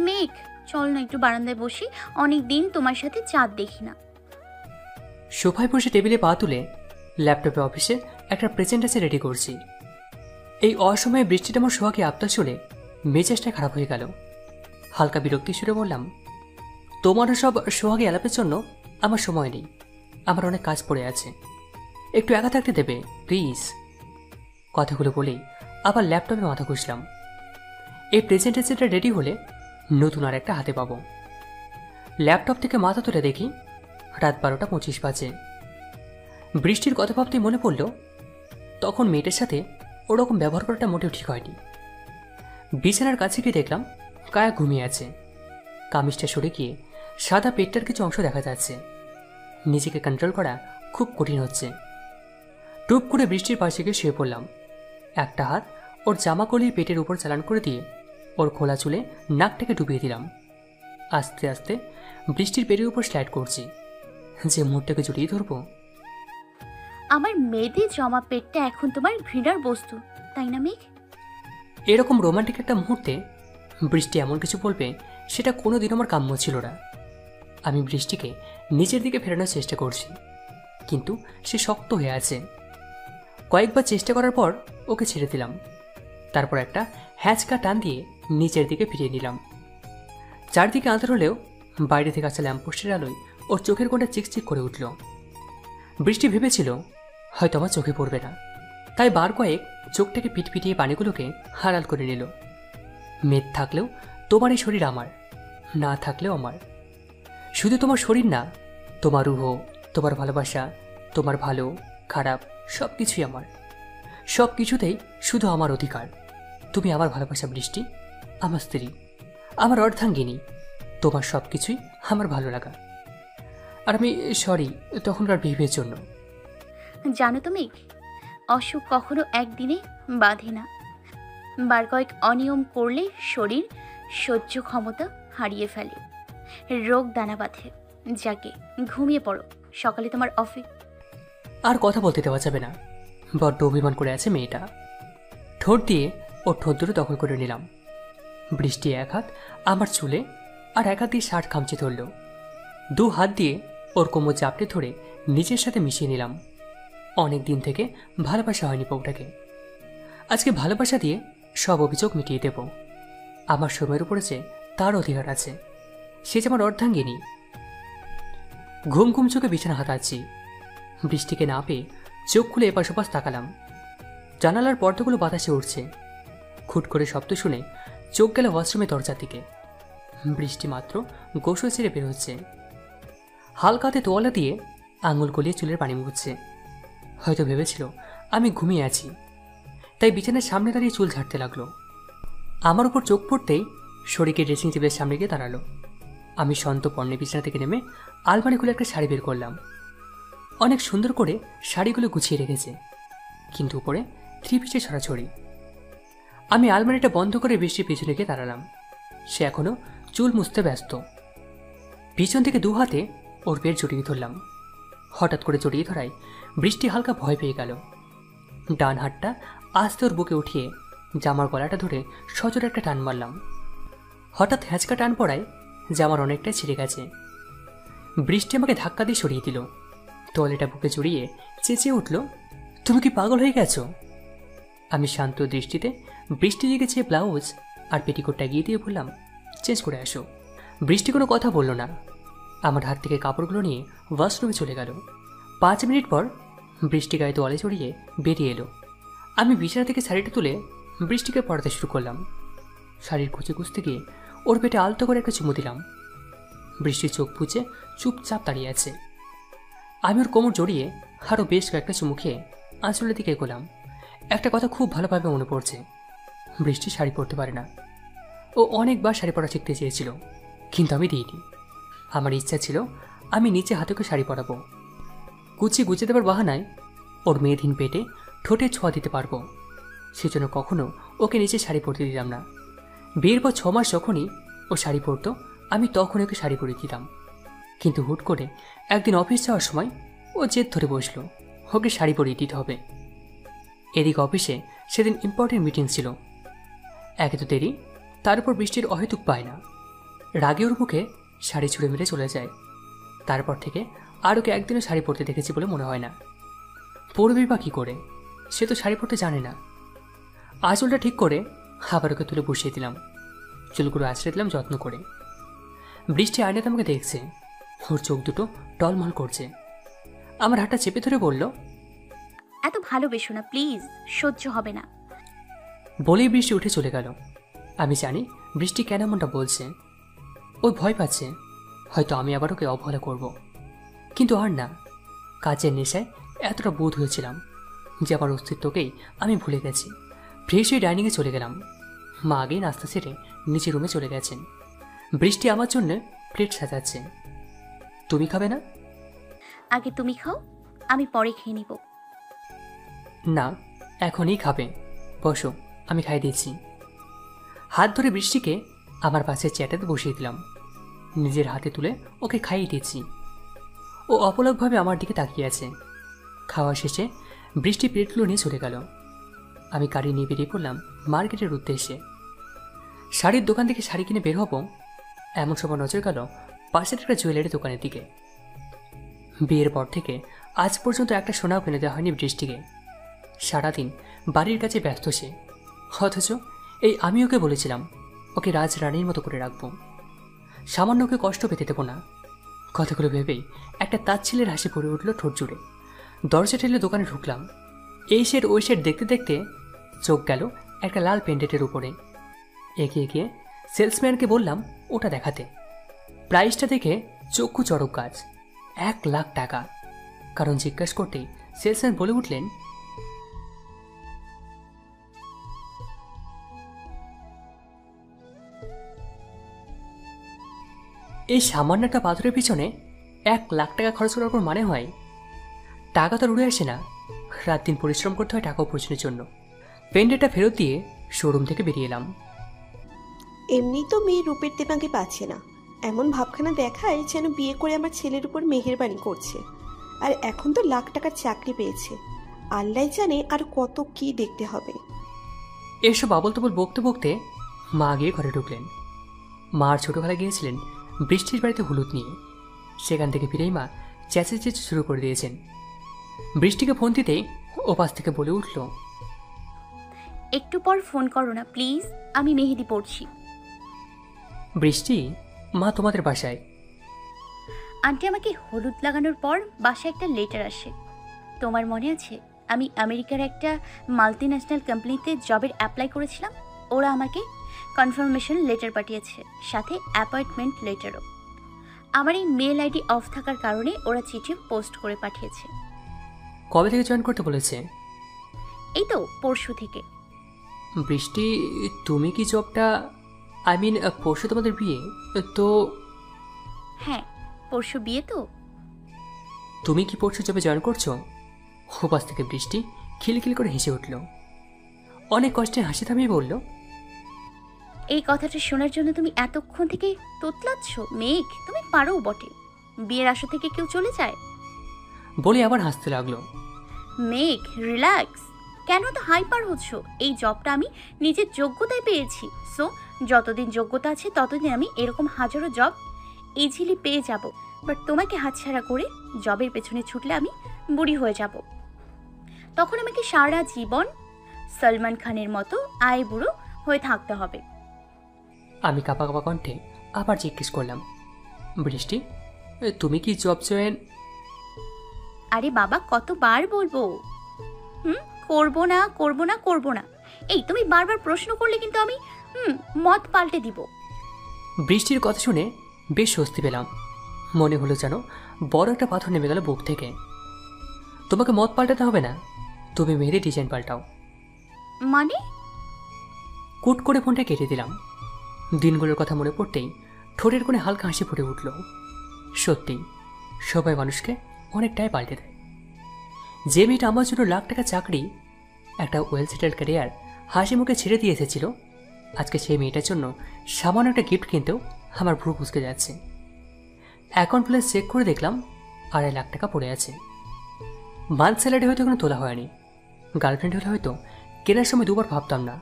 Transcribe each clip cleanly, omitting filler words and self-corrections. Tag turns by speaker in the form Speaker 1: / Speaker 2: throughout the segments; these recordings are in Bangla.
Speaker 1: মেঘ, চল না একটু বারান্দায় বসি, অনেক দিন তোমার সাথে চাঁদ দেখি না।
Speaker 2: সোফায় বসে টেবিলে পা তুলে ল্যাপটপে অফিসে একটা প্রেজেন্টেশন রেডি করছি। এই অসময়ে বৃষ্টিটা আমার সোহাকে আপতা শুনে মেজাজটা খারাপ হয়ে গেল। হালকা বিরক্তি সুরে বললাম, তোমারও সব সোহাগে আলাপের জন্য আমার সময় নেই, আমার অনেক কাজ পড়ে আছে, একটু একা থাকতে দেবে প্লিজ। কথাগুলো বলেই আবার ল্যাপটপে মাথা ঘুষলাম। এই প্রেজেন্টেশনটা রেডি হলে নতুন আর একটা হাতে পাবো। ল্যাপটপ থেকে মাথা তুলে দেখি রাত 12:25 বাজে। বৃষ্টির কথা ভাবতেই মনে পড়ল তখন মেয়েটার সাথে ওরকম ব্যবহার করাটা মোটেও ঠিক হয়নি। বিছানার কাছে গিয়ে দেখলাম কায়া ঘুমিয়ে আছে। কামিজটা সরে গিয়ে সাদা পেটটার কিছু অংশ দেখা যাচ্ছে। নিজেকে কন্ট্রোল করা খুব কঠিন হচ্ছে। টুপ করে বৃষ্টির পাশে গিয়ে শুয়ে পড়লাম। একটা হাত ওর জামাকলির পেটের উপর চালান করে দিয়ে ওর খোলা চুলে নাকটাকে ডুবিয়ে দিলাম। আস্তে আস্তে বৃষ্টির পেটের উপর স্লাইড করছি, যে মুহূর্তটাকে জড়িয়ে ধরবো।
Speaker 1: আমার মেয়েদের জমা পেটটা এখন তোমার ঘৃণার বস্তু, তাই না মেঘ?
Speaker 2: এরকম রোমান্টিক একটা মুহূর্তে বৃষ্টি এমন কিছু বলবে সেটা কোনোদিন আমার কাম্য ছিল না। আমি বৃষ্টিকে নিজের দিকে ফেরানোর চেষ্টা করছি, কিন্তু সে শক্ত হয়ে আছে। কয়েকবার চেষ্টা করার পর ওকে ছেড়ে দিলাম। তারপর একটা হ্যাঁচকা টান দিয়ে নিচের দিকে ফিরিয়ে নিলাম। চারদিকে আঁধার হলেও বাইরে থেকে আসা ল্যাম্পপোস্টের আলোয় ওর চোখের কোণটা চিকচিক করে উঠল। বৃষ্টি ভেবেছিল হয়তো আমার চোখে পড়বে না, তাই বার কয়েক চোখটাকে পিটপিটিয়ে পানিগুলোকে হারাল করে নিল। মেদ থাকলেও তোমার এই শরীর আমার, না থাকলেও আমার। শুধু তোমার শরীর না, তোমার রুহ, তোমার ভালোবাসা, তোমার ভালো খারাপ সব কিছুই আমার। সব কিছুতেই শুধু আমার অধিকার। তুমি আমার ভালোবাসা বৃষ্টি, আমার স্ত্রী, আমার অর্ধাঙ্গিনী। তোমার সব কিছুই আমার ভালো লাগা। আর আমি সরি তখনকার বিহেভিয়ার জন্য।
Speaker 1: জানো তো মেঘ, অসুখ কখনো একদিনে বাঁধে না। বার কয়েক অনিয়ম করলে শরীর সহ্য ক্ষমতা হারিয়ে ফেলে, রোগ দানা বাঁধে। যাকে ঘুমিয়ে পড়ো, সকালে তোমার অফিস।
Speaker 2: আর কথা বলতে দেওয়া যাবে না, বড্ড অভিমান করে আছে মেয়েটা। ঠোঁট দিয়ে ওর ঠোঁট দুটো দখল করে নিলাম। বৃষ্টি এক হাত আমার চুলে আর এক হাত দিয়ে শার্ট খামচে ধরল। দু হাত দিয়ে ওর কোমর চাপটে ধরে নিজের সাথে মিশিয়ে নিলাম। অনেক দিন থেকে ভালোবাসা হয়নি বউটাকে। আজকে ভালোবাসা দিয়ে সব অভিযোগ মিটিয়ে দেব। আমার সময়ের উপরে যে তার অধিকার আছে, সে যেমন অর্ধাঙ্গিনী। ঘুম ঘুম চোখে বিছানা হাতাচ্ছি। বৃষ্টিকে না পেয়ে চোখ খুলে এপাশ ওপাশ তাকালাম। জানালার পর্দাগুলো বাতাসে উঠছে। খুট করে শব্দ শুনে চোখ গেল ওয়াশরুমের দরজার দিকে। বৃষ্টি মাত্র গোসল ছেড়ে বের হচ্ছে। হালকাতে তোয়ালা দিয়ে আঙুল গলিয়ে চুলের পানি মুছছে। হয়তো ভেবেছিল আমি ঘুমিয়ে আছি, তাই বিছানার সামনে দাঁড়িয়ে চুল ঝাড়তে লাগলো। আমার উপর চোখ পড়তেই শরীরকে ড্রেসিং টেবিলের সামনে গিয়ে দাঁড়ালো। আমি সন্তপর্ণে বিছানা থেকে নেমে আলমারি খুলে একটা শাড়ি বের করলাম। অনেক সুন্দর করে শাড়িগুলো গুছিয়ে রেখেছে, কিন্তু উপরে থ্রি পিসে ছড়াছড়ি। আমি আলমারিটা বন্ধ করে বৃষ্টির পিছনে গিয়ে দাঁড়ালাম। সে এখনো চুল মুছতে ব্যস্ত। পিছন থেকে দু হাতে ওর পেট জড়িয়ে ধরলাম। হঠাৎ করে জড়িয়ে ধরায় বৃষ্টি হালকা ভয় পেয়ে গেল। ডান হাতটা আস্তে ওর বুকে উঠিয়ে জামার গলাটা ধরে সজোরে একটা টান মারলাম। হঠাৎ হ্যাঁচকা টান পড়ায় জামার অনেকটাই ছিঁড়ে গেছে। বৃষ্টি আমাকে ধাক্কা দিয়ে সরিয়ে দিল। তোয়ালেটা বুকে জড়িয়ে চেঁচিয়ে উঠল, তুমি কি পাগল হয়ে গেছো? আমি শান্ত দৃষ্টিতে বৃষ্টি দিকে চেয়ে ব্লাউজ আর পেটিকোটটা গিয়ে দিয়ে বললাম, চেঞ্জ করে আসো। বৃষ্টি কোনো কথা বলল না। আমার হাত থেকে কাপড়গুলো নিয়ে ওয়াশরুমে চলে গেল। 5 মিনিট পর বৃষ্টি গায়ে তোয়ালে জড়িয়ে বেরিয়ে এলো। আমি বিছানা থেকে শাড়িটা তুলে বৃষ্টিকে পড়াতে শুরু করলাম। শাড়ির কুচে কুচতে গিয়ে ওর পেটে আলতো করে একটা চুমু দিলাম। বৃষ্টির চোখ বুজে চুপচাপ দাঁড়িয়ে আছে। আমি ওর কোমর জড়িয়ে আরও বেশ কয়েকটা চুমু খেয়ে আঁচলের দিকে এগোলাম। একটা কথা খুব ভালোভাবে মনে পড়ছে, বৃষ্টি শাড়ি পরতে পারে না। ও অনেকবার শাড়ি পরা শিখতে চেয়েছিল, কিন্তু আমি দিইনি। আমার ইচ্ছা ছিল আমি নিচে হাতেকে শাড়ি পরাবো। কুচি গুছিয়ে দেবার বাহানায় ওর মেয়েধীন পেটে ঠোঁটে ছোঁয়া দিতে পারবো। সেজন্য কখনো ওকে নিচে শাড়ি পরতে দিতাম না। বিয়ের পর 6 মাস যখনই ও শাড়ি পরতো, আমি তখন ওকে শাড়ি পরিয়ে দিতাম। কিন্তু হুট করে একদিন অফিস যাওয়ার সময় ও জেদ ধরে বসলো ওকে শাড়ি পরিয়ে দিতে হবে। এদিকে অফিসে সেদিন ইম্পর্টেন্ট মিটিং ছিল। একে তো দেরি, তার উপর বৃষ্টির অহেতুক পায় না। রাগে ওর মুখে শাড়ি ছুঁড়ে মেরে চলে যায়। তারপর থেকে আর ওকে একদিনও শাড়ি পরতে দেখেছি বলে মনে হয় না। পরবে বা কী করে, সে তো শাড়ি পরতে জানে না। আঁচলটা ঠিক করে আবার ওকে তুলে বসিয়ে দিলাম, চুলগুলো আছড়ে দিলাম যত্ন করে। বৃষ্টি আয়নাতে আমাকে দেখছে, ওর চোখ দুটো টলমল করছে। আমার হাতটা চেপে ধরে বলল,
Speaker 1: এত ভালোবেসো না প্লিজ, সহ্য হবে না।
Speaker 2: বলেই বৃষ্টি উঠে চলে গেল। আমি জানি বৃষ্টি কেন এমনটা বলছে। ও ভয় পাচ্ছে হয়তো আমি আবার ওকে অবহেলা করব, কিন্তু আর না। কাজের নেশায় এতটা বোধ হয়েছিলাম যে আমার অস্তিত্বকেই আমি ভুলে গেছি। ফ্রেশ হয়ে ডাইনিংয়ে চলে গেলাম। মা আগেই নাস্তা সেরে নিচের রুমে চলে গেছেন। বৃষ্টি আমার জন্য প্লেট সাজাচ্ছে। তুমি খাবে না?
Speaker 1: আগে তুমি খাও, আমি পরে খেয়ে নিব।
Speaker 2: না, এখনই খাবে। বসো, আমি খাই দিচ্ছি। হাত ধরে বৃষ্টিকে আমার পাশে চেয়ারটাতে বসিয়ে দিলাম। নিজের হাতে তুলে ওকে খাইয়ে দিচ্ছি। ও অপলকভাবে আমার দিকে তাকিয়ে আছে। খাওয়া শেষে বৃষ্টি প্লেটগুলো নিয়ে চলে গেল। আমি গাড়ি নিয়ে বেরিয়ে পড়লাম মার্কেটের উদ্দেশ্যে। শাড়ির দোকান থেকে শাড়ি কিনে বের হব, এমন সময় নজর গেল পাশের একটা জুয়েলারি দোকানের দিকে। বিয়ের পর থেকে আজ পর্যন্ত একটা সোনাও কিনে দেওয়া হয়নি বৃষ্টিকে। সারাদিন বাড়ির কাছে ব্যস্ত সে, অথচ এই আমি ওকে বলেছিলাম ওকে রাজরানীর মতো করে রাখবো, সামান্য ওকে কষ্ট পেতে দেবো না। কথাগুলো ভেবেই একটা তাচ্ছিলের হাসি পড়ে উঠল ঠোঁট জুড়ে। দরজা ঠেলে দোকানে ঢুকলাম। এই শেড ওই শেড দেখতে দেখতে চোখ গেল একটা লাল পেন্ডেন্টের উপরে। এগিয়ে গিয়ে সেলসম্যানকে বললাম ওটা দেখাতে। প্রাইসটা দেখে চক্ষু চড়ক গাছ, 1,00,000 টাকা। কারণ জিজ্ঞাসা করতেই সেলসম্যান বলে উঠলেন, এই সামান্য একটা পাথরের পিছনে 1,00,000 টাকা খরচ করার পর মানে হয়? টাকা তো উড়ে আসে না, রাত দিন পরিশ্রম করতে হয় টাকা উপার্জনের জন্য। পেন্ডেন্টটা ফেরত দিয়ে শোরুম থেকে বেরিয়ে এলাম।
Speaker 3: এমনি তো মেয়ে রূপের দেবাঙ্গে পাচ্ছে না, এমন ভাবখানা দেখায় যেন বিয়ে করে আমার ছেলের উপর মেহেরবানি করছে। আর এখন তো লাখ টাকার চাকরি পেয়েছে, আল্লাহ জানে আর কত কি দেখতে হবে।
Speaker 2: এসব আবল তবল বকতে বকতে মা গিয়ে ঘরে ঢুকলেন। মা আর ছোটোবেলা গিয়েছিলেন বৃষ্টির বাড়িতে হলুদ নিয়ে। সেখান থেকে ফিরেই মা চেঁচে শুরু করে দিয়েছেন। বৃষ্টিকে ফোন দিতেই ও পাশ থেকে বলে উঠল,
Speaker 1: একটু পর ফোন করো না প্লিজ, আমি মেহেদি পড়ছি।
Speaker 2: বৃষ্টি, মা তোমাদের বাসায়।
Speaker 1: আন্টি আমাকে হলুদ লাগানোর পর বাসায় একটা লেটার আসে। তোমার মনে আছে আমি আমেরিকার একটা মাল্টি ন্যাশনাল কোম্পানিতে জবের অ্যাপ্লাই করেছিলাম? ওরা আমাকে কনফার্মেশন লেটার পাঠিয়েছে, সাথে অ্যাপয়েন্টমেন্ট লেটারও। আমার এই মেল আইডি অফ থাকার কারণে ওরা চিঠি পোস্ট করে পাঠিয়েছে।
Speaker 2: কবে থেকে জয়েন করতে বলেছে?
Speaker 1: এই তো পরশু থেকে।
Speaker 2: বৃষ্টি, তুমি কি জবটা, আই মিন পরশু তোমাদের বিয়ে তো?
Speaker 1: হ্যাঁ, পরশু বিয়ে তো।
Speaker 2: তুমি কি পরশু জবে জয়েন করছো? ওপাশ থেকে বৃষ্টি খিলখিল করে হেসে উঠল। অনেক কষ্টে হাসি থামিয়ে বলল,
Speaker 1: এই কথাটা শোনার জন্য তুমি এতক্ষণ থেকে তোতলাচ্ছ? মেঘ, তুমি পারো বটে, বিয়ের আসর থেকে কেউ চলে যায়?
Speaker 2: বলে আবার হাসতে লাগলো।
Speaker 1: মেঘ রিল্যাক্স, কেন তো হাইপার হচ্ছ? এই জবটা আমি নিজের যোগ্যতায় পেয়েছি, সো যতদিন যোগ্যতা আছে ততদিন আমি এরকম হাজারো জব ইজিলি পেয়ে যাব। বাট তোমাকে হাতছাড়া করে জবের পেছনে ছুটলে আমি বুড়ি হয়ে যাব। তখন আমাকে সারা জীবন সলমান খানের মতো আয় বুড়ো হয়ে থাকতে হবে।
Speaker 2: আমি কাঁপা কাঁপা কণ্ঠে আবার জিজ্ঞেস করলাম, বৃষ্টি, তুমি কি জব জয়েন?
Speaker 1: আরে বাবা, কতবার বলবো করবো না করবো না করবো না? এই তুমি বারবার প্রশ্ন করলে কিন্তু আমি মত পাল্টে দিব।
Speaker 2: বৃষ্টির কথা শুনে বেশ স্বস্তি পেলাম। মনে হলো যেন বড় একটা পাথর নেমে গেল বুক থেকে। তোমাকে মত পাল্টাতে হবে না, তুমি মেহেদি ডিজাইন পাল্টাও।
Speaker 1: মানে?
Speaker 2: কুট করে ফোনটা কেটে দিলাম। দিনগুলোর কথা মনে পড়তেই ঠোঁটের কোণে হালকা হাসি ফুটে উঠল। সত্যি, সবাই মানুষকে অনেকটাই পাল্টে দেয়। যে মেয়েটা আমার জন্য লাখ টাকা চাকরি, একটা ওয়েল সেটেলড ক্যারিয়ার হাসি মুখে ছেড়ে দিয়ে এসেছিল, আজকে সেই মেয়েটার জন্য সামান্য একটা গিফট কিনতেও আমার ভ্রু কুঁচকে যাচ্ছে। অ্যাকাউন্ট ব্যালেন্স চেক করে দেখলাম 2.5 লাখ টাকা পড়ে আছে। মান্থ স্যালারি হয়তো এখনো তোলা হয়নি। গার্লফ্রেন্ড হলে হয়তো কেনার সময় দুবার ভাবতাম না,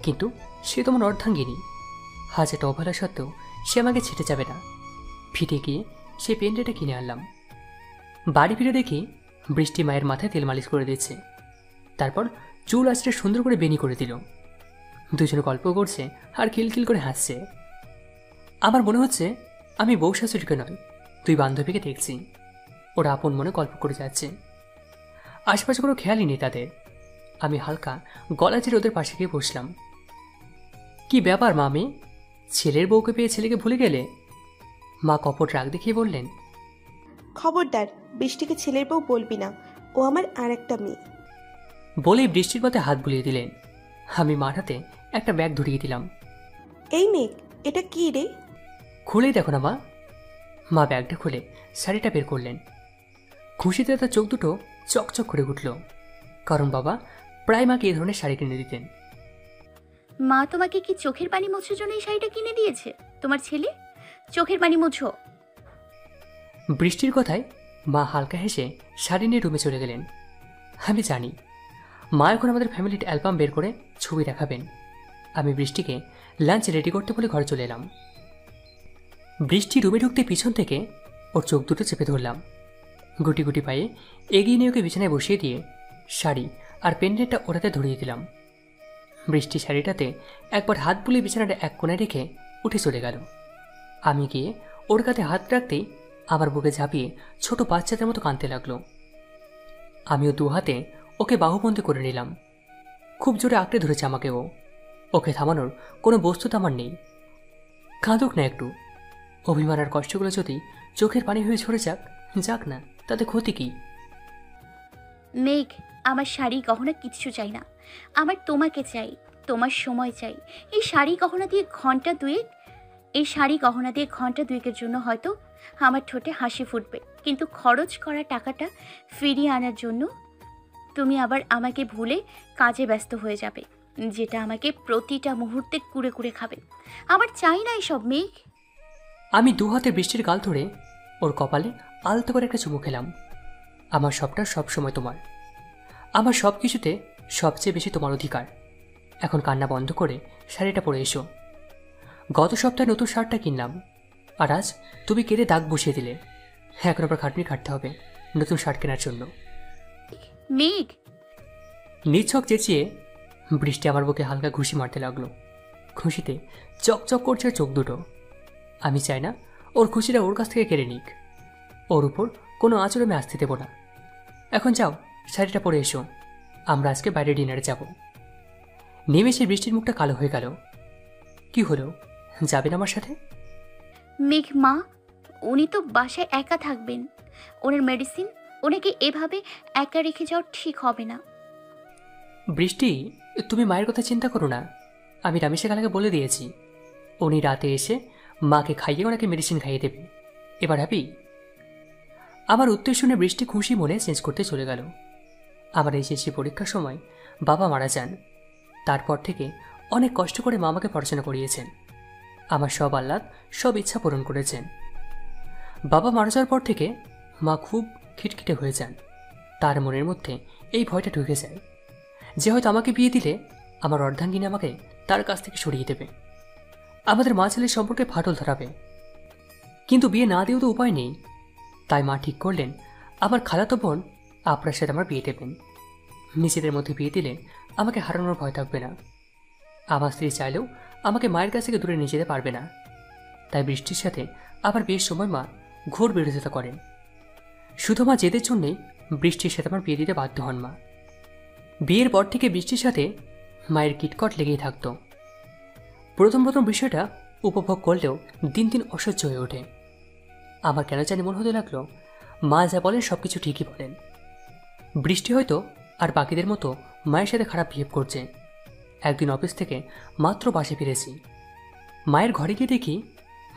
Speaker 2: কিন্তু সে তো আমার অর্ধাঙ্গিনী। হাজারটা অবহেলা সত্ত্বেও সে আমাকে ছেটে যাবে না। ফিটে গিয়ে সেই পেনটা কিনে আনলাম। বাড়ি ফিরে দেখি বৃষ্টি মায়ের মাথায় তেল মালিশ করে দিচ্ছে, তারপর চুল আঁচড়ে সুন্দর করে বেনি করে দিল। দুজনে গল্প করছে আর খিলখিল করে হাসছে। আমার মনে হচ্ছে আমি বউ শাশুড়িকে নয়, তুই বান্ধবীকে দেখছি। ওরা আপন মনে গল্প করে যাচ্ছে, আশেপাশে কোনো খেয়ালই নেই তাদের। আমি হালকা গলা ছেড়ে ওদের পাশে গিয়ে বসলাম। কি ব্যাপার মা, মেয়ে ছেলের বউকে পেয়ে ছেলেকে ভুলে গেলে? মা কপট রাগ দেখিয়ে বললেন,
Speaker 3: খবরদার, বৃষ্টিকে ছেলের বউ বলবি না, ও আমার আর একটা মেয়ে।
Speaker 2: বলেই বৃষ্টির পথে হাত বুলিয়ে দিলেন। আমি মার হাতে একটা ব্যাগ ধরিয়ে দিলাম।
Speaker 3: এই মেঘ, এটা কি রে?
Speaker 2: খুলেই দেখো না মা। মা ব্যাগটা খুলে শাড়িটা বের করলেন। খুশিতে তার চোখ দুটো চকচক করে উঠল, কারণ বাবা প্রায় মাকে এই ধরনের শাড়ি কিনে দিতেন।
Speaker 1: মা তোমাকে কি চোখের পানি মোছার জন্য এই শাড়িটা কিনে দিয়েছে? তোমার ছেলে চোখের পানি মুছো।
Speaker 2: বৃষ্টির কথায় মা হালকা হেসে শাড়ি নিয়ে রুমে চলে গেলেন। আমি জানি মা এখন আমাদের ফ্যামিলির অ্যালবাম বের করে ছবি দেখাবেন। আমি বৃষ্টিকে লাঞ্চ রেডি করতে বলে ঘরে চলে এলাম। বৃষ্টি রুমে ঢুকতে পিছন থেকে ওর চোখ দুটো চেপে ধরলাম। গুটি গুটি পায়ে এগিয়ে নিয়ে ওকে বিছানায় বসিয়ে দিয়ে শাড়ি আর পেন্ডেন্টটা ওটাতে ধরিয়ে দিলাম। বৃষ্টি শাড়িটাতে একবার হাত বুলিয়ে বিছানাটা এক কোণায় রেখে উঠে চলে গেল। আমি গিয়ে ওর কাছে হাত রাখতেই আমার বুকে ঝাঁপিয়ে ছোট বাচ্চাদের মতো কাঁদতে লাগলো। আমিও দু হাতে ওকে বাহুবন্দি করে নিলাম। খুব জোরে আঁকড়ে ধরেছে আমাকে ও। ওকে থামানোর কোনো বস্তু তো আমার নেই। কাঁদুক না একটু, অভিমান আর কষ্টগুলো যদি চোখের পানি হয়ে ঝরে যাক, যাক না, তাতে ক্ষতি কি?
Speaker 1: মেঘ, আমার শাড়ি গহনা কিচ্ছু চাই না, আমার তোমাকে চাই, তোমার সময় চাই। এই শাড়ি গহনা দিয়ে ঘন্টা দুয়েকের জন্য হয়তো আমার ঠোঁটে হাসি ফুটবে, কিন্তু খরচ করা টাকাটা ফিরিয়ে আনার জন্য তুমি আবার আমাকে ভুলে কাজে ব্যস্ত হয়ে যাবে, যেটা আমাকে প্রতিটা মুহূর্তে কুড়ে কুড়ে খাবে। আমার চাই না এসব মেঘ।
Speaker 2: আমি দু হাতে বৃষ্টির গাল ধরে ওর কপালে আলতো করে একটা চুমু খেলাম। আমার সবটা সব সময় তোমার, আমার সব কিছুতে সবচেয়ে বেশি তোমার অধিকার। এখন কান্না বন্ধ করে শাড়িটা পরে এসো। গত সপ্তাহে নতুন শার্টটা কিনলাম, আর আজ তুমি কেটে দাগ বসিয়ে দিলে। এখন আবার খাটনি খাটতে হবে নতুন শার্ট কেনার জন্য।
Speaker 1: মেঘ,
Speaker 2: নিছক চেঁচিয়ে বৃষ্টি আমার বুকে হালকা ঘুষি মারতে লাগলো। খুশিতে চকচক করছে চোখ দুটো। আমি চাই না ওর খুশিটা ওর কাছ থেকে কেড়ে নিক। ওর উপর কোনো আঁচড় আমি আসতে দেবো না। এখন যাও, শাড়িটা পরে এসো, আমরা আজকে বাইরে ডিনারে যাব। নেমেষে বৃষ্টির মুখটা কালো হয়ে গেল। কি হলো, যাবেন আমার সাথে?
Speaker 1: মেঘ মা, উনি তো বাসায় একা থাকবেন, ওনার মেডিসিন, ওনাকে এভাবে একা রেখে যাওয়া ঠিক হবে না।
Speaker 2: বৃষ্টি, তুমি মায়ের কথা চিন্তা করো না। আমি রামেশের খালাকে বলে দিয়েছি, উনি রাতে এসে মাকে খাইয়ে ওনাকে মেডিসিন খাইয়ে দেবে। এবার হ্যাপি? আমার উত্তর শুনে বৃষ্টি খুশি মনে চেঞ্জ করতে চলে গেল। আমার এইচএসসি পরীক্ষার সময় বাবা মারা যান। তারপর থেকে অনেক কষ্ট করে মা আমাকে পড়াশোনা করিয়েছেন। আমার সব আহ্লাদ, সব ইচ্ছা পূরণ করেছেন। বাবা মারা যাওয়ার পর থেকে মা খুব খিটখিটে হয়ে যান। তার মনের মধ্যে এই ভয়টা ঢুকে যায় যে হয়তো আমাকে বিয়ে দিলে আমার অর্ধাঙ্গিনী আমাকে তার কাছ থেকে সরিয়ে দেবে, আমাদের মা ছেলের সম্পর্কে ফাটল ধরাবে। কিন্তু বিয়ে না দিয়েও তো উপায় নেই। তাই মা ঠিক করলেন আমার খালাতো বোন আপনার সাথে আমার বিয়ে দেবেন। নিজেদের মধ্যে বিয়ে দিলে আমাকে হারানোর ভয় থাকবে না। আমার স্ত্রী চাইলেও আমাকে মায়ের কাছ থেকে দূরে নিয়ে যেতে পারবে না। তাই বৃষ্টির সাথে আবার বিয়ের সময় মা ঘোর বিরোধিতা করেন। শুধু মা জেদের জন্যেই বৃষ্টির সাথে আমার বিয়ে দিতে বাধ্য হন মা। বিয়ের পর থেকে বৃষ্টির সাথে মায়ের কিটকট লেগেই থাকত। প্রথম প্রথম বিষয়টা উপভোগ করলেও দিন দিন অসহ্য হয়ে ওঠে। আমার কেন জানি মনে হতে লাগলো মা যা বলেন সব কিছু ঠিকই বলেন। বৃষ্টি হয়তো আর বাকিদের মতো মায়ের সাথে খারাপ বিহেভ করছে। একদিন অফিস থেকে মাত্র বাসে ফিরেছি। মায়ের ঘরে গিয়ে দেখি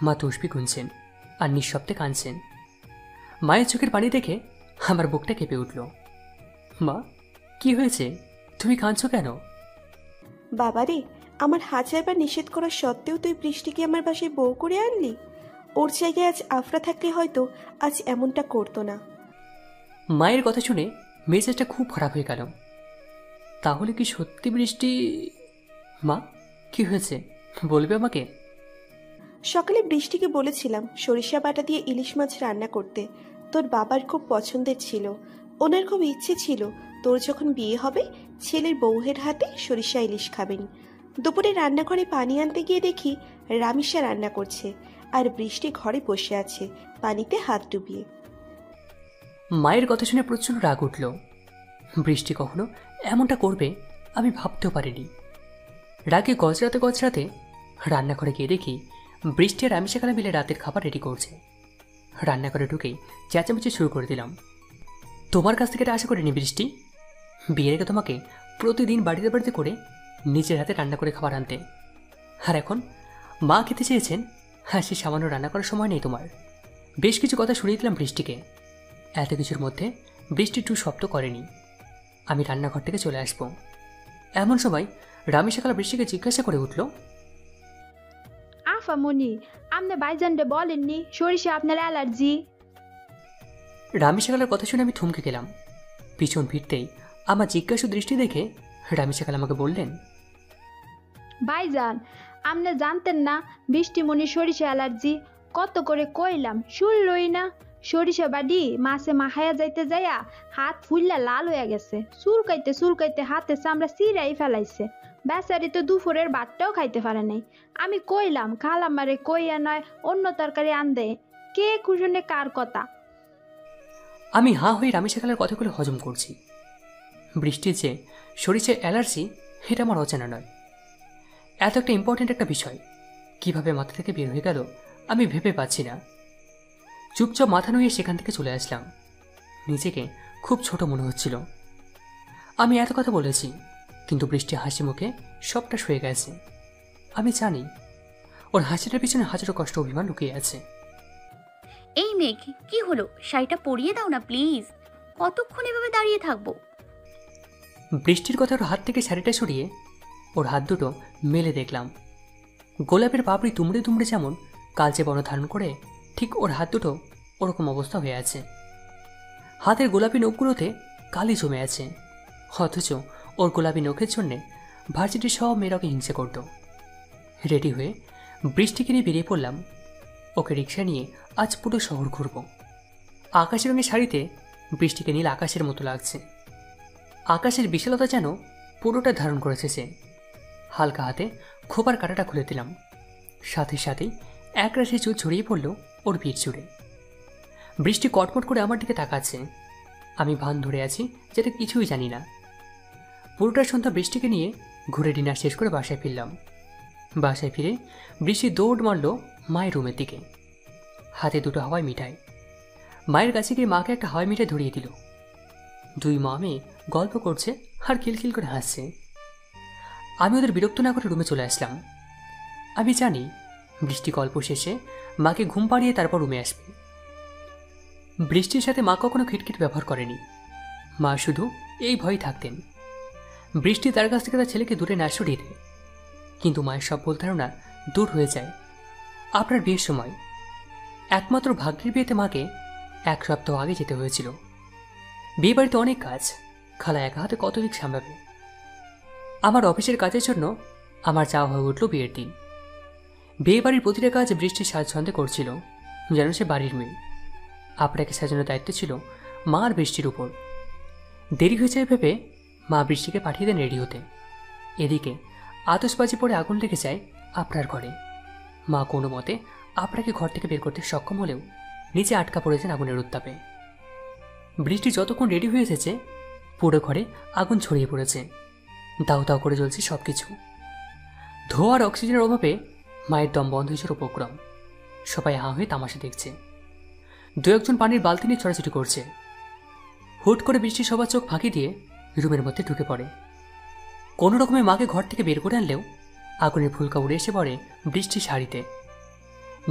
Speaker 2: মা তসবি গুনছেন আর নিঃশব্দে কাঁদছেন। মায়ের চোখের পানি দেখে আমার বুকটা কেঁপে উঠল। মা, কি হয়েছে, তুমি কাঁদছো কেন?
Speaker 3: বাবারে, আমার হাজারবার নিষেধ করা সত্ত্বেও তুই বৃষ্টিকে আমার বাসায় বউ করে আনলি। ওর জায়গায় আজ আফরা থাকলে হয়তো আজ এমনটা করতো না।
Speaker 2: মায়ের কথা শুনে মেজাজটা খুব খারাপ হয়ে গেল। তাহলে কি সত্যি বৃষ্টি? মা, কি হয়েছে বলবে আমাকে?
Speaker 3: সকালে বৃষ্টিকে বলেছিলাম সরিষা বাটা দিয়ে ইলিশ মাছ রান্না করতে। তোর বাবার খুব পছন্দের ছিল। ওনার খুব ইচ্ছে ছিল তোর যখন বিয়ে হবে ছেলের বউয়ের হাতে সরিষা ইলিশ খাবেন। দুপুরে রান্নাঘরে পানি আনতে গিয়ে দেখি রামিসা রান্না করছে আর বৃষ্টি ঘরে বসে আছে পানিতে হাত ডুবিয়ে।
Speaker 2: মায়ের কথা শুনে প্রচণ্ড রাগ উঠল। বৃষ্টি কখনো এমনটা করবে আমি ভাবতেও পারিনি। রাগে গজরাতে গজরাতে রান্নাঘরে গিয়ে দেখি বৃষ্টি আর আমি সেখানে মিলে রাতের খাবার রেডি করছে। রান্নাঘরে ঢুকেই চেঁচামেচি শুরু করে দিলাম। তোমার কাছ থেকে এটা আশা করিনি বৃষ্টি। বিয়ের আগে তোমাকে প্রতিদিন বাড়িতে বাড়িতে করে নিজের হাতে রান্না করে খাবার আনতে, আর এখন মা খেতে চেয়েছেন, হ্যাঁ সে সামান্য রান্না করার সময় নেই তোমার। বেশ কিছু কথা শুনিয়ে দিলাম বৃষ্টিকে। এত কিছুর মধ্যে বৃষ্টি টু শব্দ করেনি। আমি রান্নাঘর থেকে চলে আসব এমন সময় রামিশাখালা বৃষ্টিকে জিজ্ঞাসা করে উঠল,
Speaker 4: আফামনি, আপনি ভাইজানরে বলেননি সরিষা আপনার অ্যালার্জি?
Speaker 2: রামিশাখালার কথা শুনে আমি থমকে গেলাম। পিছন ফিরতেই আমার জিজ্ঞাসু দৃষ্টি দেখে রামিশাখালা আমাকে বললেন,
Speaker 4: ভাইজান, আপনি জানতেন না বৃষ্টিমণি সরিষা অ্যালার্জি? কত করে কইলাম শুনলই না। সরিষা বাড়ি মাছে মাখায়া যাইতে যাইয়া হাত ফুললা লাল হয়ে গেছে, চুলকাইতে চুলকাইতে হাতে চামড়া চিরাই ফেলাইছে। বেচারি তো দুপুরের ভাতটাও খাইতে পারে নাই। আমি কইলাম খালাম্মারে কইয়া নয় অন্য তরকারি আনদে, কে কুশনে কার কথা।
Speaker 2: আমি হাঁ হয়ে রামিশাখালার কথাগুলো হজম করছি। বৃষ্টির যে সরিষার অ্যালার্জি এটা আমার অজানা নয়। এত একটা ইম্পর্ট্যান্ট একটা বিষয় কিভাবে মাথা থেকে বের হয়ে গেল আমি ভেবে পাচ্ছি না। চুপচাপ মাথা নুয়ে সেখান থেকে চলে আসলাম। নিজেকে খুব ছোট মনে হচ্ছিল। আমি এত কথা বলেছি, কিন্তু বৃষ্টি হাসি মুখে সবটা সয়ে গেছে। আমি জানি ওর হাসিটার পিছনে হাজারো কষ্ট অভিমান লুকিয়ে আছে।
Speaker 1: এই মেঘ, কি হলো? শাড়িটা পরিয়ে দাও না প্লিজ। কতক্ষণ এভাবে দাঁড়িয়ে থাকবো?
Speaker 2: বৃষ্টির কথা ওর হাত থেকে শাড়িটা সরিয়ে ওর হাত দুটো মেলে দেখলাম। গোলাপের পাপড়ি তুমড়ে তুমড়ে যেমন কালচে বর্ণ ধারণ করে, ঠিক ওর হাত দুটো ওরকম অবস্থা হয়ে আছে। হাতের গোলাপি নখগুলোতে কালি জমে আছে, অথচ ওর গোলাপি নখের জন্যে ভার্সিটির সব মেয়েরা ওকে হিংসে করত। রেডি হয়ে বৃষ্টিকে নিয়ে বেরিয়ে পড়লাম। ওকে রিক্সা নিয়ে আজ পুরো শহর ঘুরব। আকাশি রঙের শাড়িতে বৃষ্টিকে নীল আকাশের মতো লাগছে। আকাশের বিশালতা যেন পুরোটা ধারণ করেছে সে। হালকা হাতে খোপার কাঁটাটা খুলে দিলাম। সাথে সাথেই এক রাশি চুল ছড়িয়ে পড়ল ওর পিঠ জুড়ে। বৃষ্টি কটমট করে আমার দিকে তাকাচ্ছে। আমি ভান ধরে আছি যেটা কিছুই জানি না। পুরোটা সন্ধ্যা বৃষ্টিকে নিয়ে ঘুরে ডিনার শেষ করে বাসায় ফিরলাম। বাসায় ফিরে বৃষ্টি দৌড় মারল মায়ের রুমের দিকে, হাতে দুটো হাওয়াই মিঠাই। মায়ের কাছে গিয়ে মাকে একটা হাওয়াই মিঠাই ধরিয়ে দিল। দুই মা মেয়ে গল্প করছে আর খিলখিল করে হাসছে। আমি ওদের বিরক্ত না করে রুমে চলে আসলাম। আমি জানি বৃষ্টি গল্প শেষে মাকে ঘুম পাড়িয়ে তারপর রুমে আসবে। বৃষ্টির সাথে মা কখনো খিটখিট ব্যবহার করেনি। মা শুধু এই ভয়ই থাকতেন বৃষ্টি তার কাছ থেকে তার ছেলেকে দূরে না সরিয়ে দেয়। কিন্তু মায়ের সব ভুল ধারণা দূর হয়ে যায় আপনার বিয়ের সময়। একমাত্র ভাগ্যের বিয়েতে মাকে 1 সপ্তাহ আগে যেতে হয়েছিল। বিয়ে বাড়িতে অনেক কাজ, খালা একা হাতে কত দিক সামলাবে। আমার অফিসের কাজের জন্য আমার যাওয়া হয়ে উঠল বিয়ের দিন। বিয়ে বাড়ির প্রতিটা কাজ বৃষ্টির সাজসন্ধে করছিল, যেন সে বাড়ির মেয়ে। আপনাকে সাজানোর দায়িত্ব ছিল মা আর বৃষ্টির উপর। দেরি হয়ে যায় ভেবে মা বৃষ্টিকে পাঠিয়ে দেন রেডি হতে। এদিকে আতশবাজি পড়ে আগুন লেগে যায় আপনার ঘরে। মা কোনো মতে আপনাকে ঘর থেকে বের করতে সক্ষম হলেও নিচে আটকা পড়েছেন আগুনের উত্তাপে। বৃষ্টি যতক্ষণ রেডি হয়ে এসেছে পুরো ঘরে আগুন ছড়িয়ে পড়েছে। দাউ দাউ করে জ্বলছে সবকিছু। ধোঁয়া আর অক্সিজেনের অভাবে মায়ের দম বন্ধ হয়েছে উপক্রম। সবাই হাঁ হয়ে তামাশা দেখছে। 2-1 পানির বালতি নিয়ে ছড়াছড়ি করছে। হুট করে বৃষ্টি সবার চোখ ফাঁকি দিয়ে রুমের মধ্যে ঢুকে পড়ে। কোনো রকমে মাকে ঘর থেকে বের করে আনলেও আগুনের ফুলকা উড়ে এসে পড়ে বৃষ্টির শাড়িতে।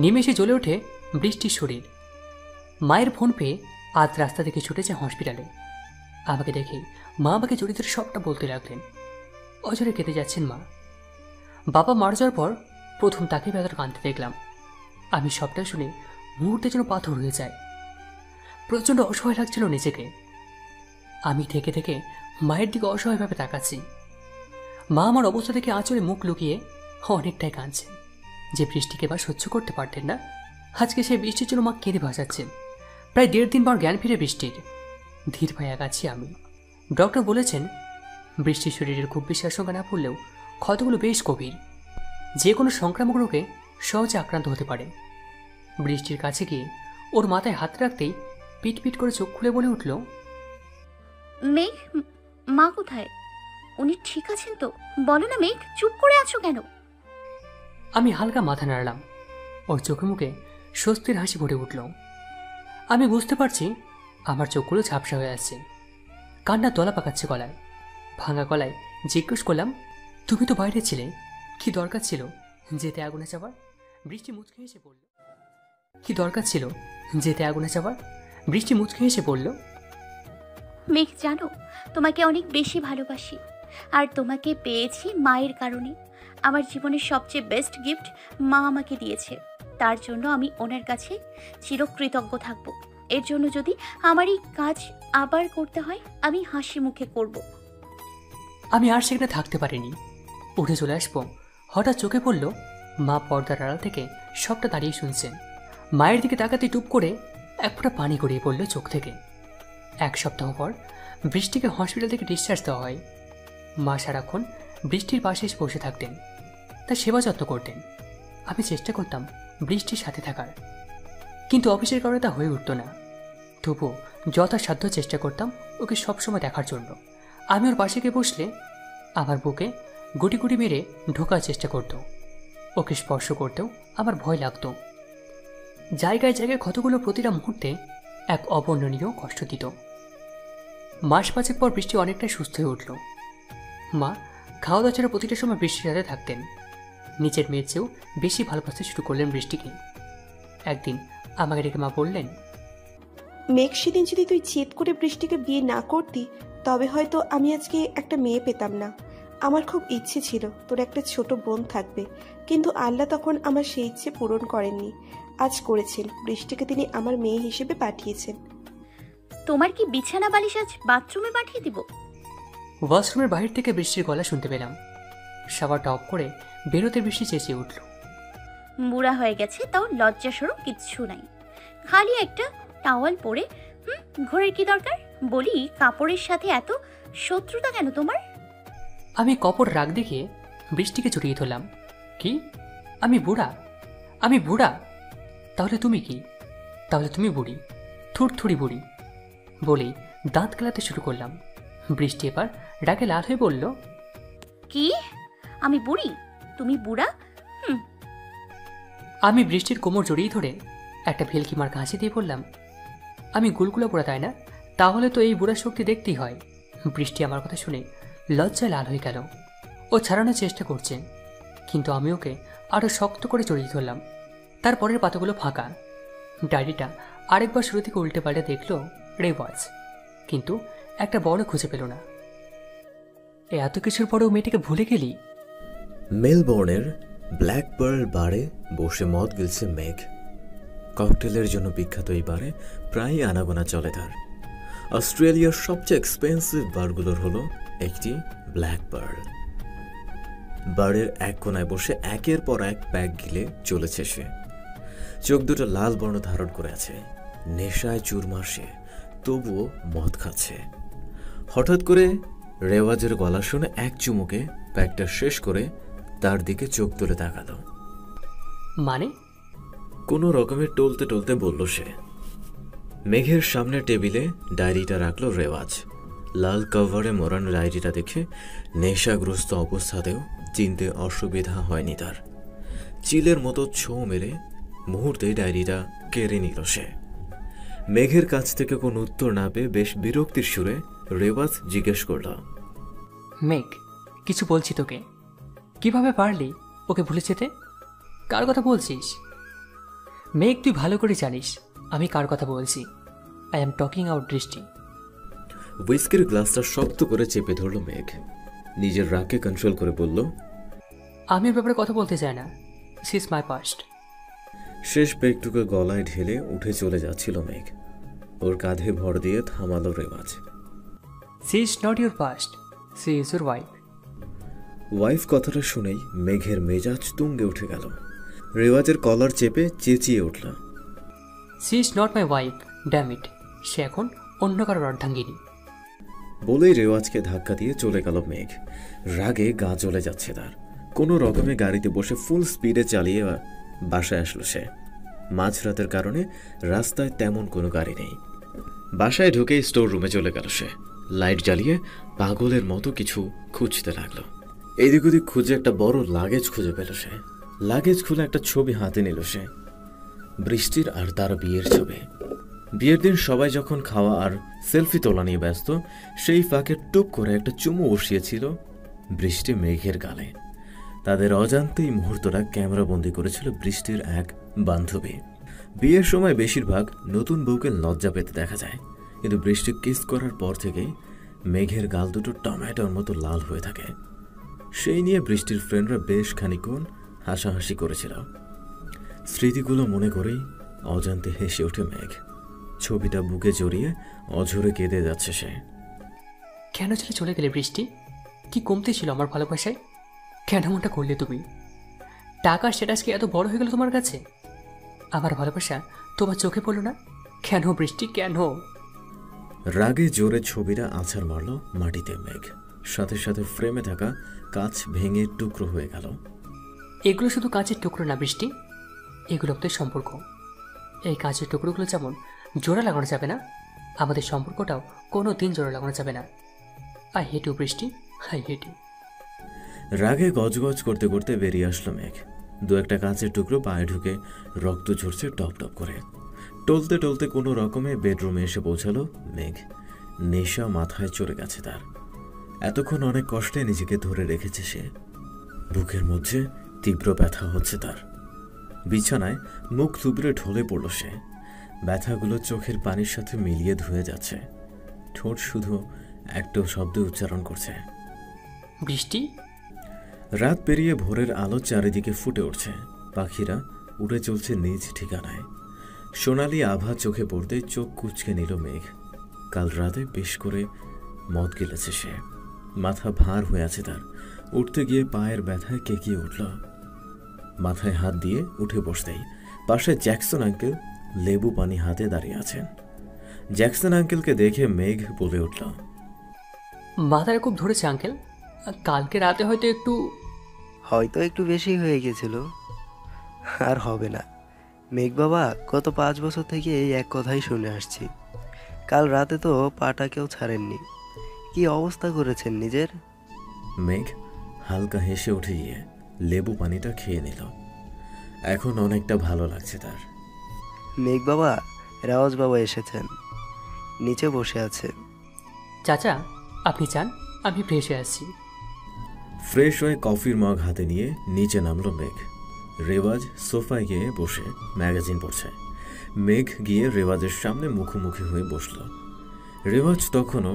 Speaker 2: নিমেষে জ্বলে ওঠে বৃষ্টির শরীর। মায়ের ফোন পেয়ে আজ রাস্তা থেকে ছুটেছে হসপিটালে। আমাকে দেখেই মা আমাকে জড়িয়ে ধরে সবটা বলতে লাগলেন। অঝরে কেঁদে যাচ্ছেন মা। বাবা মারা যাওয়ার পর প্রথম তাকে বেদর কাঁদতে দেখলাম। আমি সবটা শুনে মুহূর্তে যেন পাথর হয়ে যায়। প্রচণ্ড অসহায় লাগছিল নিজেকে। আমি থেকে থেকে মায়ের দিকে অসহায়ভাবে তাকাচ্ছি। মা আমার অবস্থা থেকে আঁচড়ে মুখ লুকিয়ে অনেকটাই কাঁদছে। যে বৃষ্টিকে বা সহ্য করতে পারতেন না, আজকে সেই বৃষ্টির জন্য মা কেঁদে ভাসাচ্ছেন। প্রায় 1.5 দিন পর জ্ঞান ফিরে বৃষ্টির। ধীর পায়ে আগাচ্ছি আমি। ডক্টর বলেছেন বৃষ্টির শরীরের খুব বেশি আশঙ্কা না পড়লেও ক্ষতগুলো বেশ গভীর, যে কোনো সংক্রামক রোগে সহজে আক্রান্ত হতে পারে। বৃষ্টির কাছে গিয়ে ওর মাথায় হাত রাখতেই পিট পিট করে চোখ খুলে বলে উঠল,
Speaker 1: মেঘ, মা কোথায়? উনি ঠিক আছেন তো? বলো না মেঘ, চুপ করে আছো কেন?
Speaker 2: আমি হালকা মাথা নাড়লাম। ওর চোখে মুখে স্বস্তির হাসি ফুটে উঠল। আমি বুঝতে পারছি আমার চোখগুলো ঝাপসা হয়ে আসছে, কান্না তলা পাকাচ্ছে গলায়। ভাঙা গলায় জিজ্ঞেস করলাম, তুমি তো বাইরে ছিলে, কি দরকার ছিল যেতে আগুনে চাপার? বৃষ্টি মুচকে হেসে পড়ল। কি দরকার ছিল যেতে আগুনে চাপার? বৃষ্টি মুচকে হেসে পড়ল,
Speaker 1: মেঘ জানো, তোমাকে অনেক বেশি ভালোবাসি, আর তোমাকে পেয়েছি মায়ের কারণে। আমার জীবনের সবচেয়ে বেস্ট গিফট মা আমাকে দিয়েছে, তার জন্য আমি ওনার কাছে চিরকৃতজ্ঞ থাকব। এর জন্য যদি আমার এই কাজ আবার করতে হয়, আমি হাসি মুখে করব।
Speaker 2: আমি আর সেখানে থাকতে পারিনি, উঠে চলে আসবো। হঠাৎ চোখে পড়ল মা পর্দার আড়াল থেকে সবটা দাঁড়িয়ে শুনছেন। মায়ের দিকে তাকাতে টুপ করে এক ফোঁটা পানি গড়িয়ে পড়ল চোখ থেকে। 1 সপ্তাহ পর বৃষ্টিকে হসপিটাল থেকে ডিসচার্জ দেওয়া হয়। মা সারাক্ষণ বৃষ্টির পাশে এসে বসে থাকতেন, তার সেবা যত্ন করতেন। আমি চেষ্টা করতাম বৃষ্টির সাথে থাকার, কিন্তু অফিসের কারণে তা হয়ে উঠত না। তবুও যথাসাধ্য চেষ্টা করতাম ওকে সবসময় দেখার জন্য। আমি ওর পাশে গিয়ে বসলে আমার বুকে গুটি গুটি মেরে ঢোকার চেষ্টা করত। ওকে স্পর্শ করতেও আমার ভয় লাগতো। জায়গায় জায়গায় ক্ষতগুলো প্রতিটা মুহূর্তে এক অবর্ণনীয় কষ্ট দিত। মাস 5 পর বৃষ্টি অনেকটাই সুস্থ হয়ে উঠল। মা খাওয়া দাওয়া ছাড়া প্রতিটা সময় বৃষ্টির সাথে থাকতেন। নিচের মেয়ের চেয়েও বেশি ভালোবাসতে শুরু করলেন বৃষ্টিকে। একদিন আমাকে ডেকে মা বললেন,
Speaker 3: মেঘ, সেদিন যদি তুই জেদ করে বৃষ্টিকে বিয়ে না করতি, তবে হয়তো আমি আজকে একটা মেয়ে পেতাম না। আমার খুব ইচ্ছে ছিল তোর একটা ছোট বোন থাকবে, কিন্তু আল্লাহ তখন আমার সেই ইচ্ছে পূরণ করেননি। আজ করেছেন, বৃষ্টিকে তিনি আমার মেয়ে হিসেবে পাঠিয়েছেন।
Speaker 1: তোমার কি বিছানা বালিশ আজ বাথরুমে পাঠিয়ে দিব?
Speaker 2: ওয়াশরুমের বাহির থেকে বৃষ্টির গলা শুনতে পেলাম। শাওয়ারটা অফ করে বেরোতে বৃষ্টি চেঁচিয়ে উঠল,
Speaker 1: বুড়া হয়ে গেছে, তাও লজ্জা সরম কিচ্ছু নাই, খালি একটা টাওয়াল পরে ঘোরের কি দরকার? বলি, কাপড়ের সাথে এত শত্রুতা কেন তোমার?
Speaker 2: আমি কপর রাগ দেখিয়ে বৃষ্টিকে জড়িয়ে ধরলাম। কি? আমি বুড়া? আমি বুড়া? তাহলে তুমি কি? তাহলে তুমি বুড়ি, থুড়থুড়ি বুড়ি বলেই দাঁত কেলাতে শুরু করলাম। বৃষ্টি এবার রাগে লাল হয়ে বলল,
Speaker 1: কি? আমি বুড়ি? তুমি বুড়া?
Speaker 2: আমি বৃষ্টির কোমর জড়িয়ে ধরে একটা ভেলকি মার হাসি দিয়ে বললাম, আমি গুলগুলো বুড়া, তাই না? তাহলে তো এই বুড়ার শক্তি দেখতেই হয়। বৃষ্টি আমার কথা শুনে লজ্জায় লাল হয়ে গেল। ও ছাড়ানোর চেষ্টা করছে, কিন্তু আমি ওকে আরও শক্ত করে জড়িয়ে ধরলাম। তারপরের পাতাগুলো ফাঁকা। ডায়েরিটা আরেকবার শুরু থেকে উল্টে পাল্টে দেখলো রেওয়াজ, কিন্তু একটা বড় খুঁজে পেল না। এত কিছুর পরেও মেয়েটিকে ভুলে গেলি?
Speaker 5: মেলবোর্নের ব্ল্যাক পার্ল বারে বসে মদ গিলছে মেঘ। ককটেলের জন্য বিখ্যাত এই বারে প্রায় আনাগোনা চলে তার। অস্ট্রেলিয়ার সবচেয়ে এক্সপেন্সিভ বারগুলোর হলো একটি ব্ল্যাক পার্ল। বারের এক কোনায় বসে একের পর এক প্যাক গিলে চলেছে সে। চোখ দুটো লাল বর্ণ ধারণ করে আছে, নেশায় চুরমার সে, তবুও মদ খাচ্ছে। হঠাৎ করে রেওয়াজের গলা শুনে এক চুমুকে প্যাকটা শেষ করে তার দিকে চোখ তুলে তাকালো।
Speaker 2: মানে?
Speaker 5: কোনো রকমের টলতে টলতে বলল সে। মেঘের সামনে টেবিলে ডায়েরিটা রাখলো রেওয়াজ। লাল কভারে মোড়ানো ডায়েরিটা দেখে নেশাগ্রস্ত অবস্থাতেও চিনতে অসুবিধা হয়নি তার। চিলের মতো ছোঁ মেরে মুহূর্তে ডায়েরিটা কেড়ে নিল সে। মেঘের কাছ থেকে কোনো উত্তর না পেয়ে বেশ বিরক্তির সুরে রেওয়াজ জিজ্ঞেস করল,
Speaker 2: মেঘ, কিছু বলছি তোকে। কিভাবে পারলি ওকে ভুলে যেতে? কার কথা বলছিস? মেঘ, তুই ভালো করে জানিস আমি কার কথা বলছি। আই এম টকিং আউট বৃষ্টি।
Speaker 5: হুইস্কির গ্লাসটা শক্ত করে চেপে ধরল মেঘ। নিজের রাগকে কন্ট্রোল করে বলল,
Speaker 2: আমি ওর ব্যাপারে কথা বলতে চাই না। She is my past.
Speaker 5: শেষ পেগটুকু গলায় ঢেলে উঠে চলে যাচ্ছিল মেঘ। ওর কাঁধে ভর দিয়ে থামালো Rewaz.
Speaker 2: She is not your past, she is your wife.
Speaker 5: Wife কথাটা শুনেই মেঘের মেজাজ তুঙ্গে উঠে গেল। রেওয়াজের কলার চেপে চেঁচিয়ে উঠল।
Speaker 2: She is not my wife, damn it. সে এখন অন্য কারোর অর্ধাঙ্গিনী।
Speaker 5: বলেই রেওয়াজকে ধাক্কা দিয়ে চলে গেল মেঘ। রাগে গা জ্বলে যাচ্ছে তার। কোনো রকমে গাড়িতে বসে ফুল স্পিডে চালিয়ে বাসায় আসলো সে। মাঝরাতের কারণে রাস্তায় তেমন কোনো গাড়ি নেই। বাসায় ঢুকেই স্টোর রুমে চলে গেল সে। লাইট জ্বালিয়ে পাগলের মতো কিছু খুঁজতে লাগলো। এদিক ওদিক খুঁজে একটা বড় লাগেজ খুঁজে পেল সে। লাগেজ খুলে একটা ছবি হাতে নিল সে। বৃষ্টির আর তার বিয়ের ছবি। বিয়ের দিন সবাই যখন খাওয়া আর সেলফি তোলা নিয়ে ব্যস্ত, সেই ফাঁকে টুপ করে একটা চুমু বসিয়েছিল বৃষ্টি মেঘের গালে। তাদের অজান্তেই মুহূর্তটা ক্যামেরাবন্দি করেছিল বৃষ্টির এক বান্ধবী। বিয়ের সময় বেশিরভাগ নতুন বউকে লজ্জা পেতে দেখা যায়, কিন্তু বৃষ্টি কিস করার পর থেকেই মেঘের গাল দুটো টমেটোর মতো লাল হয়ে থাকে। সেই নিয়ে বৃষ্টির ফ্রেন্ডরা বেশ খানিকক্ষণ হাসাহাসি করেছিল। স্মৃতিগুলো মনে করেই অজান্তে হেসে ওঠে মেঘ। ছবিটা বুকে জড়িয়ে অঝরে কেঁদে যাচ্ছে সে।
Speaker 2: কেন ছেড়ে চলে গেলে বৃষ্টি? কি কমতে ছিল আমার ভালোবাসায়? কেন মনটা করলে তুমি? টাকার স্ট্যাটাস কি এত বড় হয়ে গেল তোমার কাছে? আমার ভালোবাসা তোমার চোখে পড়লো না কেন বৃষ্টি, কেন?
Speaker 5: রাগে জোরে ছবিটা আছাড় মারল মাটিতে মেঘ। সাথে সাথে ফ্রেমে থাকা কাঁচ ভেঙে টুকরো হয়ে গেল।
Speaker 2: এগুলো শুধু কাঁচের টুকরো না বৃষ্টি, এগুলো আমাদের সম্পর্ক। এই কাঁচের টুকরোগুলো যেমন জোড়া লাগানো যাবে না, আমাদের সম্পর্কটাও কোনো দিন জোড়া লাগানো যাবে না। I hate you Brishti, I hate you.
Speaker 5: রাগে গজগজ করতে করতে বেরিয়ে আসলো মেঘ। দু একটা কাঁচের টুকরো পায়ে ঢুকে রক্ত ঝরছে টপ টপ করে। টলতে টলতে কোনো রকমে বেডরুমে এসে পৌঁছালো মেঘ। নেশা মাথায় চড়ে গেছে তার। এতক্ষণ অনেক কষ্টে নিজেকে ধরে রেখেছে সে। বুকের মধ্যে তীব্র ব্যথা হচ্ছে তার। বিছানায় মুখ থুবড়ে ঢলে পড়ল সে। ব্যথাগুলো চোখের পানির সাথে মিলিয়ে ধুয়ে যাচ্ছে। ঠোঁট শুধু একটা শব্দ উচ্চারণ করছে,
Speaker 2: বৃষ্টি।
Speaker 5: রাত পেরিয়ে ভোরের আলো চারিদিকে ফুটে উঠছে। পাখিরা উড়ে চলছে নিজ ঠিকানায়। সোনালি আভা চোখে পড়তে চোখ কুঁচকে নিল মেঘ। কাল রাতে বেশ করে মদ গিলেছে সে। মাথা ভার হয়ে আছে তার। উঠতে গিয়ে পায়ের ব্যথায় কেঁকিয়ে উঠল। মাথায় হাত দিয়ে উঠে বসতেই পাশে জ্যাকসন আঙ্কেল লেবু পানি হাতে দাঁড়িয়ে আছেন। জ্যাকসন আঙ্কেলকে দেখে মেঘ বলে উঠল,
Speaker 2: মাথাটা খুব ধরেছে আঙ্কেল, কালকে রাতে হয়তো
Speaker 6: একটু বেশি হয়ে গেছিল। আর হবে না মেঘ বাবা, গত 5 বছর থেকে এই এক কথাই শুনে আসছি। কাল রাতে তো পাটা কেউ ছাড়েননি। কি অবস্থা করেছেন নিজের?
Speaker 5: মেঘ হালকা হেসে উঠে গিয়ে লেবু পানিটা খেয়ে নিল। এখন অনেকটা ভালো লাগছে তার।
Speaker 6: মেঘ বাবা, রাওয়াজ বাবা এসেছেন, নিচে বসে আছে।
Speaker 2: চাচা আপনি চান? আমি ফ্রেশ হয়ে আসছি।
Speaker 5: ফ্রেশ হয়ে কফির মগ হাতে নিয়ে নিচে নামলো মেঘ। রেওয়াজ সোফায় গিয়ে বসে ম্যাগাজিন পড়ছে। মেঘ গিয়ে রেওয়াজের সামনে মুখোমুখি হয়ে বসল। রেওয়াজ তখনও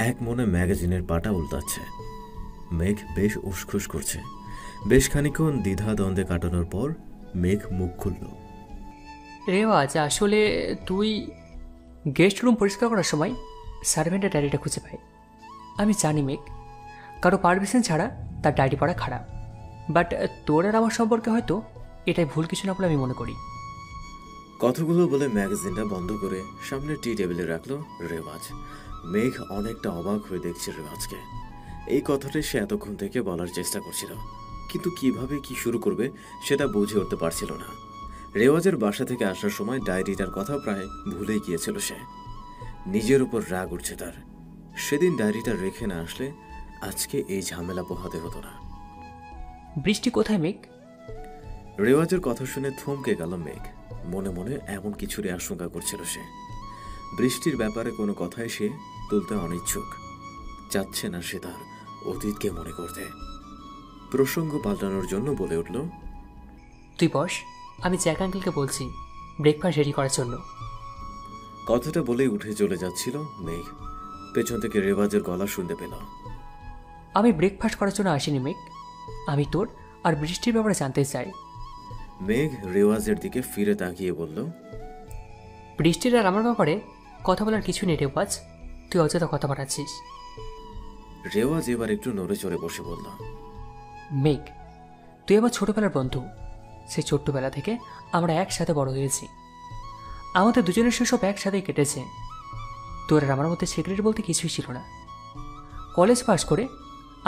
Speaker 5: এক মনে ম্যাগাজিনের পাটা উল্টাচ্ছে। মেঘ বেশ উসখুস করছে। বেশ খানিকক্ষণ দ্বিধা দ্বন্দ্বে কাটানোর পর মেঘ মুখ খুলল।
Speaker 2: রেওয়াজ, আসলে তুই গেস্ট রুম পরিষ্কার করার সময় সার্ভেন্টের ডায়েরিটা খুঁজে পাই। আমি জানি মেঘ, কারো পারমিশন ছাড়া তার ডায়েরি পড়া খারাপ, বাট তোর আর আমার সম্পর্কে হয়তো এটাই ভুল কিছু না বলে আমি মনে করি।
Speaker 5: কথাগুলো বলে ম্যাগাজিনটা বন্ধ করে সামনে টি টেবিলে রাখলো রেওয়াজ। মেঘ অনেকটা অবাক হয়ে দেখছে রেওয়াজকে। এই কথাটাই সে এতক্ষণ থেকে বলার চেষ্টা করছিল, কিন্তু কিভাবে কি শুরু করবে সেটা বুঝে উঠতে পারছিল না। রেওয়াজের বাসা থেকে আসার সময় ডায়েরিটার কথা প্রায় ভুলেই গিয়েছিল সে। নিজের উপর রাগ উঠছে তার। সেদিন ডায়েরিটা রেখে না আসলে আজকে এই ঝামেলা পোহাতে হতো না।
Speaker 2: বৃষ্টি কোথায় মেঘ?
Speaker 5: রেওয়াজের কথা শুনে থমকে গেল মেঘ। মনে মনে এমন কিছুরই আশঙ্কা করছিল সে। বৃষ্টির ব্যাপারে কোনো কথাই সে তুলতে অনিচ্ছুক। চাচ্ছে না সে তার অতীতকে মনে করতে। প্রসঙ্গ পাল্টানোর জন্য বলে উঠল,
Speaker 2: তুই বস, আমি জ্যাক আঙ্কেলকে বলছি ব্রেকফাস্ট রেডি করার জন্য।
Speaker 5: কথাটা বলেই উঠে চলে যাচ্ছিল মেঘ। পেছন থেকে রেওয়াজের গলা শুনতে পেল,
Speaker 2: আমি ব্রেকফাস্ট করার জন্য আসিনি মেঘ, আমি তোর আর বৃষ্টির ব্যাপারে জানতে চাই।
Speaker 5: মেঘ রেওয়াজের দিকে ফিরে তাকিয়ে বলল,
Speaker 2: বৃষ্টির আর আমার ব্যাপারে কথা বলার কিছু নেই রেওয়াজ, তুই অযথা কথা বাড়াচ্ছিস।
Speaker 5: রেওয়াজ এবার একটু নড়ে চড়ে বসে বলল,
Speaker 2: মেঘ তুই আমার ছোটবেলার বন্ধু, সেই ছোট্টবেলা থেকে আমরা একসাথে বড় হয়েছি। আমাদের দুজনের শৈশব একসাথেই কেটেছে। তোর আর আমার মধ্যে সিক্রেট বলতে কিছুই ছিল না। কলেজ পাস করে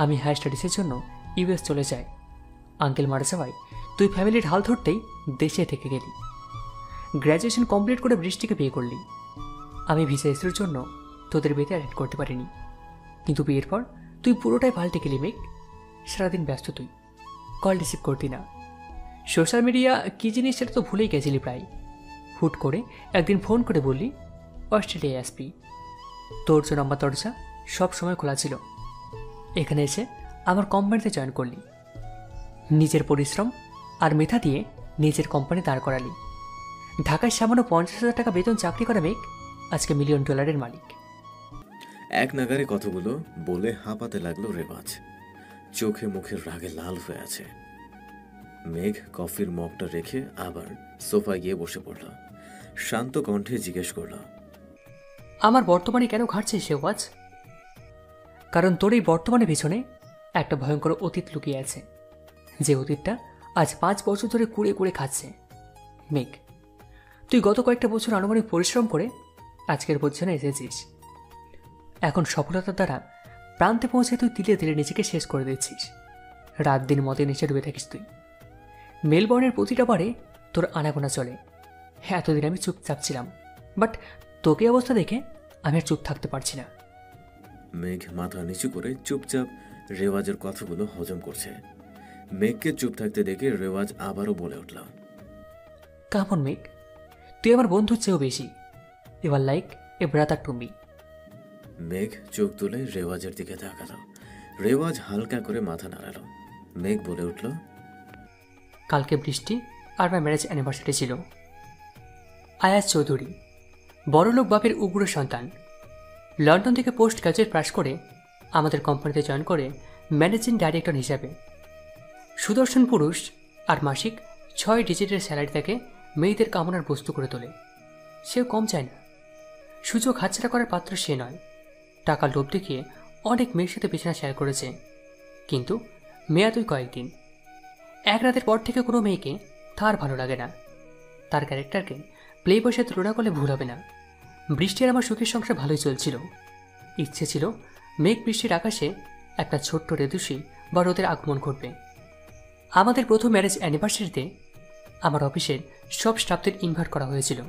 Speaker 2: আমি হায়ার স্টাডিজের জন্য ইউএস চলে যাই। আঙ্কেল মারা যাওয়ায় তুই ফ্যামিলির হাল ধরতেই দেশে থেকে গেলি। গ্র্যাজুয়েশন কমপ্লিট করে বৃষ্টিকে বিয়ে করলি। আমি ভিসা এসের জন্য তোদের বিয়েতে অ্যাটেন্ড করতে পারিনি, কিন্তু বিয়ের পর তুই পুরোটাই পাল্টে গেলি মেঘ। সারাদিন ব্যস্ত তুই, কল রিসিভ করতি না। সোশ্যাল মিডিয়া কী জিনিস সেটা তো ভুলেই গেছিলি প্রায়। হুট করে একদিন ফোন করে বললি অস্ট্রেলিয়ায় আসবি। তোর জন্য আমার দরজা সব সময় খোলা ছিল। এখানে এসে আমার কোম্পানিতে জয়েন করলি। নিজের পরিশ্রম আর মেধা দিয়ে নিজের কোম্পানি দাঁড় করালি। ঢাকায় সামান্য 50,000 টাকা বেতন চাকরি করা মেঘ আজকে $1 মিলিয়ন মালিক।
Speaker 5: এক নাগারে কথাগুলো বলে হাঁপাতে লাগলো রেওয়াজ। চোখে মুখে রাগে লাল হয়ে আছে। মেঘ কফির মগটা রেখে আবার সোফায় গিয়ে বসে পড়ল। শান্ত কণ্ঠে জিজ্ঞেস করল,
Speaker 2: আমার বর্তমানে কেন ঘাটছে শেওয়াজ? কারণ তোর এই বর্তমানের পিছনে একটা ভয়ঙ্কর অতীত লুকিয়ে আছে, যে অতীতটা আজ 5 বছর ধরে কুড়ে কুড়ে খাচ্ছে। মেঘ, তুই গত কয়েকটা বছর আনুমানিক পরিশ্রম করে আজকের পজিশনে এসেছিস। এখন সফলতার দ্বারা প্রান্তে পৌঁছে তুই তিলে তিলে নিজেকে শেষ করে দিচ্ছিস। রাত দিন মতে নিচে ডুবে থাকিস তুই। মেলবোর্নের প্রতিটা বারে তোর আনাগোনা চলে। এতদিন আমি চুপচাপ ছিলাম, বাট তোকে অবস্থা দেখে আমি আর চুপ থাকতে পারছি না।
Speaker 5: মেঘ মাথা নিচু করে চুপচাপ রেওয়াজের কথাগুলো হজম করছে। মেঘকে চুপ থাকতে দেখে রেওয়াজ আবারও বলে উঠল,
Speaker 2: কামন মেঘ, তুই আমার বন্ধুর চেয়েও বেশি। এবার like a brother to me.
Speaker 5: মেঘ চোখ তুলে রেওয়াজের দিকে তাকাল। রেওয়াজ হালকা করে মাথা নাড়ালো। মেঘ বলে উঠল,
Speaker 2: কালকে বৃষ্টি আর আমার ম্যারেজ অ্যানিভার্সারি ছিল। আয়াজ চৌধুরী বড়লোক বাপের উগ্র সন্তান। লন্ডন থেকে পোস্ট গ্রাজুয়েট পাস করে আমাদের কোম্পানিতে জয়েন করে ম্যানেজিং ডাইরেক্টর হিসাবে। সুদর্শন পুরুষ আর মাসিক 6 ডিজিটের স্যালারি তাকে মেয়েদের কামনার বস্তু করে তোলে। সেও কম চায় না। সুযোগ হাতছাড়া করার পাত্র সে নয়। টাকা লোভ দেখিয়ে অনেক মেয়ের সাথে বিছানা শেয়ার করেছে, কিন্তু মেয়াদ ওই কয়েকদিন। এক রাতের পর থেকে কোনো মেয়েকে তার ভালো লাগে না। তার ক্যারেক্টারকে প্লে বসে তুলনা করলে ভুল হবে না। বৃষ্টি আর আমার সুখের সংসার ভালোই চলছিল। ইচ্ছে ছিল মেঘ বৃষ্টির আকাশে একটা ছোট্ট রেদুষি বা রোদের আগমন ঘটবে। আমাদের প্রথম ম্যারেজ অ্যানিভার্সারিতে আমার অফিসের সব স্টাফদের ইনভাইট করা হয়েছিল।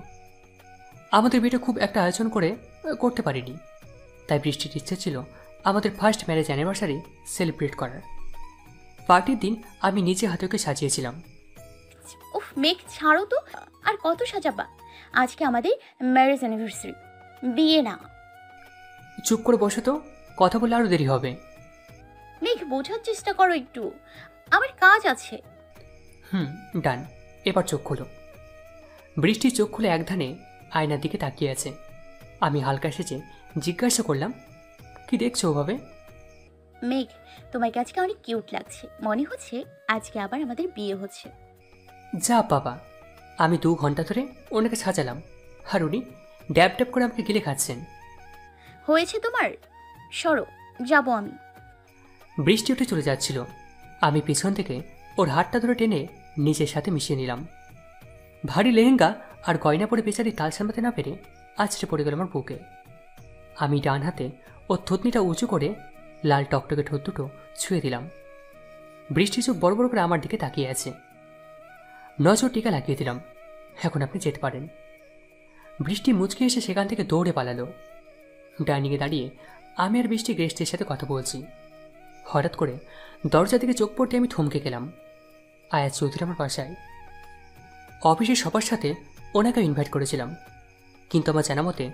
Speaker 2: আমাদের বিয়েটা খুব একটা আয়োজন করতে পারিনি, তাই বৃষ্টির ইচ্ছে ছিল আমাদের ফার্স্ট ম্যারেজ অ্যানিভার্সারি সেলিব্রেট করার। পার্টির দিন আমি নিজে হাতে ওকে সাজিয়েছিলাম।
Speaker 1: উফ মেঘ, ছাড়ো তো। আর কত সাজাবা? আজকে আমাদের ম্যারেজ অ্যানিভার্সারি, বিয়ে না।
Speaker 2: চুপ করে বসো তো, কথা বললে আরও দেরি হবে।
Speaker 1: মেঘ, বোঝার চেষ্টা করো একটু, আমার কাজ আছে।
Speaker 2: ডান। এবার চোখ খোলো। বৃষ্টি চোখ খুলে একধানে আয়নার দিকে তাকিয়ে আছে। আমি হালকা সেজে জিজ্ঞাসা করলাম, কি দেখছো ওভাবে?
Speaker 1: মেঘ, তোমাকে আজকে অনেক কিউট লাগছে। মনে হচ্ছে আজকে আবার আমাদের বিয়ে হচ্ছে।
Speaker 2: যা বাবা, আমি 2 ঘন্টা ধরে ওনাকে সাজালাম, আর উনি ড্যাব ড্যাব করে আমাকে গিলে খাচ্ছেন।
Speaker 1: হয়েছে তোমার, সরো, যাবো আমি।
Speaker 2: বৃষ্টি উঠে চলে যাচ্ছিল। আমি পিছন থেকে ওর হাতটা ধরে টেনে নিজের সাথে মিশিয়ে নিলাম। ভারী লেহেঙ্গা আর গয়না পরে বেচারি তাল সামলাতে না পেরে আছড়ে পড়ে গেল আমার বুকে। আমি ডান হাতে ওর থুতনিটা উঁচু করে লাল টকটকে ঠোঁট দুটো ছুঁয়ে দিলাম। বৃষ্টি চোখ বড় বড় করে আমার দিকে তাকিয়ে আছে। নজর টিকা লাগিয়ে দিলাম, এখন আপনি যেতে পারেন। বৃষ্টি মুচকে এসে সেখান থেকে দৌড়ে পালালো। ডাইনিংয়ে দাঁড়িয়ে আমি আর বৃষ্টি গেস্টের সাথে কথা বলছি। হঠাৎ করে দরজা থেকে চোখ পড়তে আমি থমকে গেলাম। আয়াজ চৌধুরী আমার বাসায়। অফিসের সবার সাথে ওনাকে ইনভাইট করেছিলাম, কিন্তু আমার জানা মতে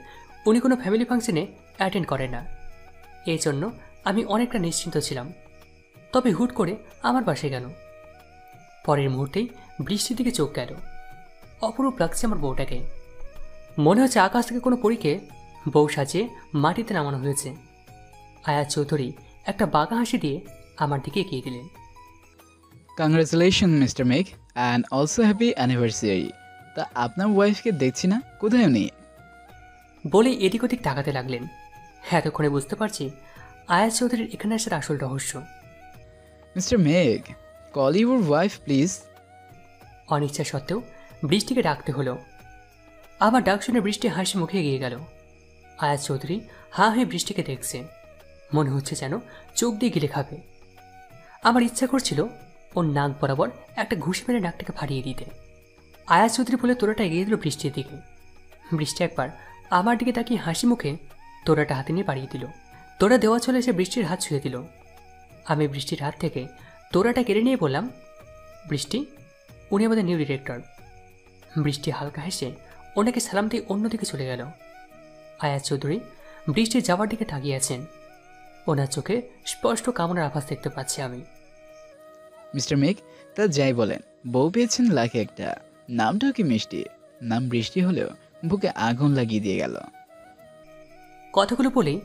Speaker 2: উনি কোনো ফ্যামিলি ফাংশনে অ্যাটেন্ড করেন না। এই জন্য আমি অনেকটা নিশ্চিন্ত ছিলাম। তবে হুট করে আমার বাসায় গেল। পরের মুহূর্তেই বৃষ্টির দিকে চোখ গেল। অপরূপ লাগছে আমার বউটাকে। মনে হচ্ছে আকাশ থেকে কোনো পরীকে বউ সাজিয়ে মাটিতে নামানো হয়েছে। আয়াজ চৌধুরী একটা বাঁকা হাসি দিয়ে আমার দিকে এগিয়ে দিলেন।
Speaker 7: কংগ্রেচুলেশন মিস্টার মেঘ, অ্যান্ড অলসো হ্যাপি অ্যানিভার্সারি। তা আপনার ওয়াইফকে দেখছি না, কোথায় উনি?
Speaker 2: বলে এদিক ওদিক তাকাতে লাগলেন। এতক্ষণে বুঝতে পারছি আয়াজ চৌধুরীর এখানে আসার আসল রহস্য।
Speaker 7: মিস্টার মেঘ, কল ইউর ওয়াইফ প্লিজ।
Speaker 2: অনিচ্ছা সত্ত্বেও বৃষ্টিকে ডাকতে হলো। আমার ডাক শুনে বৃষ্টি হাসি মুখে এগিয়ে গেল। আয়াজ চৌধুরী হাঁ হয়ে বৃষ্টিকে দেখছে, মনে হচ্ছে যেন চোখ দিয়ে গিলে খাবে। আমার ইচ্ছা করছিল ওর নাক বরাবর একটা ঘুষি মেরে নাকটাকে ফাটিয়ে দিতে। আয়াজ চৌধুরী বলে তোরাটা এগিয়ে দিল বৃষ্টির দিকে। বৃষ্টি একবার আমার দিকে তাকিয়ে হাসি মুখে তোরাটা হাতে নিয়ে বাড়িয়ে দিল। তোরা দেওয়া চলে এসে বৃষ্টির হাত ছুঁয়ে দিল। আমি বৃষ্টির হাত থেকে তোরাটা কেড়ে নিয়ে বললাম, বৃষ্টি, উনি আমাদের নিউ ডিরেক্টর। বৃষ্টি হালকা হেসে ওনাকে সালাম দিয়ে অন্যদিকে চলে গেল। আয়াজ চৌধুরী বৃষ্টির যাওয়ার দিকে তাকিয়ে আছেন। ওনার চোখে স্পষ্ট কামনার আভাস দেখতে পাচ্ছি আমি।
Speaker 7: মিস্টার মেঘ, তা যাই বলেন, বউ পেয়েছেন লাখে একটা। নামটাও কি মিষ্টি, নাম বৃষ্টি হলেও বুকে আগুন লাগিয়ে দিয়ে গেল।
Speaker 2: কথাগুলো বলেই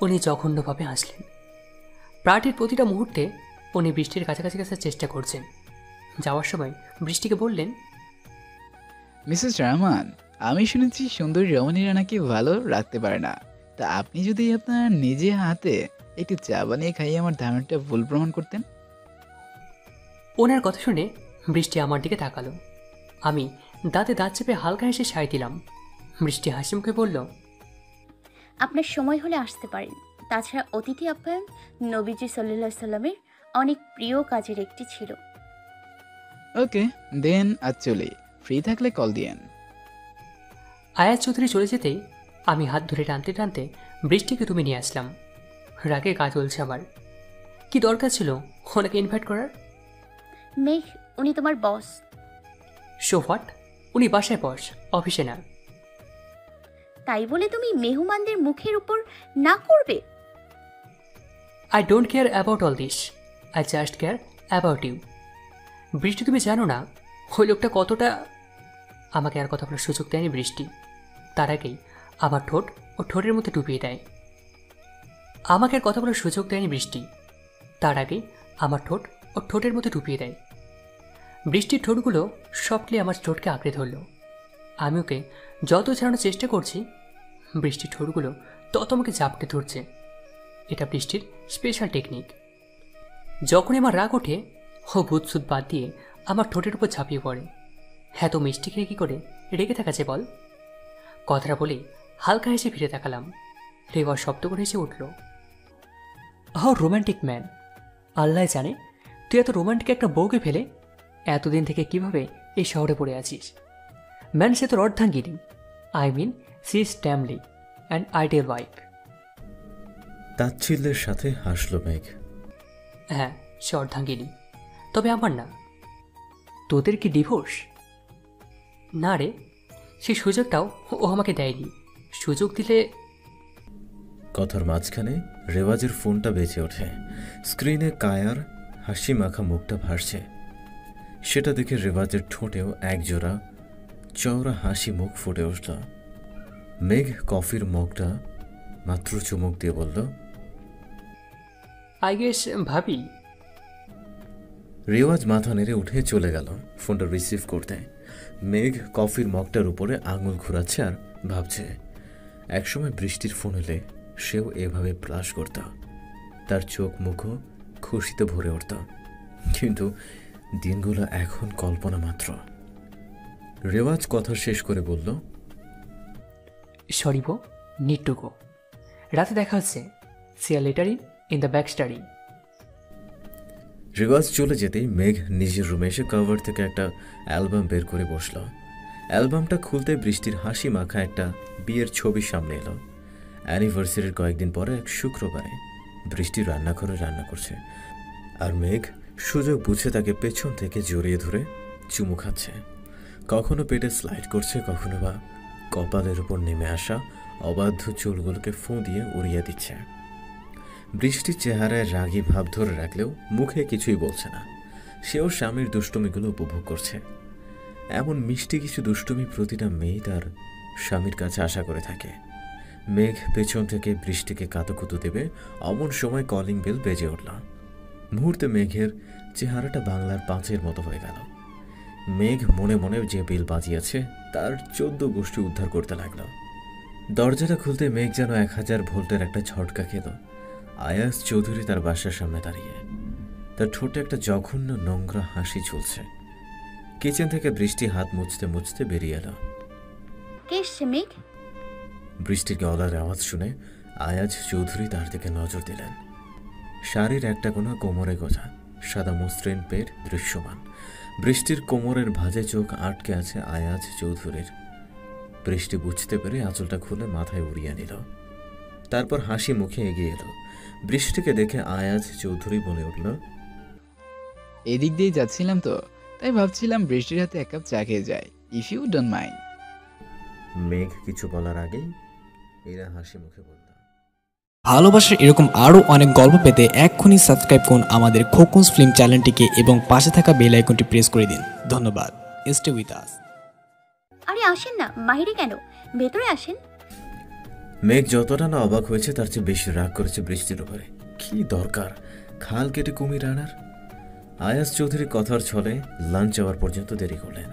Speaker 2: উনি জঘন্যভাবে হাসলেন। প্রার্টির প্রতিটা মুহূর্তে উনি বৃষ্টির কাছাকাছি আসার চেষ্টা করছেন। যাওয়ার সময় বৃষ্টিকে বললেন,
Speaker 7: মিসেস রহমান, আমি শুনেছি সুন্দরী রমণীরা নাকি ভালো রাখতে পারে না। তা আপনি যদি আপনার নিজে হাতে একটু চা বানিয়ে খাইয়ে আমার ধারণাটা ভুল প্রমাণ করতেন।
Speaker 2: ওনার কথা শুনে বৃষ্টি আমার দিকে তাকালো। আমি দাঁতে দাঁত চেপে হালকা হেসে সায় দিলাম। বৃষ্টি হাসি মুখে বলল,
Speaker 1: আপনার সময় হলে আসতে পারেন। তাছাড়া অতিথি আপ্যায়ন নবীজি সাল্লাল্লাহু আলাইহি সাল্লামের অনেক প্রিয় কাজের একটি ছিল।
Speaker 7: ওকে দেন, আজ চলি, ফ্রি থাকলে কল দিয়েন।
Speaker 2: আয়াজ চৌধুরী চলে যেতেই আমি হাত ধরে টানতে টানতে বৃষ্টিকে তুমি নিয়ে আসলাম। রাগে গা চলছে আমার। কি দরকার ছিল ওনাকে ইনভাইট করার?
Speaker 1: মেঘ, উনি তোমার বস।
Speaker 2: সো হোয়াট, উনি বাসায় বস, অফিসে না।
Speaker 1: তাই বলে তুমি মেহমানদের মুখের উপর না করবে?
Speaker 2: I don't care about all this, I just care about you. Brishti, তুমি জানো না ওই লোকটা কতটা। আমাকে আর কথা বলার সুযোগ দেয়নি বৃষ্টি। তার আগেই আমার ঠোঁট ও ঠোঁটের মধ্যে ডুবিয়ে দেয়। আমাকে আর কথা বলার সুযোগ দেয়নি বৃষ্টি। তার আগেই আমার ঠোঁট ও ঠোঁটের মধ্যে ডুবিয়ে দেয়। বৃষ্টির ঠোঁটগুলো সফটলি আমার ঠোঁটকে আঁকড়ে ধরল। আমি ওকে যত ছাড়ানোর চেষ্টা করছি, বৃষ্টির ঠোঁটগুলো তত আমাকে জাপটে ধরছে। এটা বৃষ্টির স্পেশাল টেকনিক। যখনই আমার রাগ ওঠে, ও ভূতসুত বাদ দিয়ে আমার ঠোঁটের উপর ঝাঁপিয়ে পড়ে। হ্যাঁ, তো মিষ্টি খেয়ে কী করে রেগে থাকাছে বল? কথাটা বলেই হালকা হেসে ফিরে তাকালাম। রেওয়া শব্দ করে হেসে উঠল। How romantic man! আল্লাহ জানে তুই এত রোম্যান্টিক একটা বউকে ফেলে এতদিন থেকে কিভাবে এই শহরে পড়ে আছিস। ম্যান, সে তোর অর্ধাঙ্গিনী। I mean she is tamely and ideal wife.
Speaker 5: তাচ্ছিল্যের সাথে হাসল মেঘ।
Speaker 2: হ্যাঁ, সে অর্ধাঙ্গিনী, তবে আমার না। তোদের কি ডিভোর্স? না রে, সেই সুযোগটাও ও আমাকে দেয়নি। সুযোগ দিলে।
Speaker 5: কথার মাঝখানে রেওয়াজের ফোনটা বেজে ওঠে। স্ক্রিনে কায়ার হাসি মাখা মুখটা ভাসছে। সেটা দেখে রেওয়াজের ঠোঁটেও একজোড়া চওড়া হাসি মুখ ফুটে উঠল। মেঘ কফির মগটা মাত্র চুমুক দিয়ে বলল,
Speaker 2: আই গেস ভাবি।
Speaker 5: রেওয়াজ মাথা নেড়ে উঠে চলে গেল ফোনটা রিসিভ করতে। মেঘ কফির মগটার উপরে আঙুল ঘোরাচ্ছে আর ভাবছে, একসময় বৃষ্টির ফোন এলে সেও এভাবে ব্লাশ করত। তার চোখ মুখও খুশিতে ভরে উঠত। কিন্তু দিনগুলো এখন কল্পনা মাত্র। রেওয়াজ কথা শেষ করে বলল,
Speaker 2: সরি বো, নিড টু গো। রাতে দেখা হচ্ছে। See her letter in the back study.
Speaker 5: Rewaz চলে যেতেই মেঘ নিজের রুমে এসে কভার থেকে একটা অ্যালবাম বের করে বসল। অ্যালবামটা খুলতে বৃষ্টির হাসি মাখা একটা বিয়ের ছবি সামনে এলো। অ্যানিভার্সারির কয়েকদিন পরে এক শুক্রবারে বৃষ্টি রান্নাঘরে রান্না করছে, আর মেঘ সুযোগ বুঝে তাকে পেছন থেকে জড়িয়ে ধরে চুমু খাচ্ছে। কখনো পেটে স্লাইড করছে, কখনো বা কপালের উপর নেমে আসা অবাধ্য চুলগুলোকে ফোঁ দিয়ে উড়িয়ে দিচ্ছে। বৃষ্টির চেহারায় রাগী ভাব ধরে রাখলেও মুখে কিছুই বলছে না। সেও স্বামীর দুষ্টুমিগুলো উপভোগ করছে। এমন মিষ্টি কিছু দুষ্টুমি প্রতিটা মেয়ে তার স্বামীর কাছে আশা করে থাকে। মেঘ পেছন থেকে বৃষ্টিকে কাতুকুতু দেবে অমন সময় কলিং বেল বেজে উঠল। মুহূর্তে মেঘের চেহারাটা বাংলার 5-এর মতো হয়ে গেল। মেঘ মনে মনে যে বেল বাজিয়েছে তার 14 গোষ্ঠী উদ্ধার করতে লাগলো। দরজাটা খুলতে মেঘ যেন 1000 ভোল্টের একটা ঝটকা খেল। আয়াজ চৌধুরী তার বাসার সামনে দাঁড়িয়ে, তার ঠোঁটে একটা জঘন্য নোংরা হাসি ঝুলছে। কিচেন থেকে বৃষ্টি হাত মুছতে মুছতে বেরিয়ে এলো।
Speaker 1: কে এসছে মেঘ?
Speaker 5: বৃষ্টির গলার আওয়াজ শুনে আয়াজ চৌধুরী তার দিকে নজর দিলেন। শাড়ির একটা কোণা কোমরে গোছা, সাদা মসৃণ পেট দৃশ্যমান। বৃষ্টির কোমরের ভাঁজে চোখ আটকে আছে আয়াজ চৌধুরীর। বৃষ্টি বুঝতে পেরে আঁচলটা খুলে মাথায় উড়িয়ে নিল, তারপর হাসি মুখে এগিয়ে এলো। বৃষ্টিকে দেখে আয়াজ চৌধুরী বলে উঠল,
Speaker 7: এদিক দিয়ে যাচ্ছিলাম তো, তাই ভাবছিলাম বৃষ্টির হাতে এক কাপ চা খেয়ে যাই, ইফ ইউ ডোন্ট মাইন্ড।
Speaker 5: মেঘ কিছু বলার আগেই এরা হাসি মুখে বলল,
Speaker 8: ভালোবাসার এরকম আরও অনেক গল্প পেতে এক্ষুনি সাবস্ক্রাইব করুন আমাদের খোকনস ফিল্ম চ্যানেলটিকে এবং পাশে থাকা বেল আইকনটি প্রেস করে দিন। ধন্যবাদ। Stay with us.
Speaker 1: আরে আসেন না, বাইরে কেন, ভেতরে আসেন।
Speaker 5: মেঘ যতটা না অবাক হয়েছে তার চেয়ে বেশি রাগ করেছে বৃষ্টির উপরে। কি দরকার খাল কেটে কুমির আনার? আয়াজ চৌধুরী কথার ছলে লাঞ্চ যাওয়ার পর্যন্ত দেরি করলেন।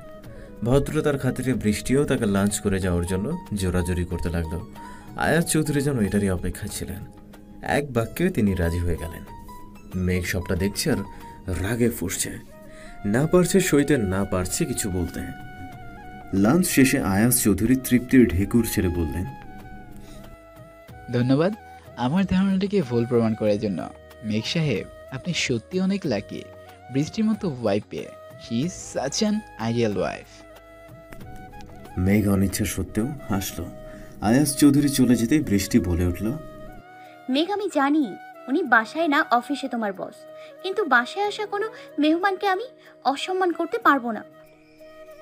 Speaker 5: ভদ্রতার খাতিরে বৃষ্টিও তাকে লাঞ্চ করে যাওয়ার জন্য জোরাজোরি করতে লাগলো। আয়াজ চৌধুরী যেন এটারই অপেক্ষা ছিলেন। এক বাক্যে তিনি রাজি হয়ে গেলেন। মেঘ সবটা দেখছে আর রাগে ফুঁসছে, না পারছে সইতে, না পারছে কিছু বলতে। লাঞ্চ শেষে আয়াজ চৌধুরী তৃপ্তির ঢেকুর ছেড়ে বললেন,
Speaker 7: ধন্যবাদ আমার ধারণাটিকে ভুল প্রমাণ করার জন্য। মেঘ সাহেব, আপনি সত্যি অনেক লাকি বৃষ্টির মতো ওয়াইফ পেয়ে। She is such an ideal wife.
Speaker 5: মেঘ অনিচ্ছা সত্ত্বেও হাসল। আয়াজ চৌধুরী চলে যেতেই বৃষ্টি বলে উঠল,
Speaker 1: মেঘ আমি জানি উনি বাসায় না অফিসে তোমার বস, কিন্তু বাসায় আসা কোনো মেহমানকে আমি অসম্মান করতে পারবো না।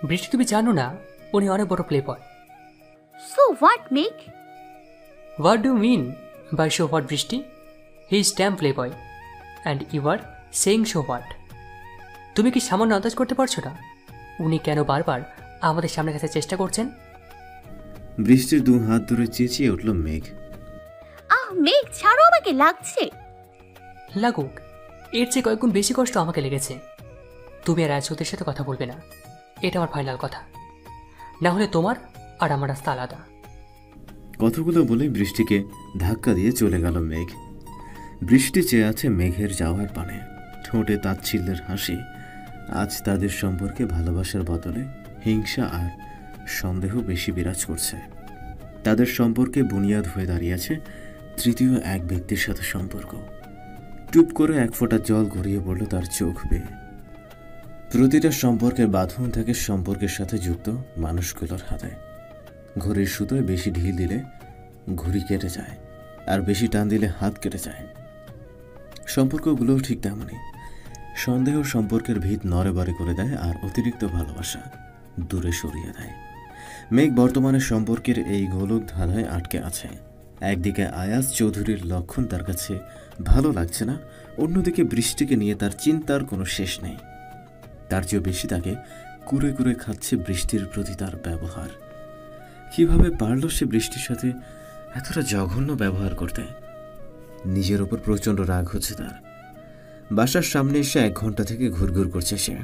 Speaker 2: বৃষ্টি তুমি জানো না উনি অনেক বড় playboy.
Speaker 1: So what Megh?
Speaker 2: What do mean by so what Brishti? He is damn playboy and you are saying so what. তুমি কি সামান্য আন্দাজ করতে পারছো না উনি কেন বারবার আমাদের সামনে কাছে চেষ্টা করছেন?
Speaker 5: বৃষ্টির দু হাত ধরে চেঁচিয়ে উঠল মেঘ।
Speaker 1: মেঘ ছাড়ো, আমাকে লাগছে।
Speaker 2: লাগুক, এর চেয়ে কয়েকগুণ বেশি কষ্ট আমাকে লেগেছে। তুমি আর রায়চৌধুরীর সাথে কথা বলবে না, এটা আমার ফাইনাল কথা। না হলে তোমার আর আমার রাস্তা আলাদা।
Speaker 5: কথাগুলো বলে বৃষ্টিকে ধাক্কা দিয়ে চলে গেল মেঘ। বৃষ্টি চেয়ে আছে মেঘের যাওয়ার পানে, ঠোঁটে তাচ্ছিল্যের হাসি। আজ তাদের সম্পর্কে ভালোবাসার বদলে হিংসা আর সন্দেহ বেশি বিরাজ করছে। তাদের সম্পর্কে বুনিয়াদ হয়ে দাঁড়িয়েছে তৃতীয় এক ব্যক্তির সাথে সম্পর্ক। টুপ করে এক ফোঁটা জল গড়িয়ে পড়ল তার চোখ বেয়ে। প্রতিটা সম্পর্কের বাঁধন থাকে সম্পর্কের সাথে যুক্ত মানুষগুলোর হাতে। ঘড়ির সুতোয় বেশি ঢিল দিলে ঘড়ি কেটে যায়, আর বেশি টান দিলে হাত কেটে যায়। সম্পর্কগুলোও ঠিক তেমনই। সন্দেহ সম্পর্কের ভিত নড়েবড়ে করে দেয়, আর অতিরিক্ত ভালোবাসা দূরে সরিয়ে দেয়। মেঘ বর্তমানে সম্পর্কের এই গোলক ধাঁধায় আটকে আছে। একদিকে আয়াজ চৌধুরীর লক্ষণ তার কাছে ভালো লাগছে না, অন্যদিকে বৃষ্টিকে নিয়ে তার চিন্তার কোনো শেষ নেই। তার চেয়েও বেশি তাকে কুরে কুরে খাচ্ছে বৃষ্টির প্রতি তার ব্যবহার। কিভাবে পারল সে বৃষ্টির সাথে এতটা জঘন্য ব্যবহার করতে? নিজের ওপর প্রচণ্ড রাগ হচ্ছে তার। বাসার সামনে এসে 1 ঘন্টা থেকে ঘুরঘুর করছে সে।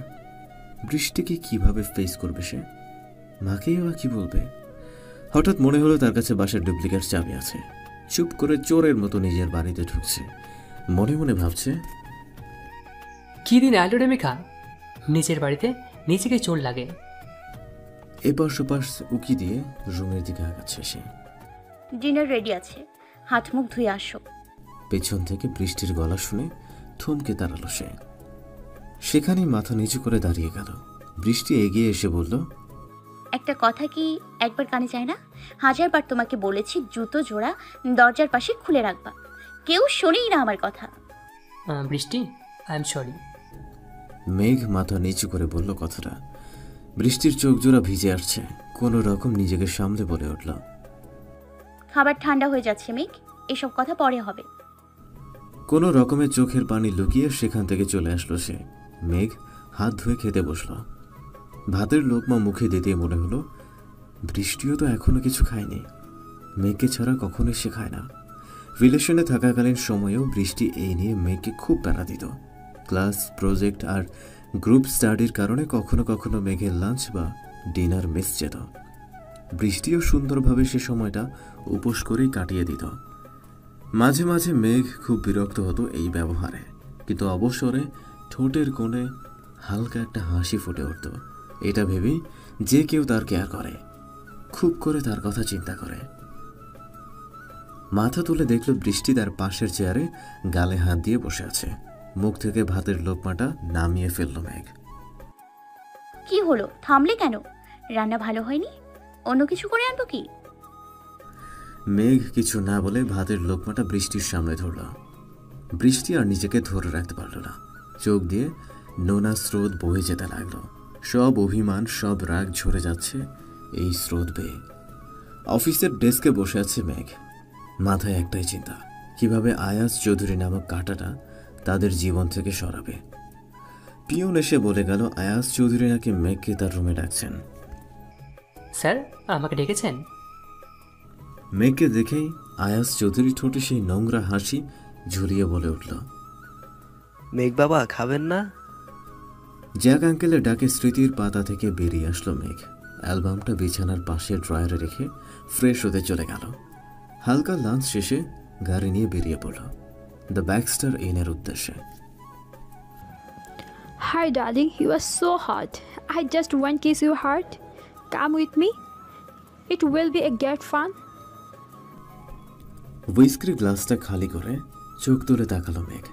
Speaker 5: বৃষ্টিকে কিভাবে ফেস করবে সে? মাকেই বা কি বলবে? হঠাৎ মনে হলো তার কাছে বাসার ডুপ্লিকেট চাবি আছে। চুপ করে চোরের মতো নিজের বাড়িতে ঢুকছে। মনে মনে ভাবছে,
Speaker 2: কি দিন আলো রে মেঘা, নিজের বাড়িতে নিজেকে চোর লাগে।
Speaker 5: এপাশ ওপাশ উকি দিয়ে রুমের দিকে আগাচ্ছে সে।
Speaker 1: ডিনার রেডি আছে, হাত মুখ ধুয়ে আসো।
Speaker 5: পেছন থেকে বৃষ্টির গলা শুনে থমকে দাঁড়ালো সে। সেখানেই মাথা নিচু করে দাঁড়িয়ে গেল। বৃষ্টি এগিয়ে এসে বলল,
Speaker 1: একটা কথা কি একবার কানে যায় না? 1000 বার তোমাকে বলেছি জুতো জোড়া দরজার পাশে খুলে রাখবা, কেউ শোনেই না আমার কথা।
Speaker 2: বৃষ্টি, আই এম সরি।
Speaker 5: মেঘ মাথা নিচু করে বলল কথাটা। বৃষ্টির চোখ জোড়া ভিজে আসছে। কোনো রকম নিজেকে সামলে বলে উঠল,
Speaker 1: খাবার ঠান্ডা হয়ে যাচ্ছে মেঘ, এসব কথা পরে হবে।
Speaker 5: কোনো রকমে চোখের পানি লুকিয়ে সেখান থেকে চলে আসলো সে। মেঘ হাত ধুয়ে খেতে বসল। ভাতের লোকমা মুখে দিতে মনে হলো বৃষ্টিও তো এখনো কিছু খায়নি। মেঘকে ছাড়া কখনোই সে খায় না। রিলেশনে থাকাকালীন সময়েও বৃষ্টি এই নিয়ে মেঘকে খুব প্যারা দিত। ক্লাস, প্রজেক্ট আর গ্রুপ স্টাডির কারণে কখনো কখনো মেঘের লাঞ্চ বা ডিনার মিস যেত। বৃষ্টিও সুন্দরভাবে সে সময়টা উপোস করেই কাটিয়ে দিত। মাঝে মাঝে মেঘ খুব বিরক্ত হতো এই ব্যবহারে, কিন্তু অবসরে ঠোঁটের কোণে হালকা একটা হাসি ফুটে উঠত। এটা ভেবেই যে কেউ তার কেয়ার করে, খুব করে তার কথা চিন্তা করে। মাথা তুলে দেখল বৃষ্টি তার পাশের চেয়ারে গালে হাত দিয়ে বসে আছে। মুখ থেকে ভাতের লোকমাটা নামিয়ে ফেলল মেঘ।
Speaker 1: কি হলো, থামলে কেন? রান্না ভালো হয়নি? অন্য কিছু করে আনবো কি?
Speaker 5: মেঘ কিছু না বলে ভাতের লোকমাটা বৃষ্টির সামনে ধরল। বৃষ্টি আর নিজেকে ধরে রাখতে পারল না। চোখ দিয়ে নোনা স্রোত বয়ে যেতে লাগলো। সব অভিমান, সব রাগ ঝরে যাচ্ছে এই স্রোত বেয়ে। অফিসের ডেস্কে বসে আছে মেঘ। মাথায় একটাই চিন্তা, কিভাবে আয়াজ চৌধুরী নামক কাঁটাটা তাদের জীবন থেকে সরাবে। পিয়ন এসে বলে গেল আয়াজ চৌধুরী নাকি মেঘকে তার রুমে ডাকছেন।
Speaker 2: স্যার, আমাকে ডেকেছেন?
Speaker 5: মেঘকে দেখেই আয়াজ চৌধুরী ঠোঁটে সেই নোংরা হাসি ঝুলিয়ে বলে উঠল,
Speaker 6: মেঘ বাবা খাবেন না?
Speaker 5: জ্যাক আঙ্কেলের ডাকে স্মৃতির পাতা থেকে বেরিয়ে আসলো মেঘ। অ্যালবামটা বিছানার পাশে ড্রয়ারে রেখে ফ্রেশ হতে চলে গেল। হালকা লাঞ্চ শেষে গাড়ি নিয়ে বেরিয়ে পড়ল দ্য ব্যাক্সটার ইনের উদ্দেশ্যে।
Speaker 4: Hi darling, you are so hot. I just want to kiss your heart. Come with me. It will be a great fun.
Speaker 5: হুইস্কির গ্লাসটা খালি করে চোখ তুলে তাকালো মেঘ।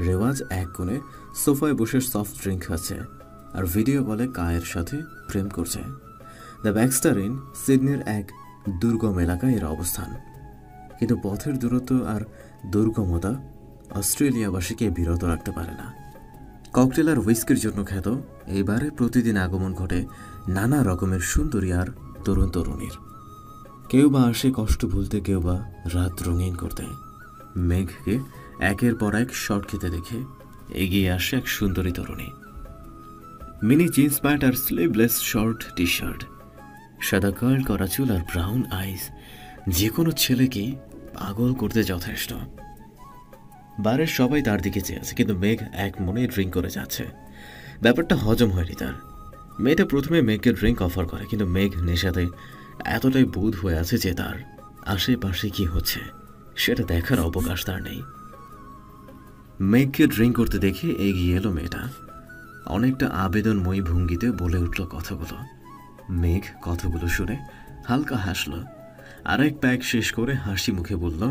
Speaker 5: রেওয়াজ এক কোণে সোফায় বসে সফট ড্রিঙ্ক খাচ্ছে আর ভিডিও কলে কায়ের সাথে প্রেম করছে। দ্য ব্যাক্সটার ইন সিডনির এক দুর্গম এলাকায় এর অবস্থান, কিন্তু পথের দূরত্ব আর দুর্গমতা অস্ট্রেলিয়াবাসীকে বিরত রাখতে পারে না। ককটেল আর হুইস্কির জন্য খ্যাত এইবারে প্রতিদিন আগমন ঘটে নানা রকমের সুন্দরী আর তরুণ তরুণীর। কেউ বা আসে কষ্ট ভুলতে, কেউ বা রাত রঙিন করতে। মেঘকে একের পর এক শর্ট খেতে দেখে এগিয়ে আসে এক সুন্দরী তরুণী। মিনি জিন্স প্যান্ট আর স্লিভলেস শর্ট টি শার্ট, সাদা কার্ল করা চুল আর ব্রাউন আইস যে কোনো ছেলেকেই পাগল করতে যথেষ্ট। বারের সবাই তার দিকে চেয়ে আছে, কিন্তু মেঘ এক মনে ড্রিঙ্ক করে যাচ্ছে। ব্যাপারটা হজম হয়নি তার। মেয়েটা প্রথমে মেঘকে ড্রিঙ্ক অফার করে, কিন্তু মেঘ নেশাতে এতটাই বুঁদ হয়ে আছে যে তার আশেপাশে কি হচ্ছে সেটা দেখার অবকাশ তার নেই। মেঘকে ড্রিঙ্ক করতে দেখে এগিয়ে এলো মেয়েটা। অনেকটা আবেদনময়ী ভঙ্গিতে বলে উঠল কথাগুলো। মেঘ কথাগুলো শুনে হালকা হাসল। আরেক প্যাক শেষ করে হাসি মুখে বলল,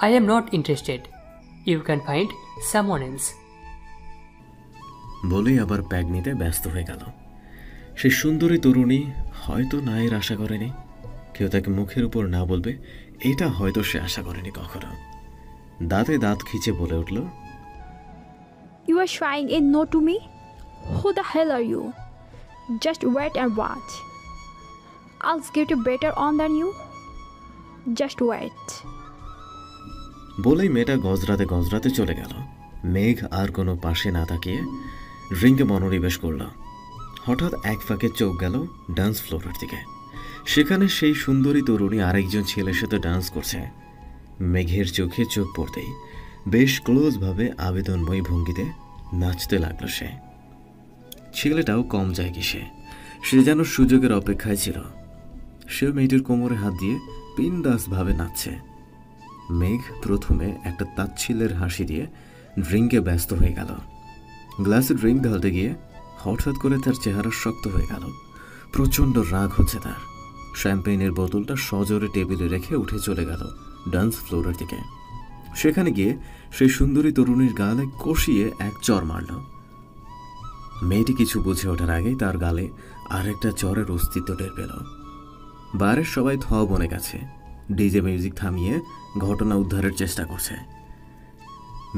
Speaker 2: I am not interested. You can find someone else.
Speaker 5: বলেই আবার প্যাক নিতে ব্যস্ত হয়ে গেল। সেই সুন্দরী তরুণী হয়তো নায়ের আশা করেনি, কেউ তাকে মুখের উপর না বলবে এটা হয়তো সে আশা করেনি কখনো। দাঁতে দাঁত খিচে বলে উঠল,
Speaker 4: You are trying a no to me? Who the hell are you? Just wait and watch. I'll get you better on than you. Just wait.
Speaker 5: বলেই মেয়েটা গজরাতে গজরাতে চলে গেল। মেঘ আর কোনো পাশে না তাকিয়ে ড্রিঙ্কে মনোনিবেশ করল। হঠাৎ এক ফাঁকে চোখ গেল ডান্স ফ্লোরের দিকে। সেখানে সেই সুন্দরী তরুণী আরেকজন ছেলের সাথে ডান্স করছে। মেঘের চোখে চোখ পড়তেই বেশ ক্লোজভাবে আবেদনময়ী ভঙ্গিতে নাচতে লাগলো সে। ছেলেটাও কম যায় কি, সে যেন সুযোগের অপেক্ষায় ছিল। সে মেয়েটির কোমরে হাত দিয়ে বিন্দাসভাবে নাচছে। মেঘ প্রথমে একটা তাচ্ছিল্যের হাসি দিয়ে ড্রিঙ্কে ব্যস্ত হয়ে গেল। গ্লাসে ড্রিঙ্ক ঢালতে গিয়ে হঠাৎ করে তার চেহারা শক্ত হয়ে গেল। প্রচণ্ড রাগ হচ্ছে তার। শ্যাম্পেইনের বোতলটা সজোরে টেবিলে রেখে উঠে চলে গেল ডান্স ফ্লোরের দিকে। সেখানে গিয়ে সেই সুন্দরী তরুণীর গালে কষিয়ে এক চর মারল। মেয়েটি কিছু বুঝে ওঠার আগেই তার গালে আরেকটা চরের অস্তিত্ব টের পেল। বারের সবাই থ বনে গেছে। ডিজে মিউজিক থামিয়ে ঘটনা উদ্ধারের চেষ্টা করছে।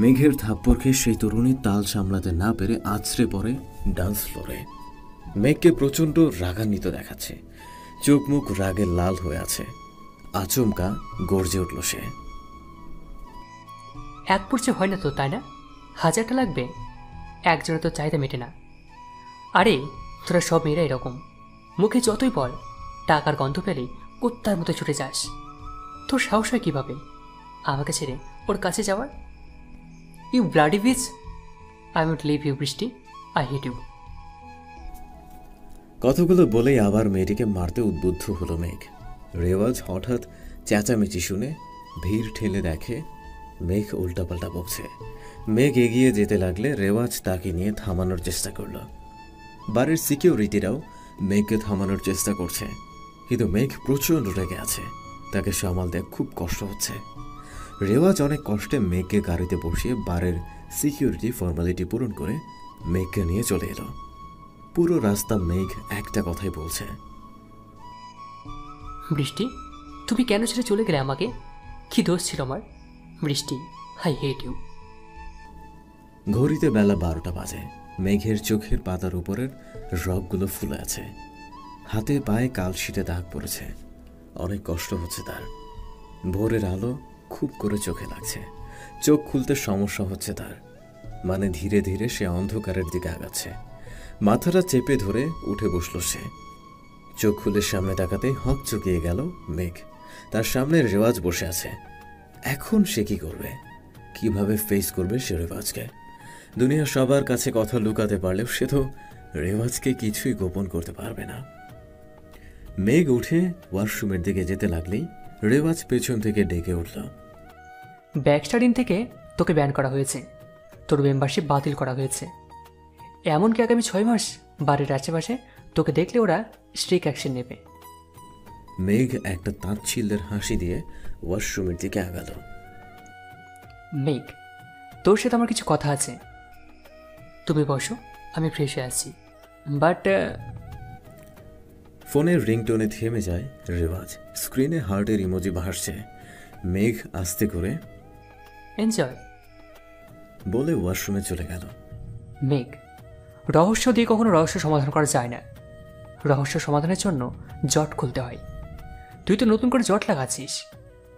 Speaker 5: মেঘের থাপ্পড় খেয়ে সেই তরুণী তাল সামলাতে না পেরে আছড়ে পড়ে ডান্স ফ্লোরে। মেঘকে প্রচণ্ড রাগান্বিত দেখাচ্ছে, চোখ মুখ রাগে লাল হয়ে আছে। আচমকা গর্জে উঠল সে,
Speaker 2: এক পড়ছে হয় না তো, তাই না? 1000টা লাগবে? একজনে তো চাহিদা মেটে না। আরে তোরা সব মেয়েরা এরকম, মুখে যতই বল, টাকার গন্ধ পেলেই কুত্তার মতো ছুটে যাস। তোর সাহস হয় কীভাবে আমাকে ছেড়ে ওর কাছে যাওয়ার? You bloody bitch, I would leave you Brishti, I hate you.
Speaker 5: কথাগুলো বলেই আবার মেয়েটিকে মারতে উদ্বুদ্ধ হলো মেঘ। রেওয়াজ হঠাৎ চেঁচামেচি শুনে ভিড় ঠেলে দেখে মেঘ উল্টাপাল্টা বকছে। মেঘ এগিয়ে যেতে লাগলে রেওয়াজ তাকে নিয়ে থামানোর চেষ্টা করল। বাড়ির সিকিউরিটিরাও মেঘকে থামানোর চেষ্টা করছে, কিন্তু মেঘ প্রচণ্ড রেগে আছে। তাকে সামাল দেওয়া খুব কষ্ট হচ্ছে। রেওয়াজ অনেক কষ্টে মেঘকে গাড়িতে বসিয়ে বারের সিকিউরিটি ফর্মালিটি পূরণ করে মেঘকে নিয়ে চলে এলো। পুরো রাস্তা মেঘ একটা কথাই বলছে,
Speaker 2: বৃষ্টি, তুমি কেন ছেড়ে চলে গেলে আমাকে? কি দোষ ছিল আমার? বৃষ্টি, আই হেট ইউ।
Speaker 5: ঘড়িতে বেলা 12টা বাজে। মেঘের চোখের পাতার উপরের রগগুলো ফুলে আছে, হাতে পায়ে কালশিটে দাগ পড়েছে। অনেক কষ্ট হচ্ছে তার। ভোরের আলো খুব করে চোখে লাগছে। চোখ খুলতে সমস্যা হচ্ছে তার, মানে ধীরে ধীরে সে অন্ধকারের দিকে আগাচ্ছে। মাথাটা চেপে ধরে উঠে বসল সে। চোখ খুলে সামনে তাকাতে হক চকিয়ে গেল মেঘ। তার সামনে রেওয়াজ বসে আছে। এখন সে কি করবে? কিভাবে ফেস করবে সে রেওয়াজকে? দুনিয়া সবার কাছে কথা লুকাতে পারলেও সে তো রেওয়াজকে কিছুই গোপন করতে পারবে না। মেঘ উঠে ওয়াশরুমের দিকে যেতে লাগলেই রেওয়াজ পেছন থেকে ডেকে উঠল,
Speaker 2: ব্যাকস্টাডিন থেকে তোকে ব্যান করা হয়েছে, তোর মেম্বারশিপ বাতিল করা হয়েছে। এমনকি আগামী 6 মাস বাড়ির আশেপাশে তোকে দেখলে ওরা স্ট্রিক অ্যাকশন নেবে।
Speaker 5: মেঘ একটা তাচ্ছিল্যের হাসি দিয়ে ওয়াশরুমের দিকে আগাল।
Speaker 2: মেঘ, তোর সাথে আমার কিছু কথা আছে। তুমি বসো, আমি ফ্রেশ হয়ে আসছি। বাট
Speaker 5: ফোনের রিংটোনে থেমে যায় রেওয়াজ। স্ক্রিনে হার্টের ইমোজি ভাসছে। মেঘ আস্তে করে
Speaker 2: এনজয়
Speaker 5: বলে ওয়াশরুমে চলে গেল।
Speaker 2: মেঘ, রহস্য দিয়ে কখনো রহস্য সমাধান করা যায় না। রহস্য সমাধানের জন্য জট খুলতে হয়। তুই তো নতুন করে জট লাগাচ্ছিস।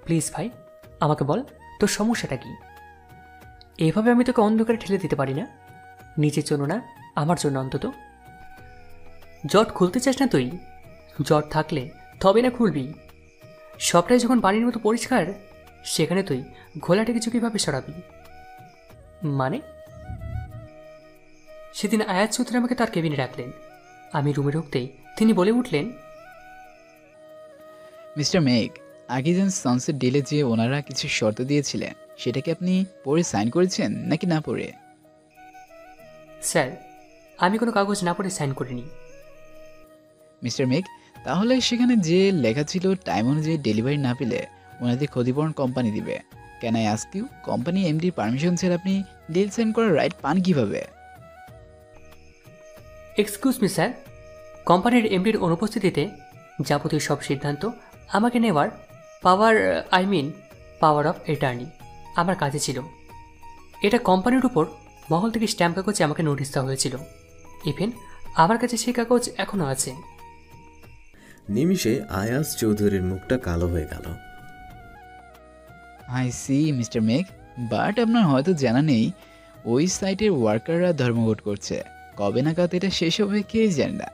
Speaker 2: প্লিজ ভাই, আমাকে বল তোর সমস্যাটা কি? এভাবে আমি তোকে অন্ধকারে ঠেলে দিতে পারি না, নিজের জন্য না, আমার জন্য অন্তত। জট খুলতে চাস না তুই? জট থাকলে তবে না খুলবি। সবটাই যখন পানির মতো পরিষ্কার, সেখানে তুই ঘোলাটে কিছু কীভাবে সরাবি? মানে সেদিন আয়াত চৌধুরী আমাকে তার কেবিনে রাখলেন। আমি রুমে ঢুকতেই তিনি বলে উঠলেন,
Speaker 7: মিস্টার মেঘ, আগে যেন সানসেট ডিলে যে ওনারা কিছু শর্ত দিয়েছিলেন, সেটাকে আপনি পড়ে সাইন করেছেন নাকি না পড়ে?
Speaker 2: স্যার, আমি কোনো কাগজ না পড়ে সাইন করিনি।
Speaker 7: মিস্টার মেঘ, তাহলে সেখানে যে লেখা ছিল টাইম অনুযায়ী ডেলিভারি না পেলে ওনাদের ক্ষতিপূরণ কোম্পানি দিবে। Can I ask you, company এমডির পারমিশন ছাড়া আপনি ডিল সাইন করার রাইট পান কিভাবে?
Speaker 2: এক্সকিউজ মি স্যার, কোম্পানির এমডির অনুপস্থিতিতে যাবতীয় সব সিদ্ধান্ত আমাকে নেওয়ার পাওয়ার অফ অ্যাটর্নি আমার কাছে ছিল। এটা কোম্পানির উপর মহল থেকে স্ট্যাম্প কাগজে আমাকে নোটিশ দেওয়া হয়েছিল। ইভেন আমার কাছে সেই কাগজ এখনও আছে।
Speaker 5: নিমিষে আয়াস চৌধুরীর মুখটা কালো হয়ে গেল।
Speaker 7: আই সি মিস্টার মেঘ, বাট আপনার হয়তো জানা নেই ওই সাইটের ওয়ার্কাররা ধর্মঘট করছে। কবে নাগাদ এটা শেষ হবে কে জানে না।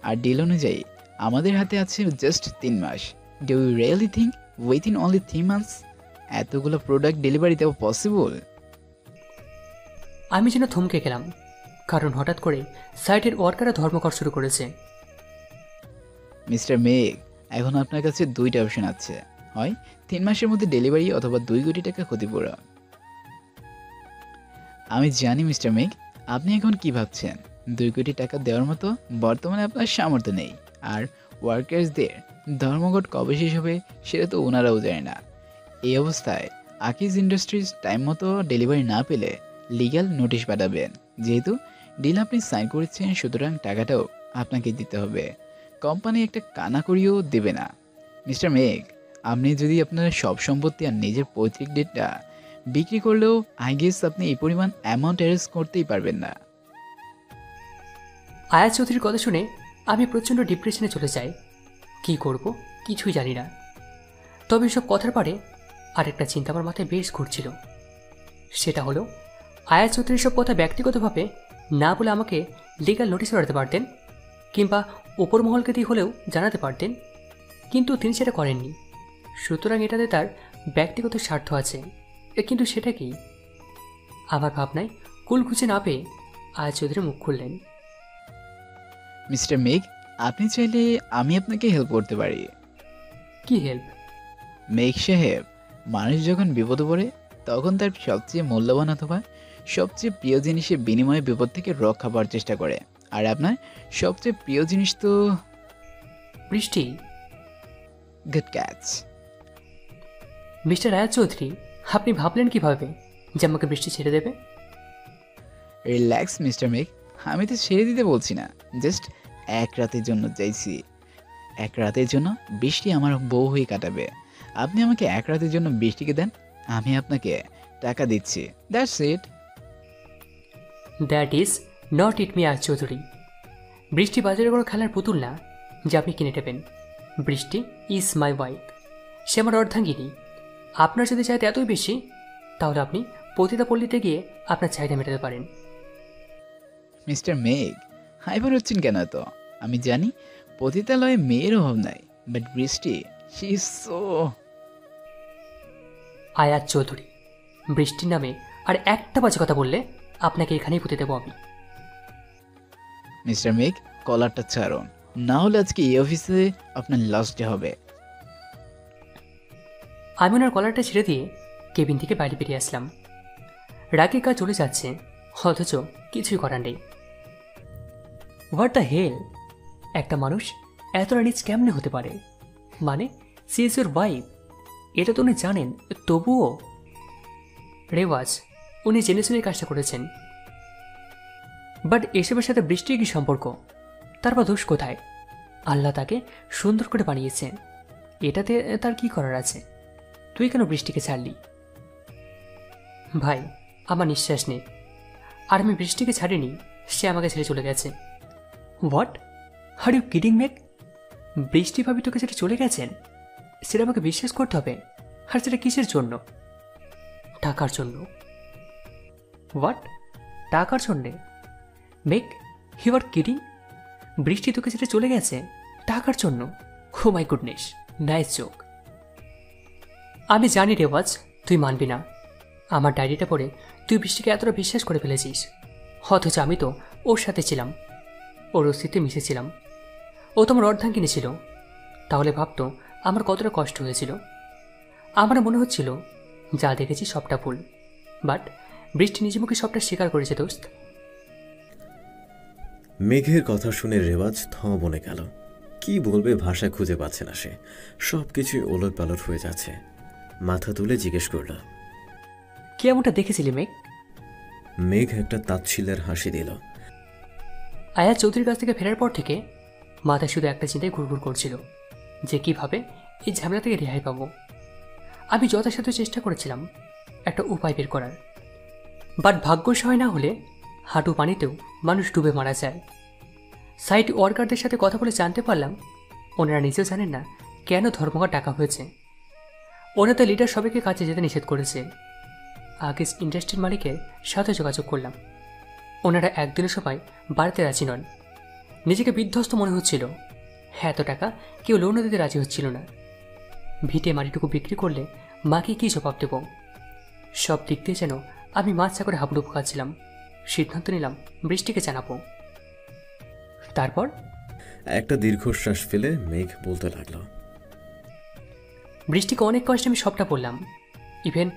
Speaker 7: আর ডিল অনুযায়ী আমাদের হাতে আছে জাস্ট 3 মাস। Do you really think within only 3 months এতগুলো প্রোডাক্ট ডেলিভারি দেওয়া পসিবল?
Speaker 2: আমি যেন থমকে গেলাম, কারণ হঠাৎ করে সাইটের ওয়ার্কাররা ধর্মঘট শুরু করেছে।
Speaker 7: মিস্টার মেঘ, এখন আপনার কাছে 2টা অপশন আছে, হয় 3 মাসের মধ্যে ডেলিভারি অথবা 2 কোটি টাকা ক্ষতিপূরণ। আমি জানি মিস্টার মেঘ আপনি এখন কি ভাবছেন। 2 কোটি টাকা দেওয়ার মতো বর্তমানে আপনার সামর্থ্য নেই। আর ওয়ার্কার্সদের ধর্মঘট কবে শেষ হবে সেটা তো ওনারাও জানে না। এই অবস্থায় আকিজ ইন্ডাস্ট্রিজ টাইম মতো ডেলিভারি না পেলে লিগ্যাল নোটিশ পাঠাবেন। যেহেতু ডিল আপনি সাইন করেছেন, সুতরাং টাকাটাও আপনাকে দিতে হবে। কোম্পানি একটা কানাকড়িও দেবে না। মিস্টার মেঘ, আপনি যদি আপনার সব সম্পত্তি আর নিজের পৈতৃক ডেটটা বিক্রি করলেও আই গেস আপনি এই পরিমাণ অ্যামাউন্ট অ্যারেস্ট করতেই পারবেন না।
Speaker 2: আয়াত চৌধুরীর কথা শুনে আমি প্রচণ্ড ডিপ্রেশনে চলে যাই। কি করব কিছুই জানি না। তবে এসব কথার পরে আরেকটা চিন্তা আমার মাথায় বেশ ঘুরছিল। সেটা হলো আয়াত চৌধুরী সব কথা ব্যক্তিগতভাবে না বলে আমাকে লিগ্যাল নোটিশ পাঠাতে পারতেন, কিংবা ওপর মহলকে দিয়ে হলেও জানাতে পারতেন, কিন্তু তিনি সেটা করেননি। সুতরাং এটাতে তার ব্যক্তিগত স্বার্থ আছে। কিন্তু সেটা কি? আমার ভাবনায় কুল খুঁজে না পেয়ে আয়াত চৌধুরী মুখ খুললেন।
Speaker 7: মিস্টার মেঘ, আপনি চাইলে আমি আপনাকে হেল্প করতে পারি।
Speaker 2: কি হেল্প?
Speaker 7: মেঘ সাহেব, মানুষ যখন বিপদে পড়ে তখন তার সবচেয়ে মূল্যবান অথবা সবচেয়ে প্রিয় জিনিসের বিনিময়ে বিপদ থেকে রক্ষা পাওয়ার চেষ্টা করে। আর আপনার সবচেয়ে প্রিয় জিনিস তো
Speaker 2: বৃষ্টি।
Speaker 7: Good catch.
Speaker 2: মিস্টার আয়াত চৌধুরী, আপনি ভাবলেন কিভাবে যে আমাকে বৃষ্টি ছেড়ে দেবে?
Speaker 7: রিল্যাক্স মিস্টার মেঘ, আমি তো ছেড়ে দিতে বলছি না, জাস্ট এক রাতের জন্য চাইছি। এক রাতের জন্য বৃষ্টি আমার বউ হয়ে কাটাবে। আপনি আমাকে এক রাতের জন্য বৃষ্টিকে দেন, আমি আপনাকে টাকা দিচ্ছি, that's it.
Speaker 2: That is not it me আয়াত চৌধুরী। বৃষ্টি বাজারে কোনো খেলার পুতুল না যে আপনি কিনে নেবেন। বৃষ্টি ইজ মাই ওয়াইফ, সে আমার অর্ধাঙ্গিনী। আপনার যদি চাহিদা এতই বেশি, তাহলে আপনি পতিতাপল্লীতে গিয়ে আপনার চাহিদা মেটাতে পারেন।
Speaker 7: মিস্টার মেঘ, হাইপার হচ্ছেন কেন এত? আমি জানি পতিতালয়ে মেয়ের অভাব নাই, বাট বৃষ্টি, শি ইজ সো।
Speaker 2: আয়াত চৌধুরী, বৃষ্টির নামে আর একটা বাজে কথা বললে আপনাকে এখানেই পুঁতে দেবো আমি।
Speaker 7: মিস্টার মেঘ, কলারটা ছাড়ুন, না হলে আজকে এই অফিসে আপনার লাস্ট ডে হবে।
Speaker 2: আমি ওনার কলারটা ছেড়ে দিয়ে কেবিন থেকে বাইরে বেরিয়ে আসলাম। রাগে কাজ চলে যাচ্ছে, অথচ কিছুই করার নেই। হোয়াট দ্য হেল, একটা মানুষ এতটা নিচ কেমনে হতে পারে? মানে সি ইজ ইউর ওয়াইফ, এটা তো উনি জানেন, তবুও। রেওয়াজ, উনি জেনে শুনে কাজটা করেছেন, বাট এসবের সাথে বৃষ্টির কি সম্পর্ক? তারপর দোষ কোথায়? আল্লাহ তাকে সুন্দর করে বানিয়েছেন, এটাতে তার কি করার আছে? তুই কেন বৃষ্টিকে ছাড়লি? ভাই, আমার নিঃশ্বাস নেই, আর আমি বৃষ্টিকে ছাড়িনি, সে আমাকে ছেড়ে চলে গেছে। হোয়াট আর ইউ কিডিং মেক? বৃষ্টি ভাবি তোকে ছেড়ে চলে গেছেন? সেটা আমাকে বিশ্বাস করতে হবে। আর সেটা কিসের জন্য? টাকার জন্য। হোয়াট? টাকার জন্যে? মেক, ইউ আর কিডিং? বৃষ্টি তোকে ছেড়ে চলে গেছে টাকার জন্য? Oh my goodness, nice joke. আমি জানি রেওয়াজ, তুই মানবি না। আমার ডায়েরিটা পড়ে তুই বৃষ্টিকে এতটা বিশ্বাস করে ফেলেছিস, অথচ আমি তো ওর সাথে ছিলাম, ওর অস্তিত্বে মিশেছিলাম। ও তো আমার অর্ধাঙ্গিনী ছিল, তাহলে ভাবতো আমার কতটা কষ্ট হয়েছিল। আমার মনে হচ্ছিল যা দেখেছি সবটা ভুল, বাট বৃষ্টি নিজে মুখে সবটা স্বীকার করেছে দোস্ত।
Speaker 5: মেঘের কথা শুনে রেওয়াজ থ বনে গেল। কি বলবে ভাষা খুঁজে পাচ্ছে না সে, সব কিছুই ওলট পালট হয়ে যাচ্ছে। মাথা তুলে জিজ্ঞেস করল,
Speaker 2: কে এমনটা দেখেছিলি মেঘ?
Speaker 5: মেঘ একটা তাচ্ছিল্যের হাসি দিল।
Speaker 2: আয়াত চৌধুরীর কাছ থেকে ফেরার পর থেকে মাথায় শুধু একটা চিন্তায় ঘুরঘুর করছিল যে কিভাবে এই ঝামেলা থেকে রেহাই পাবো। আমি যথাসাধ্য চেষ্টা করেছিলাম একটা উপায় বের করার, বাট ভাগ্য সহায় না হলে হাঁটু পানিতেও মানুষ ডুবে মারা যায়। সাইট ওয়ার্কারদের সাথে কথা বলে জানতে পারলাম ওনারা নিজেও জানেন না কেন ধর্মঘট ডাকা হয়েছে। ওনাদের লিডার সবাইকে কাজে যেতে নিষেধ করেছে। আগে ইন্ডাস্ট্রির মালিকের সাথে যোগাযোগ করলাম, ওনারা একদিনের সবাই বাড়িতে রাজি নন। নিজেকে বিধ্বস্ত মনে হচ্ছিল। এত টাকা কেউ লোনও দিতে রাজি হচ্ছিল না। ভিটে মাটিটুকু বিক্রি করলে মাকে কী জবাব দেব? সব দিক দিয়ে যেন আমি মাছ চাকরে হাবুডুবু খাচ্ছিলাম। সিদ্ধান্ত নিলাম বৃষ্টিকে জানাবো। তারপর
Speaker 5: একটা দীর্ঘশ্বাস ফেলে মেঘ বলতে লাগলো,
Speaker 2: বৃষ্টিকে অনেক কষ্টে আমি সবটা বললাম। ইভেন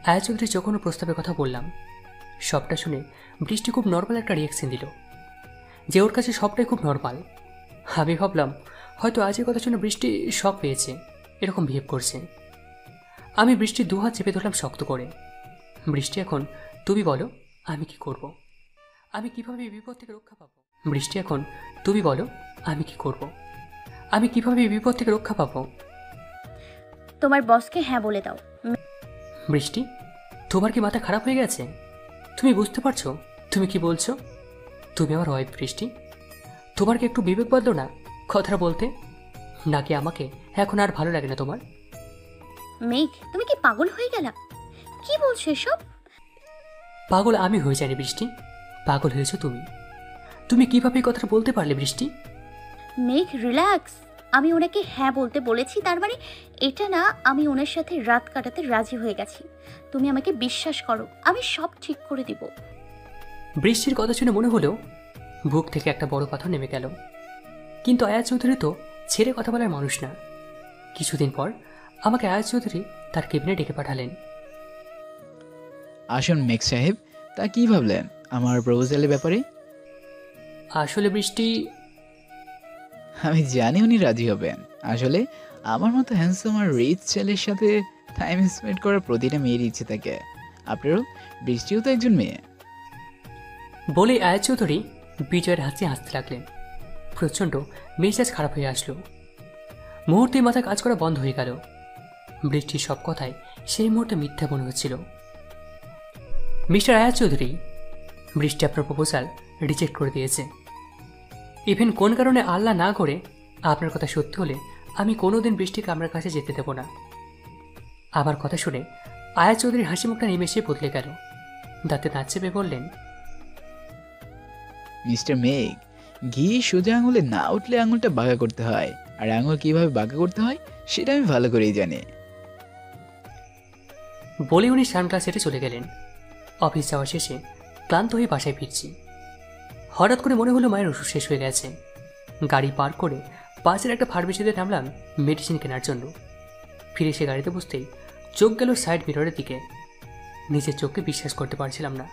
Speaker 2: আয়া চৌধুরীর যখন প্রস্তাবের কথা বললাম, সবটা শুনে বৃষ্টি খুব নর্মাল একটা রিয়াকশন দিল, যে ওর কাছে সবটাই খুব নর্মাল। আমি ভাবলাম হয়তো আজের কথা শুনে বৃষ্টি শক পেয়েছে, এরকম বিহেভ করছে। আমি বৃষ্টির দুহাত চেপে ধরলাম শক্ত করে। বৃষ্টি, এখন তুমি বলো আমি কি করব? আমি কিভাবে এই বিপদ থেকে রক্ষা পাবো? বৃষ্টি, এখন তুমি বলো আমি কি করব? আমি কিভাবে এই বিপদ থেকে রক্ষা পাবো?
Speaker 1: তোমার বসকে হ্যাঁ বলে দাও।
Speaker 2: বৃষ্টি, তোমার কি মাথা খারাপ হয়ে গেছে? তুমি বুঝতে পারছো তুমি কি বলছো? তুমি আমার ওয়াইফ বৃষ্টি, তোমার কি একটু বিবেক বাঁধলো না কথাটা বলতে? নাকি আমাকে এখন আর ভালো লাগে না তোমার?
Speaker 1: মেঘ, তুমি কি পাগল হয়ে গেলা? কি বলছো এসব?
Speaker 2: পাগল আমি হয়ে যাইনি বৃষ্টি, পাগল হয়েছো তুমি। তুমি কিভাবে এই কথাটা বলতে পারলে বৃষ্টি?
Speaker 1: মেঘ, রিল্যাক্স। আমি ওনাকে হ্যাঁ বলতে বলেছি, তার মানে এটা না আমি ওনার সাথে রাত কাটাতে রাজি হয়ে গেছি। তুমি আমাকে বিশ্বাস করো, আমি সব ঠিক করে দিব।
Speaker 2: বৃষ্টির কথা শুনে মনে হলো বুক থেকে একটা বড় পাথর নেমে গেল। কিন্তু আয়াত চৌধুরী তো ছেড়ে কথা বলার মানুষ না। কিছুদিন পর আমাকে আয়াত চৌধুরী তার কেবিনে ডেকে পাঠালেন।
Speaker 7: আসুন মেঘ সাহেব, তা কি ভাবলেন আমার প্রপোজালের ব্যাপারে?
Speaker 2: আসলে বৃষ্টি,
Speaker 7: আমি জানি উনি রাজি হবেন। আসলে আমার মতো হ্যান্ডসাম আর রিচ ছেলের সাথে টাইম স্পেন্ড করার প্রতিটা মেয়েরই ইচ্ছে থাকে। আপনারও, বৃষ্টিও তো একজন মেয়ে।
Speaker 2: বলে আয়াত চৌধুরী বিজয়ের হাতে হাসতে লাগলেন। প্রচণ্ড মেজাজ খারাপ হয়ে আসলো। মুহূর্তে মাথা কাজ করা বন্ধ হয়ে গেল। বৃষ্টির সব কথাই সেই মুহূর্তে মিথ্যা মনে হচ্ছিল। মিস্টার আয়াত চৌধুরী, বৃষ্টি আপনার প্রপোজাল রিজেক্ট করে দিয়েছে। ইভেন কোন কারণে আল্লাহ না করে আপনার কথা সত্যি হলে আমি কোনোদিন বৃষ্টিকে আপনার কাছে যেতে দেব না। আমার কথা শুনে আয়াত চৌধুরীর হাসি মুখটা নিমেষে বদলে গেল। দাঁতে দাঁত চেপে বললেন,
Speaker 7: মিস্টার মেঘ, ঘি সোজা আঙুলে না উঠলে আঙুলটা বাঁকা করতে হয়, আর আঙুল কিভাবে বাঁকা করতে হয় সেটা আমি ভালো করেই জানি।
Speaker 2: বলে উনি সানগ্লাস সেটে চলে গেলেন। অফিস যাওয়া শেষে ক্লান্ত হয়ে বাসায় ফিরছি। হঠাৎ করে মনে হলো মায়ের ওষুধ শেষ হয়ে গেছে। গাড়ি পার্ক করে পাশের একটা ফার্মেসিতে নামলাম মেডিসিন কেনার জন্য। ফিরে এসে গাড়িতে বসতেই চোখ গেল সাইড মিররের দিকে। নিজের চোখকে বিশ্বাস করতে পারছিলাম না।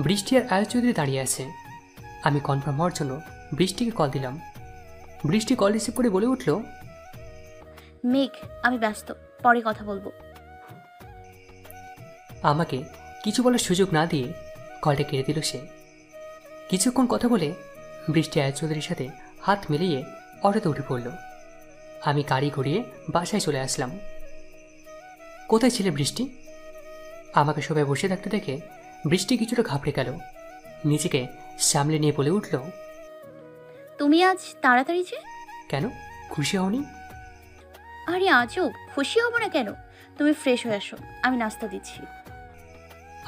Speaker 2: বৃষ্টি আর আয়াত চৌধুরী দাঁড়িয়ে আছে। আমি কনফার্ম হওয়ার জন্য বৃষ্টিকে কল দিলাম। বৃষ্টি কল রিসিভ করে বলে উঠল,
Speaker 1: মেঘ, আমি ব্যস্ত, পরে কথা বলবো।
Speaker 2: আমাকে কিছু বলার সুযোগ না দিয়ে কলটা কেড়ে দিল সে। কিছুক্ষণ কথা বলে বৃষ্টি আয়াত চৌধুরীর সাথে হাত মিলিয়ে অটোতে উঠে পড়ল। আমি গাড়ি ঘুরিয়ে বাসায় চলে আসলাম। কোথায় ছিলে বৃষ্টি? আমাকে সবাই বসে থাকতে দেখে বৃষ্টি কিছুটা ঘাবড়ে গেল। নিজেকে সামলে নিয়ে বলে উঠল,
Speaker 1: তুমি আজ তাড়াতাড়ি যে?
Speaker 2: কেন, খুশি হওনি?
Speaker 1: আরে আজব, খুশি হব না কেন? তুমি ফ্রেশ হয়ে আসো, আমি নাস্তা দিচ্ছি।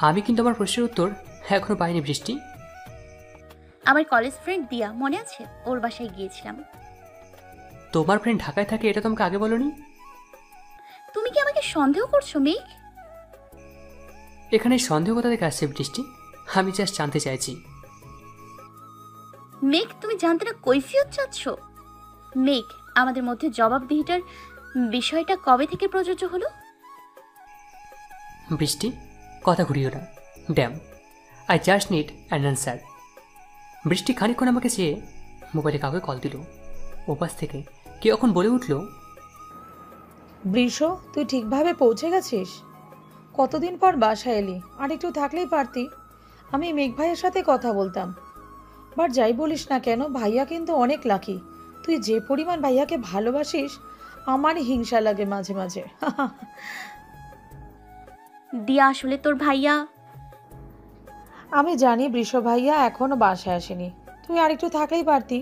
Speaker 2: আমি কিন্তু আমার প্রশ্নের উত্তর এখনো পাইনি বৃষ্টি।
Speaker 1: আমার কলেজ ফ্রেন্ড দিয়া, মনে আছে? ওর বাসায় গিয়েছিলাম।
Speaker 2: তোমার ফ্রেন্ড ঢাকায় থাকে এটা তোমাকে আগে বলনি?
Speaker 1: তুমি কি আমাকে সন্দেহ করছো মেঘ?
Speaker 2: এখানে সন্দেহ কথা থেকে আসছে বৃষ্টি? আমি জাস্ট জানতে চাইছি।
Speaker 1: মেঘ, তুমি জানতে না কৈফিয়ত চাচ্ছ? মেঘ, আমাদের মধ্যে জবাবদিহিটার বিষয়টা কবে থেকে প্রযোজ্য হলো?
Speaker 2: বৃষ্টি, কথা ঘুরিও না। Damn, I just need an answer. Brishti খানিকক্ষণ আমাকে চেয়ে মোবাইলে কাউকে কল দিল। ওপাশ থেকে কে এখন বলে উঠল,
Speaker 9: বৃষ, তুই ঠিকভাবে পৌঁছে গেছিস? কতদিন পর বাসায় এলি, আর একটু থাকলেই পারতি। আমি মেঘ ভাইয়ের সাথে কথা বলতাম। বাট যাই বলিস না কেন, ভাইয়া কিন্তু অনেক লাকি। তুই যে পরিমাণ ভাইয়াকে ভালোবাসিস, আমারই হিংসা লাগে মাঝে মাঝে।
Speaker 1: দিয়া, আসলে তোর ভাইয়া...
Speaker 9: আমি জানি বৃষ ভাইয়া এখনো বাসায় আসেনি, তুই আর একটু থাকলেই পারতি।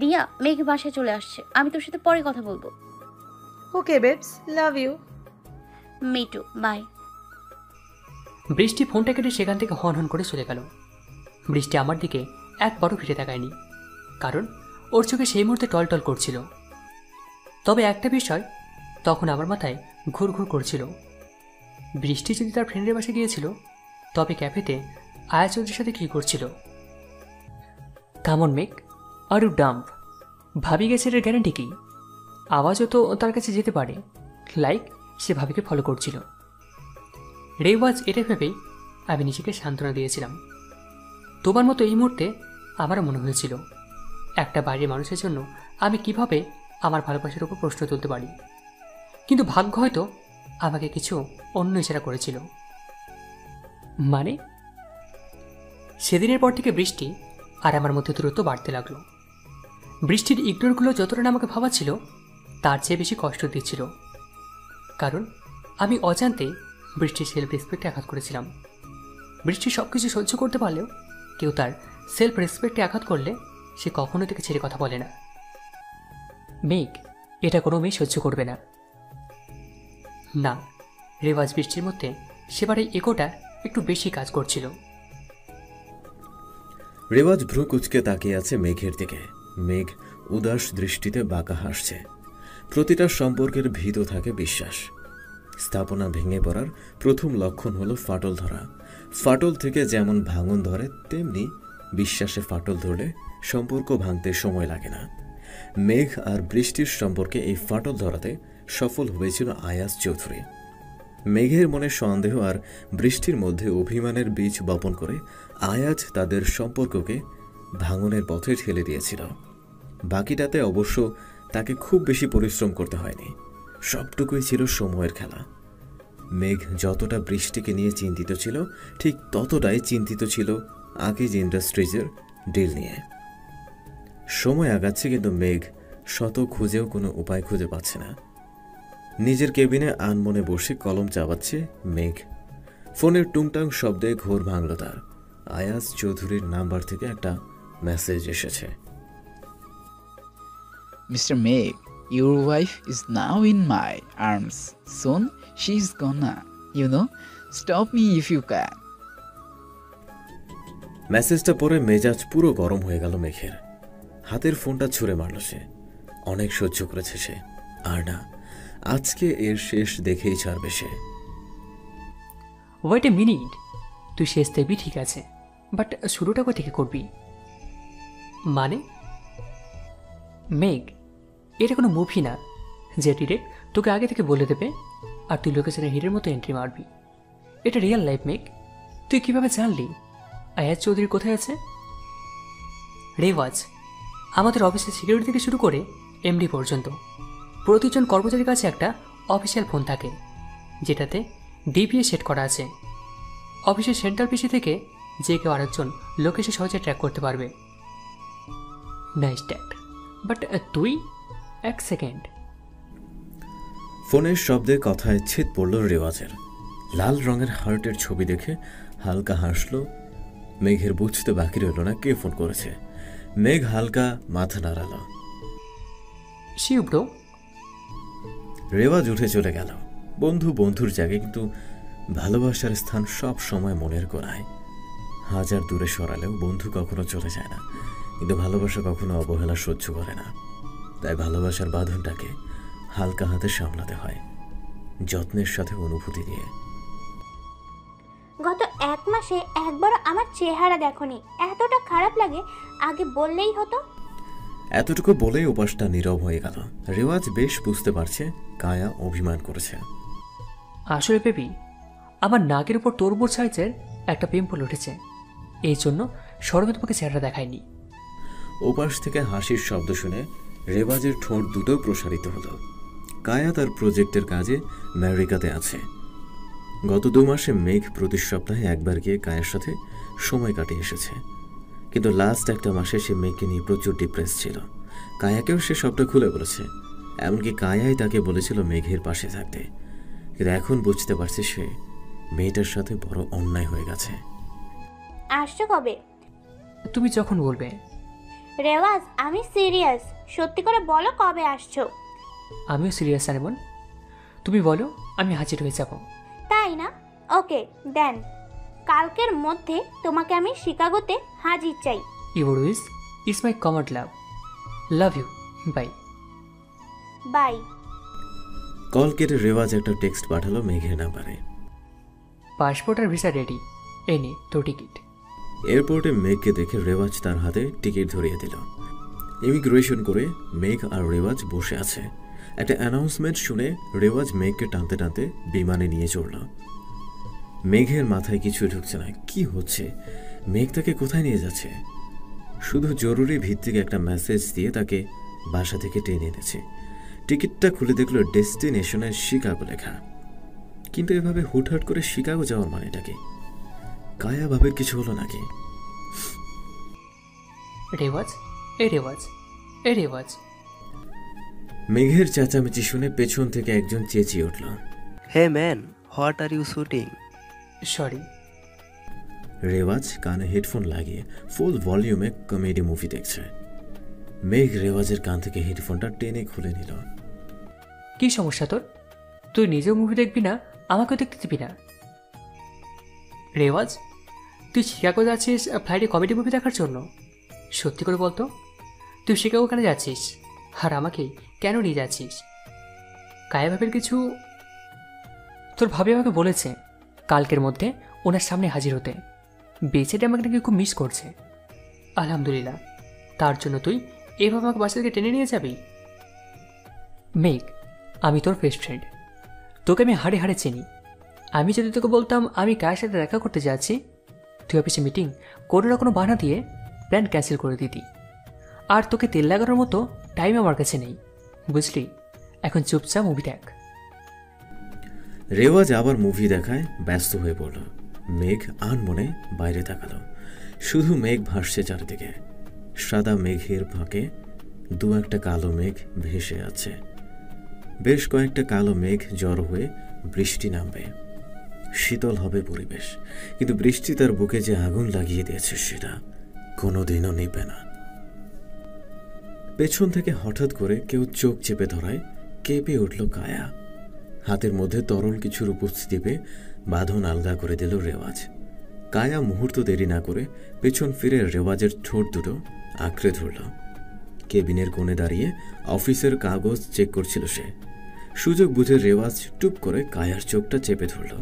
Speaker 1: দিয়া, মেঘ বাসায় চলে আসছে, আমি তোর সাথে পরে কথা বলবো।
Speaker 9: Okay babes, love you.
Speaker 1: Me too, bye.
Speaker 2: Brishti ফোনটা কেটে সেখান থেকে হন হন করে চলে গেল। বৃষ্টি আমার দিকে একবারও ফিরে তাকায়নি, কারণ ওর চোখে সেই মুহূর্তে টলটল করছিল। তবে একটা বিষয় তখন আমার মাথায় ঘুরঘুর করছিল। বৃষ্টি যদি তার ফ্রেন্ডের বাসে গিয়েছিল, তবে ক্যাফেতে আয়া চৌধুরীর সাথে কী করছিল? Come on, are you dumb? ভাবি গেছে এর গ্যারান্টি কি? আওয়াজও তো তার কাছে যেতে পারে। লাইক সে ভাবিকে ফলো করছিল। রেওয়াজ এটা ভেবেই আমি নিজেকে সান্ত্বনা দিয়েছিলাম। তোমার মতো এই মুহূর্তে আমারও মনে হয়েছিল, একটা বাইরের মানুষের জন্য আমি কিভাবে আমার ভালোবাসার উপর প্রশ্ন তুলতে পারি। কিন্তু ভাগ্য হয়তো আমাকে কিছু অন্য ইশারা করেছিল। মানে সেদিনের পর থেকে বৃষ্টি আর আমার মধ্যে দূরত্ব বাড়তে লাগলো। বৃষ্টির ইগনোরগুলো যতটা না আমাকে ভাবাচ্ছিল, তার চেয়ে বেশি কষ্ট দিচ্ছিল। কারণ আমি অজান্তে বৃষ্টির সেলফ রেসপেক্টে আঘাত করেছিলাম। বৃষ্টি সব কিছু সহ্য করতে পারলেও কেউ তার সেলফ রেসপেক্টে আঘাত করলে সে কখনো থেকে ছেড়ে কথা বলে না। মেঘ, এটা কোনো মেয়ে সহ্য করবে না। না, রেওয়াজ বৃষ্টির মধ্যে সেবারে ইগোটা একটু বেশি কাজ করছিল।
Speaker 5: রেওয়াজ ভ্রু কুচকে তাকিয়ে আছে মেঘের দিকে। মেঘ উদাস দৃষ্টিতে বাঁকা হাসছে। প্রতিটা সম্পর্কের ভিত থাকে বিশ্বাস। স্থাপনা ভেঙে পড়ার প্রথম লক্ষণ হলো ফাটল ধরা। ফাটল থেকে যেমন ভাঙন ধরে, তেমনি বিশ্বাসে ফাটল ধরলে সম্পর্ক ভাঙতে সময় লাগে না। মেঘ আর বৃষ্টির সম্পর্কে এই ফাটল ধরাতে সফল হয়েছিল আয়াজ চৌধুরী। মেঘের মনে সন্দেহ আর বৃষ্টির মধ্যে অভিমানের বীজ বপন করে আয়াজ তাদের সম্পর্ককে ভাঙনের পথে ঠেলে দিয়েছিল। বাকিটাতে অবশ্য তাকে খুব বেশি পরিশ্রম করতে হয়নি, সবটুকুই ছিল সময়ের খেলা। মেঘ যতটা বৃষ্টিকে নিয়ে চিন্তিত ছিল, ঠিক ততটাই চিন্তিত ছিল আকিজ ইন্ডাস্ট্রিজের ডিল নিয়ে। সময় আগাচ্ছে, কিন্তু মেঘ শত খুঁজেও কোনো উপায় খুঁজে পাচ্ছে না। নিজের কেবিনে আনমনে বসে কলম চাবাচ্ছে মেঘ। ফোনের টুংটাং শব্দে ঘোর ভাঙল তার। আয়াজ চৌধুরীর নাম্বার থেকে একটা মেসেজ এসেছে।
Speaker 7: Mr. Meg, your wife is now in my arms. Soon she's gonna, stop me if you can.
Speaker 5: মেসেজটা পড়ে মেজাজ পুরো গরম হয়ে গেল মেঘের। হাতের ফোনটা ছুঁড়ে মারল সে। অনেক সহ্য করেছে সে, আর না, আজকে এর শেষ দেখেই ছাড়বে সে।
Speaker 2: ওয়েট এ মিনিট, তুই শেষ দেখবি ঠিক আছে, বাট শুরুটা কোথা থেকে করবি? মানে মেঘ, এটা কোনো মুভি না যে ডিরেক্ট তোকে আগে থেকে বলে দেবে আর তুই লোকেশনের হিটের মতো এন্ট্রি মারবি। এটা রিয়েল লাইফ মেঘ। তুই কিভাবে জানলি আয়াজ চৌধুরী কোথায় আছে? রেওয়াজ, আমাদের অফিসের সিকিউরিটি থেকে শুরু করে এমডি পর্যন্ত প্রতিজন কর্মচারীর কাছে একটা অফিসিয়াল ফোন থাকে, যেটাতে ডিপিএ সেট করা আছে। অফিসের সেন্ট্রাল পিসি থেকে যে কেউ আরেকজন লোকেশন সহজে ট্র্যাক করতে পারবে। নাইস ট্যাক, বাট তুই এক সেকেন্ড।
Speaker 5: ফোনের শব্দে কথায় ছেদ পড়ল রেওয়াজের। লাল রঙের হার্টের ছবি দেখে হালকা হাসল মেঘের। বুঝতে বাকি রইল না কে ফোন করেছে। মেঘ হালকা মাথা নাড়াল।
Speaker 2: শিউ ব্রো।
Speaker 5: রেওয়াজ উঠে চলে গেল। বন্ধু বন্ধুর জায়গায়, কিন্তু ভালোবাসার স্থান সব সময় মনের কোণায়। হাজার দূরে সরালেও বন্ধু কখনো চলে যায় না, কিন্তু ভালোবাসা কখনো অবহেলা সহ্য করে না। তাই ভালোবাসার বাঁধনটাকে হালকা হাতে সামলাতে হয়, যত্নের সাথে অনুভূতি নিয়ে।
Speaker 10: গত 1 মাসে একবারও আমার চেহারা দেখোনি, এতটা খারাপ লাগে, আগে বললেই হতো।
Speaker 5: এতটুকু বলেই উপাসটা নীরব হয়ে গেল। রেওয়াজ বেশ বুঝতে পারছে কায়া অভিমান করেছে।
Speaker 2: আসলে বেবি, আমার নাকের উপর তরমুজ সাইজের একটা পিম্পল উঠেছে, এই জন্য শরমে তোমাকে চেহারা দেখায়নি।
Speaker 5: ওপাশ থেকে হাসির শব্দ শুনে রেওয়াজের ঠোঁট দুটো প্রসারিত হলো। কায়া তার প্রজেক্টের কাজে আমেরিকাতে আছে। গত 2 মাসে মেঘ প্রতি সপ্তাহে একবার গিয়ে কায়ার সাথে সময় কাটিয়ে এসেছে, কিন্তু লাস্ট একটা মাসে সে মেঘকে নিয়ে প্রচুর ডিপ্রেস ছিল। কায়াকেও সে সবটা খুলে বলেছে, এমনকি কায়াই তাকে বলেছিল মেঘের পাশে থাকতে। কিন্তু এখন বুঝতে পারছে সে মেয়েটার সাথে বড় অন্যায় হয়ে গেছে।
Speaker 10: আসছো কবে?
Speaker 2: তুমি যখন বলবে।
Speaker 10: রেওয়াজ, আমি সিরিয়াস, সত্যি করে বলো কবে আসছো?
Speaker 2: আমিও সিরিয়াস আরেমন, তুমি বলো, আমি হাজির হয়ে যাব।
Speaker 10: তাই না? ওকে দেন, কালকের মধ্যে তোমাকে আমি শিকাগোতে হাজির চাই।
Speaker 2: Your wish is my common love. Love you, bye.
Speaker 10: Bye.
Speaker 5: কল কেটে রেওয়াজ একটা টেক্সট পাঠালো মেঘের নাম্বারে।
Speaker 2: পাসপোর্ট আর ভিসা রেডি, এই নে তোর টিকিট।
Speaker 5: এয়ারপোর্টে মেঘকে দেখে রেওয়াজ তার হাতে টিকিট ধরিয়ে দিল। ইমিগ্রেশন করে মেঘ আর রেওয়াজ বসে আছে। একটা অ্যানাউন্সমেন্ট শুনে রেওয়াজ মেঘকে টানতে টানতে বিমানে নিয়ে চড়ল। মেঘের মাথায় কিছু ঢুকছে না, কি হচ্ছে, মেঘ তাকে কোথায় নিয়ে যাচ্ছে। শুধু জরুরি ভিত্তিক একটা মেসেজ দিয়ে তাকে বাসা থেকে টেনে এনেছে। টিকিটটা খুলে দেখলো ডেস্টিনেশনের শিকাগো লেখা। কিন্তু এভাবে হুটহাট করে শিকাগো যাওয়ার মানেটা কি? কায়া ভাবের কিছু হলো নাকি?
Speaker 2: রেওয়াজ, এ রেওয়াজ, এ রেওয়াজ।
Speaker 5: মেঘের চেঁচামেচি শুনে পেছন থেকে একজন চেঁচিয়ে উঠল,
Speaker 6: hey man, what are you shooting?
Speaker 2: Sorry.
Speaker 5: Rewaz কানে হেডফোন লাগিয়ে ফুল ভলিউমে কমেডি মুভি দেখছে। মেঘ রেওয়াজের কান থেকে হেডফোনটা টেনে খুলে নিল।
Speaker 2: কি সমস্যা তোর? তুই নিজেও মুভি দেখবি না, আমাকেও দেখতে দিবি না? রেওয়াজ, তুই শিকাগো যাচ্ছিস ফ্লাইটে কমেডি মুভি দেখার জন্য? সত্যি করে বলতো, তুই শিকাগো কেন যাচ্ছিস আর আমাকে কেন নিয়ে যাচ্ছিস? কায়া ভাবের কিছু? তোর ভাবি আমাকে বলেছে কালকের মধ্যে ওনার সামনে হাজির হতে। বেঁচেটা আমাকে নাকি খুব মিস করছে। আলহামদুলিল্লাহ, তার জন্য তুই এভাবে আমাকে বাসা থেকে টেনে নিয়ে যাবি? মেঘ, আমি তোর বেস্ট ফ্রেন্ড, তোকে আমি হাড়ে হাড়ে চিনি। আমি যদি তোকে বলতাম আমি কায়ের সাথে দেখা করতে যাচ্ছি, তুই অফিসে মিটিং কোনো না কোনো বাহানা দিয়ে প্ল্যান ক্যান্সেল করে দিতি। আর তোকে তেল লাগানোর মতো টাইম আমার কাছে নেই, বুঝলি? এখন চুপচাপ মুভি দেখ।
Speaker 5: রেওয়াজ আবার মুভি দেখায় ব্যস্ত হয়ে পড়ল। মেঘ আনমনে বাইরে তাকালো। শুধু মেঘ ভাসছে চারিদিকে। সাদা মেঘের ফাঁকে দু একটা কালো মেঘ ভেসে আছে। বেশ কয়েকটা কালো মেঘ জড়ো হয়ে বৃষ্টি নামবে, শীতল হবে পরিবেশ। কিন্তু বৃষ্টি তার বুকে যে আগুন লাগিয়ে দিয়েছে সেটা কোনোদিনও নিবে না। পেছন থেকে হঠাৎ করে কেউ চোখ চেপে ধরায় কেঁপে উঠল কায়া। হাতের মধ্যে তরল কিছুর উপস্থিতি পেয়ে বাঁধন আলগা করে দিল রেওয়াজ। কায়া মুহূর্ত দেরি না করে পেছন ফিরে রেওয়াজের ঠোঁট দুটো আঁকড়ে ধরল। কেবিনের কোণে দাঁড়িয়ে অফিসের কাগজ চেক করছিল সে। সুযোগ বুঝে রেওয়াজ টুপ করে কায়ার চোখটা চেপে ধরল।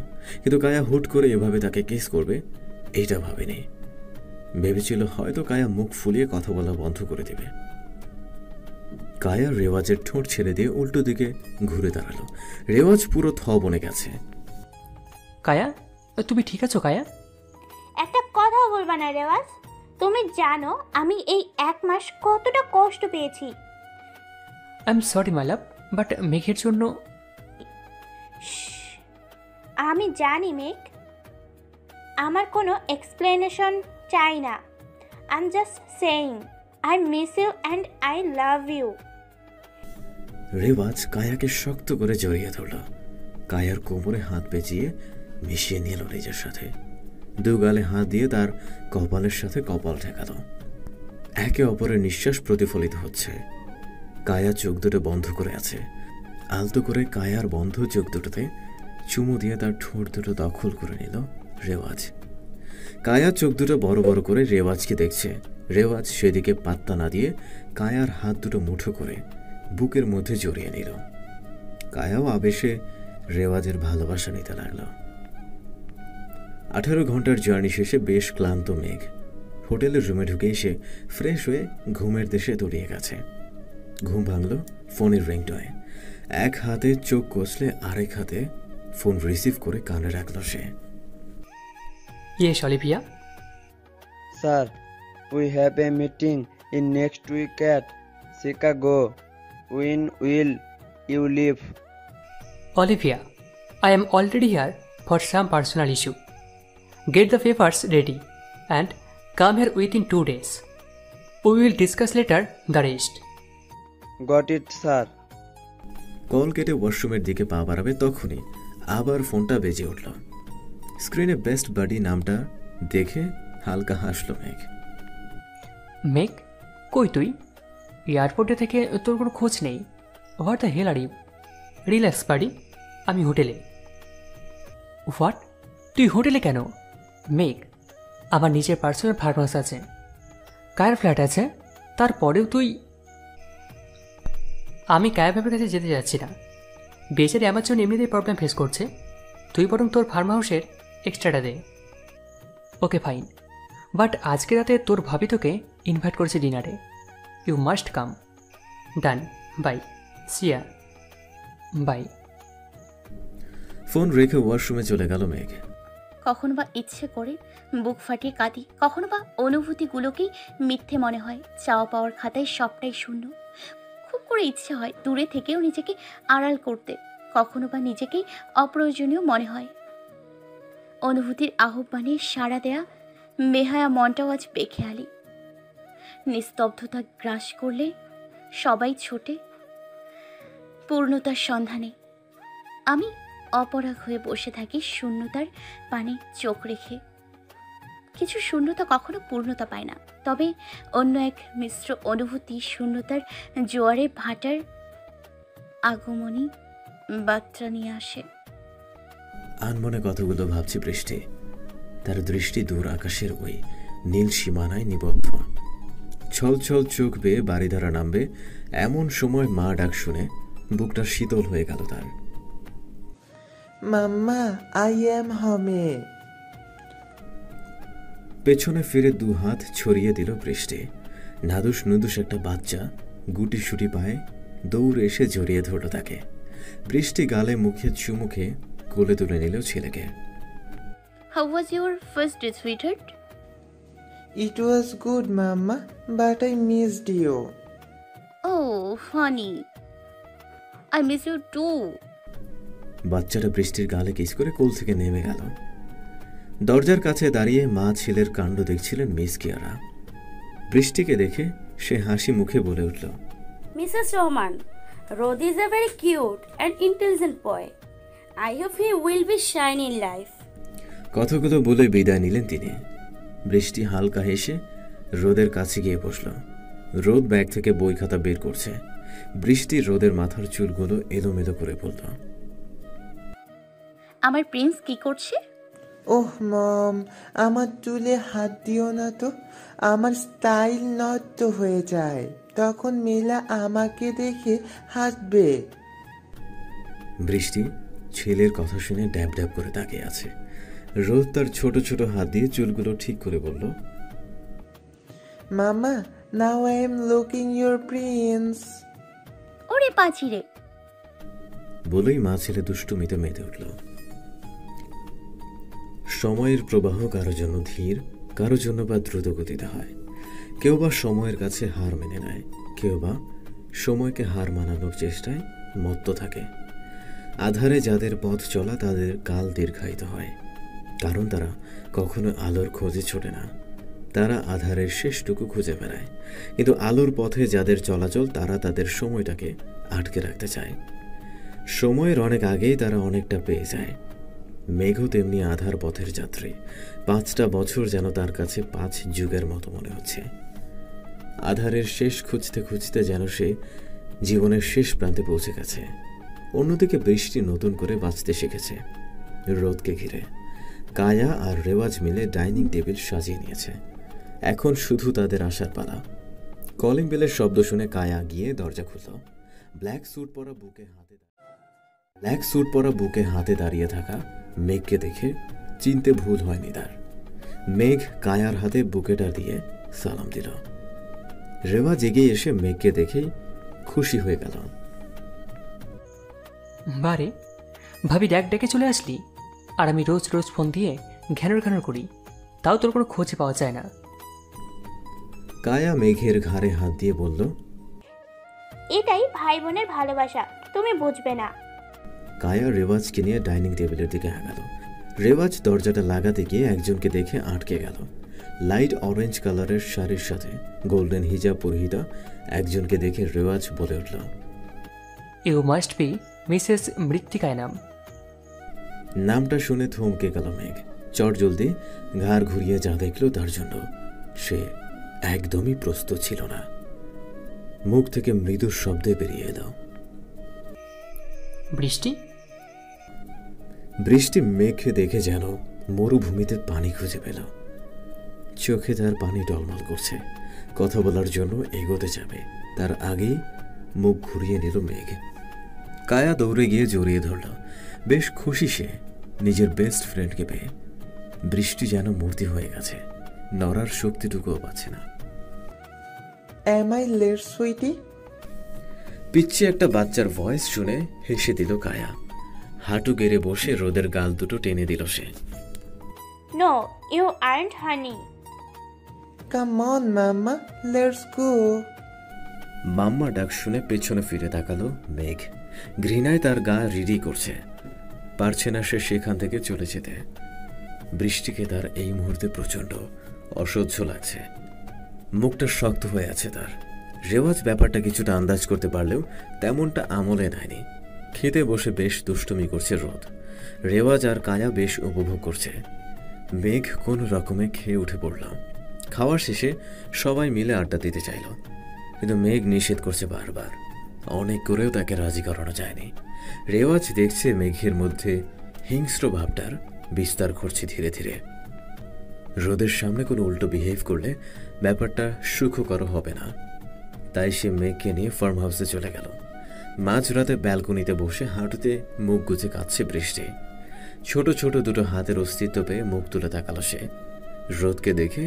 Speaker 5: কিন্তু কায়া হুট করে এভাবে তাকে কিস করবে এইটা ভাবেনি। ভেবেছিল হয়তো কায়া মুখ ফুলিয়ে কথা বলা বন্ধ করে দেবে। কায়া রেওয়াজের ঠোঁট ছেড়ে দিয়ে উল্টো দিকে ঘুরে দাঁড়ালো। রেওয়াজ পুরো থ বনে গেছে।
Speaker 2: কায়া, তুমি ঠিক আছো কায়া?
Speaker 10: একটা কথাও বলবা না রেওয়াজ। তুমি জানো আমি এই 1 মাস কতটা কষ্ট পেয়েছি।
Speaker 2: I am sorry my love, but মেঘের জন্য।
Speaker 10: আমি জানি মেঘ, আমার কোনো এক্সপ্লেনেশন চাই না। I am just saying I miss you and I love you.
Speaker 5: Rewaz কায়াকে শক্ত করে জড়িয়ে ধরল। কায়ার কোমরে হাত পেঁচিয়ে মিশিয়ে নিল নিজের সাথে। দু গালে হাত দিয়ে তার কপালের সাথে কপাল ঠেকাল। একে অপরের নিঃশ্বাস প্রতিফলিত হচ্ছে। কায়া চোখ দুটো বন্ধ করে আছে। আলতো করে কায়ার বন্ধ চোখ দুটোতে চুমু দিয়ে তার ঠোঁট দুটো দখল করে নিল রেওয়াজ। কায়া চোখ দুটো বড় বড় করে রেওয়াজকে দেখছে। রেওয়াজ সেদিকে পাত্তা না দিয়ে কায়ার হাত দুটো মুঠো করে বুকের মধ্যে জড়িয়ে নিল। কায়াও আবেশে রেওয়াজের ভালোবাসা নিতে লাগল। 18 ঘন্টার জার্নি শেষে বেশ ক্লান্ত মেঘ হোটেলের রুমে ঢুকে এসে ফ্রেশ হয়ে ঘুমের দেশে তলিয়ে গেছে। ঘুম ভাঙল ফোনের রিংটনে। এক হাতে চোখ কষলে আরেক হাতে ফোন রিসিভ করে কানে রাখল সে।
Speaker 2: Yes Olivia.
Speaker 11: Sir, we have a meeting in next week at Chicago. When will you leave?
Speaker 2: Olivia, I am already here for some personal issue. Get the papers ready and come here within 2 days. We will discuss later the rest.
Speaker 11: Got it, sir.
Speaker 5: Call কেটে ওয়াশরুমের দিকে পা বাড়াবে তখনই আবার ফোনটা বেজে উঠল। স্ক্রিনে বেস্ট বাডি নামটা দেখে হালকা হাসল মেঘ।
Speaker 2: মেঘ, কই তুই? এয়ারপোর্টে থেকে তোর কোনো খোঁজ নেই। What the hell are you? Relax buddy, আমি হোটেলে। হোয়াট? তুই হোটেলে কেন? মেঘ, আমার নিজের পার্সোনাল ফার্মাস আছে, কার ফ্ল্যাট আছে, তারপরেও তুই? আমি কায়া ভাবের কাছে যেতে যাচ্ছি না। বেচারি আমার জন্য এমনিতেই প্রবলেম ফেস করছে। তুই বরং তোর ফার্ম হাউসের এক্সট্রাটা দে। ওকে ফাইন, বাট আজকে রাতে তোর ভাবি তোকে ইনভাইট করেছে ডিনারে। You must come. Done, bye, Siya, bye.
Speaker 5: Phone রেখে ওয়াশরুমে চলে গেল মেঘ।
Speaker 1: কখনো বা ইচ্ছে করে বুক ফাটিয়ে কাঁদি, কখনো বা অনুভূতিগুলোকেই মিথ্যে মনে হয়। চাওয়া পাওয়ার খাতায় সবটাই শূন্য। খুব করে ইচ্ছে হয় দূরে থেকেও নিজেকে আড়াল করতে, কখনো বা নিজেকেই অপ্রয়োজনীয় মনে হয়। অনুভূতির আহ্বানে সাড়া দেয়া বেহায়া মনটাও আজ বেখেয়ালি। নিস্তব্ধতা গ্রাস করলে সবাই ছোটে পূর্ণতার সন্ধানে। আমি অপরাগ হয়ে বসে থাকি শূন্যতার পানে চোখ রেখে। কিছু শূন্যতা কখনো পূর্ণতা পায় না, তবে অন্য এক মিশ্র অনুভূতি শূন্যতার জোয়ারে ভাটার আগমনী বার্তা নিয়ে আসে।
Speaker 5: আনমনে কথাগুলো ভাবছি বৃষ্টি। তার দৃষ্টি দূর আকাশের ওই নীল সীমানায় নিবদ্ধ। ছল ছল চোখ বেয়ে বাড়িধারা নামবে এমন সময় মা ডাক শুনে বুকটা শীতল হয়ে গেল তার।
Speaker 12: মাম্মা, আই এম হোমে।
Speaker 5: পেছনে ফিরে 2 হাত ছড়িয়ে দিল বৃষ্টি। নাদুস নুদুস একটা বাচ্চা গুটি সুটি পায়ে দৌড়ে এসে জড়িয়ে ধরল তাকে। বৃষ্টি গালে মুখে চুমুখে কোলে তুলে নিল ছেলেকে।
Speaker 1: How was your first day, sweetheart?
Speaker 12: It was good, Mama, but I missed you.
Speaker 1: Oh, funny. I miss you too.
Speaker 5: বাচ্চাটা বৃষ্টির গালে কিস করে কোল থেকে নেমে গেল। দরজার কাছে দাঁড়িয়ে মা ছেলের কাণ্ড দেখছিলেন মিস কিয়ারা। বৃষ্টিকে দেখে সে হাসি মুখে বলে উঠল,
Speaker 13: Mrs. Roman, Rod is a very cute and intelligent boy. I hope he will be shine in life.
Speaker 5: কথাগুলো বলে বিদায় নিলেন তিনি। বৃষ্টি হালকা হেসে রোদের কাছে গিয়ে বসল। রোদ ব্যাগ থেকে বই খাতা বের করছে। বৃষ্টি রোদের মাথার চুলগুলো এলোমেলো করে বলল,
Speaker 1: আমার প্রিন্স কি করছে?
Speaker 12: ওহ মম, আমার চুলে হাত দিও না তো, আমার স্টাইল নষ্ট হয়ে যায়, তখন মেলা আমাকে দেখে হাসবে।
Speaker 5: বৃষ্টি ছেলের কথা শুনে ড্যাব ড্যাব করে তাকিয়ে আছে। রোদ তার ছোট ছোট হাত দিয়ে চুলগুলো ঠিক করে বলল,
Speaker 12: মামা, now I am looking your Prince.
Speaker 1: ওরে পাঁচিরে!
Speaker 5: বলেই মা ছেলে দুষ্টুমিতে মেতে উঠল। সময়ের প্রবাহ কারো জন্য ধীর, কারো জন্য বা দ্রুত গতিতে হয়। কেউ বা সময়ের কাছে হার মেনে নেয়, কেউ বা সময়কে হার মানানোর চেষ্টায় মত্ত থাকে। আধারে যাদের পথ চলা তাদের কাল দীর্ঘায়িত হয়, কারণ তারা কখনো আলোর খোঁজে ছোটে না। তারা আধারের শেষটুকু খুঁজে বেড়ায়। কিন্তু আলোর পথে যাদের চলাচল তারা তাদের সময়টাকে আটকে রাখতে চায়। সময়ের অনেক আগেই তারা অনেকটা পেয়ে যায়। মেঘও তেমনি আধার পথের যাত্রী। 5টা বছর যেন তার কাছে 5 যুগের মতো মনে হচ্ছে। আধারের শেষ খুঁজতে খুঁজতে যেন সে জীবনের শেষ প্রান্তে পৌঁছে গেছে। অন্যদিকে বৃষ্টি নতুন করে বাঁচতে শিখেছে রোদকে ঘিরে। কায়া আর রেওয়াজ মিলে ডাইনিং টেবিল সাজিয়ে নিয়েছে। এখন শুধু তাদের আসার পালা। কলিং বেলের শব্দ শুনে কায়া গিয়ে দরজা খুলল। ব্ল্যাক স্যুট পরা বুকে হাতে দাঁড়িয়ে থাকা মেঘকে দেখে চিনতে ভুল হয়নি তার। মেঘ কায়ার হাতে বুকেটা দিয়ে সালাম দিল। রেওয়াজ এগিয়ে এসে মেঘকে দেখেই খুশি হয়ে গেল।
Speaker 2: বারে ভাবি ড্যাক ডেকে চলে আসলি, আর আমি রোজ রোজ ফোন দিয়ে ঘ্যানর ঘ্যানর করি, তাও তোর কোনো খোঁজ পাওয়া যায় না।
Speaker 5: কায়া মেঘের ঘাড়ে হাত দিয়ে বলল,
Speaker 10: এটাই ভাই বোনের ভালোবাসা, তুমি বুঝবে না।
Speaker 5: কায়া রেওয়াজকে নিয়ে ডাইনিং টেবিলের দিকে আগাল। রেওয়াজ দরজাটা লাগাতে গিয়ে একজনকে দেখে আটকে গেল। লাইট অরেঞ্জ কালারের শাড়ির সাথে গোল্ডেন হিজাব পরিহিতা একজনকে দেখে রেওয়াজ বলে উঠল,
Speaker 2: ইউ মাস্ট বি মিসেস মৃত্তিকায় নাম।
Speaker 5: নামটা শুনে থমকে গেল মেঘ। চটজলদি ঘাড় ঘুরিয়ে যা দেখল তার জন্য সে একদমই প্রস্তুত ছিল না। মুখ থেকে মৃদু শব্দে বেরিয়ে এলো,
Speaker 2: বৃষ্টি।
Speaker 5: বৃষ্টি মেঘকে দেখে যেন মরুভূমিতে পানি খুঁজে পেল। চোখে তার পানি টলমল করছে। কথা বলার জন্য এগোতে যাবে, তার আগেই মুখ ঘুরিয়ে নিল মেঘ। কায়া দৌড়ে গিয়ে জড়িয়ে ধরল। বেশ খুশি সে নিজের বেস্ট ফ্রেন্ডকে পেয়ে। বৃষ্টি যেন মূর্তি হয়ে গেছে, নড়ার শক্তিটুকুও পাচ্ছে না।
Speaker 12: Am I late, sweetie?
Speaker 5: পিচ্ছে একটা বাচ্চার ভয়েস শুনে হেসে দিল কায়া। হাঁটু গেড়ে বসে রোদের গাল দুটো টেনে দিল সে।
Speaker 10: No, you aren't honey.
Speaker 12: Come on, Mama, let's go.
Speaker 5: Mama ডাক শুনে পেছনে ফিরে তাকালো মেঘ। ঘৃণায় তার গা রিডি করছে, পারছে না সে সেখান থেকে চলে যেতে। বৃষ্টিকে তার এই মুহূর্তে প্রচণ্ড অসহ্য লাগছে। মুখটা শক্ত হয়ে আছে তার। রেওয়াজ ব্যাপারটা কিছুটা আন্দাজ করতে পারলেও তেমনটা আমলে নেয়নি। খেতে বসে বেশ দুষ্টুমি করছে রোদ। রেওয়াজ আর কায়া বেশ উপভোগ করছে। মেঘ কোন রকমে খেয়ে উঠে পড়ল। খাওয়ার শেষে সবাই মিলে আড্ডা দিতে চাইল, কিন্তু মেঘ নিষেধ করছে বারবার। অনেক করেও তাকে রাজি করানো যায়নি। রেওয়াজ দেখছে মেঘের মধ্যে হিংস্র ভাবটার বিস্তার ঘটছে ধীরে ধীরে। রোদের সামনে কোনো উল্টো বিহেভ করলে ব্যাপারটা সুখকর হবে না, তাই সে মেঘকে নিয়ে ফার্ম হাউসে চলে গেল। মাঝরাতে ব্যালকনিতে বসে হাঁটুতে মুখ গুজে কাঁদছে বৃষ্টি। ছোট ছোট দুটো হাতের অস্তিত্ব পেয়ে মুখ তুলে তাকালো সে। রোদকে দেখে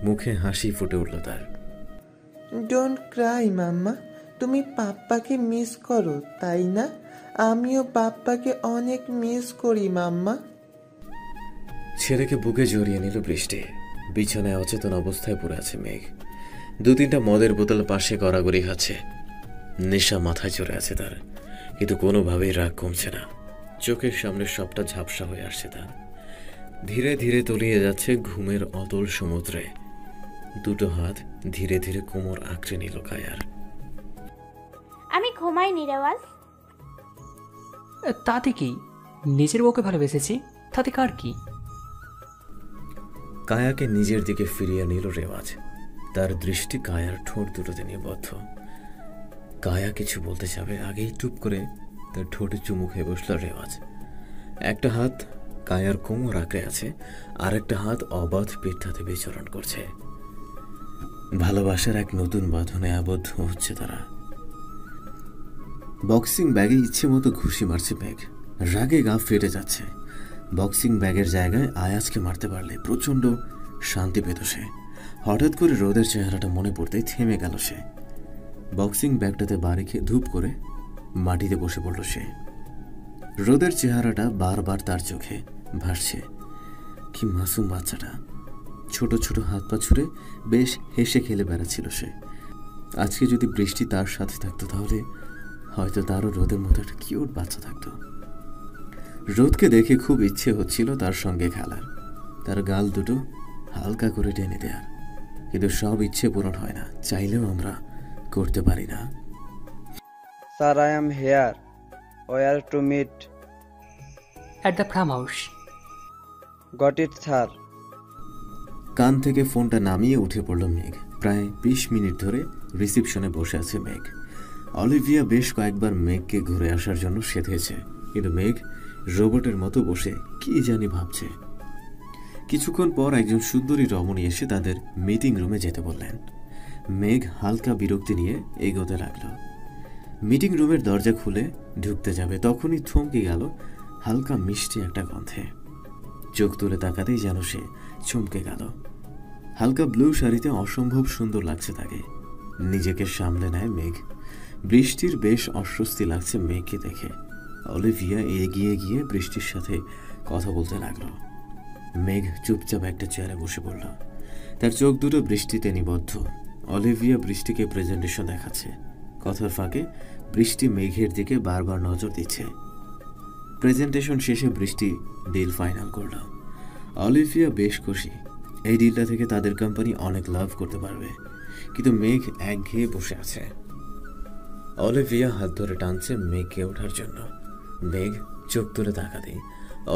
Speaker 5: মুখে হাসি ফুটে উঠল তার।
Speaker 12: ডোন্ট ক্রাই মাম্মা, তুমি পাপ্পাকে মিস করো তাই না? আমিও পাপ্পাকে অনেক মিস করি মাম্মা।
Speaker 5: ছেলেকে বুকে জড়িয়ে নিল বৃষ্টি। বিছানায় অচেতন অবস্থায় পড়ে আছে মেঘ। 2-3টা মদের বোতল পাশে গড়াগড়ি খাচ্ছে। নেশা মাথায় চড়ে আছে তার, কিন্তু কোনোভাবেই রাগ কমছে না। চোখের সামনে সবটা ঝাপসা হয়ে আসছে তার। ধীরে ধীরে তলিয়ে যাচ্ছে ঘুমের অতল সমুদ্রে। দুটো হাত ধীরে ধীরে কোমর আঁকড়ে নিল কায়ার।
Speaker 10: আমি ঘুমাইনি রেওয়াজ।
Speaker 2: তাতে কি, নিজের বউকে ভালোবেসেছি, তাতে কার কি?
Speaker 5: কায়াকে নিজের দিকে ফিরিয়ে নিল রেওয়াজ। তার দৃষ্টি কায়ার ঠোঁট দুটোতে নিবদ্ধ। কায়া কিছু বলতে যাবে আগেই টুপ করে তার ঠোঁটে চুমু খেয়ে বসল রেওয়াজ। একটা হাত কায়ার কোমর আঁকড়ে আছে, আর একটা হাত অবাধ পিঠাতে বিচরণ করছে। ভালোবাসার এক নতুন বাঁধনে আবদ্ধ হচ্ছে তারা। বক্সিং ব্যাগে ইচ্ছে মতো ঘুষি মারছে মেঘ। রাগে গা ফেটে যাচ্ছে। বক্সিং ব্যাগের জায়গায় আয়াজকে মারতে পারলে প্রচণ্ড শান্তি পেত সে। হঠাৎ করে রোদের চেহারাটা মনে পড়তেই থেমে গেল সে। বক্সিং ব্যাগটাতে বাড়ি খেয়ে ধূপ করে মাটিতে বসে পড়ল সে। রোদের চেহারাটা বারবার তার চোখে ভাসছে। কি মাসুম বাচ্চাটা, ছোট ছোট হাত পা ছুঁড়ে বেশ হেসে খেলে বেড়াচ্ছিল সে। আজকে যদি বৃষ্টি তার সাথে থাকতো তাহলে হয়তো তারও রোদের মতো একটা কিউট বাচ্চা থাকতো। রোদকে দেখে খুব ইচ্ছে হচ্ছিল তার সঙ্গে খেলার, তার গাল দুটো হালকা করে টেনে দেয়ার, কিন্তু সব ইচ্ছে পূরণ হয় না, চাইলেও আমরা করতে পারি না।
Speaker 11: Sir, I am here. Where to meet?
Speaker 2: At the farm house.
Speaker 11: Got it sir.
Speaker 5: কান থেকে ফোনটা নামিয়ে উঠে পড়ল মেঘ। প্রায় 20 মিনিট ধরে রিসিপশনে বসে আছে মেঘ। অলিভিয়া বেশ কয়েকবার মেঘকে ঘুরে আসার জন্য সেধেছে, কিন্তু মেঘ রোবটের মতো বসে কি জানি ভাবছে। কিছুক্ষণ পর একজন সুন্দরী রমণী এসে তাদের মিটিং রুমে যেতে বললেন। মেঘ হালকা বিরক্তি নিয়ে এগোতে লাগল। মিটিং রুমের দরজা খুলে ঢুকতে যাবে তখনই থমকে গেল হালকা মিষ্টি একটা গন্ধে। চোখ তুলে তাকাতেই যেন সে চমকে গেল। হালকা ব্লু শাড়িতে অসম্ভব সুন্দর লাগছে তাকে। নিজেকে সামলে নেয় মেঘ। বৃষ্টির বেশ অস্বস্তি লাগছে মেঘকে দেখে। অলিভিয়া এগিয়ে গিয়ে বৃষ্টির সাথে কথা বলতে লাগলো। মেঘ চুপচাপ একটা চেয়ারে বসে পড়ল। তার চোখ দুটো বৃষ্টিতে নিবদ্ধ। অলিভিয়া বৃষ্টিকে প্রেজেন্টেশন দেখাচ্ছে। কথার ফাঁকে বৃষ্টি মেঘের দিকে বারবার নজর দিচ্ছে। প্রেজেন্টেশন শেষে বৃষ্টি ডিল ফাইনাল করল। অলিভিয়া বেশ খুশি। এই ডিলটা থেকে তাদের কোম্পানি অনেক লাভ করতে পারবে, কিন্তু মেঘ একঘেয়ে বসে আছে। অলিভিয়া হাত ধরে টানছে মেঘকে ওঠার জন্য। মেঘ চোখ তুলে তাকাতেই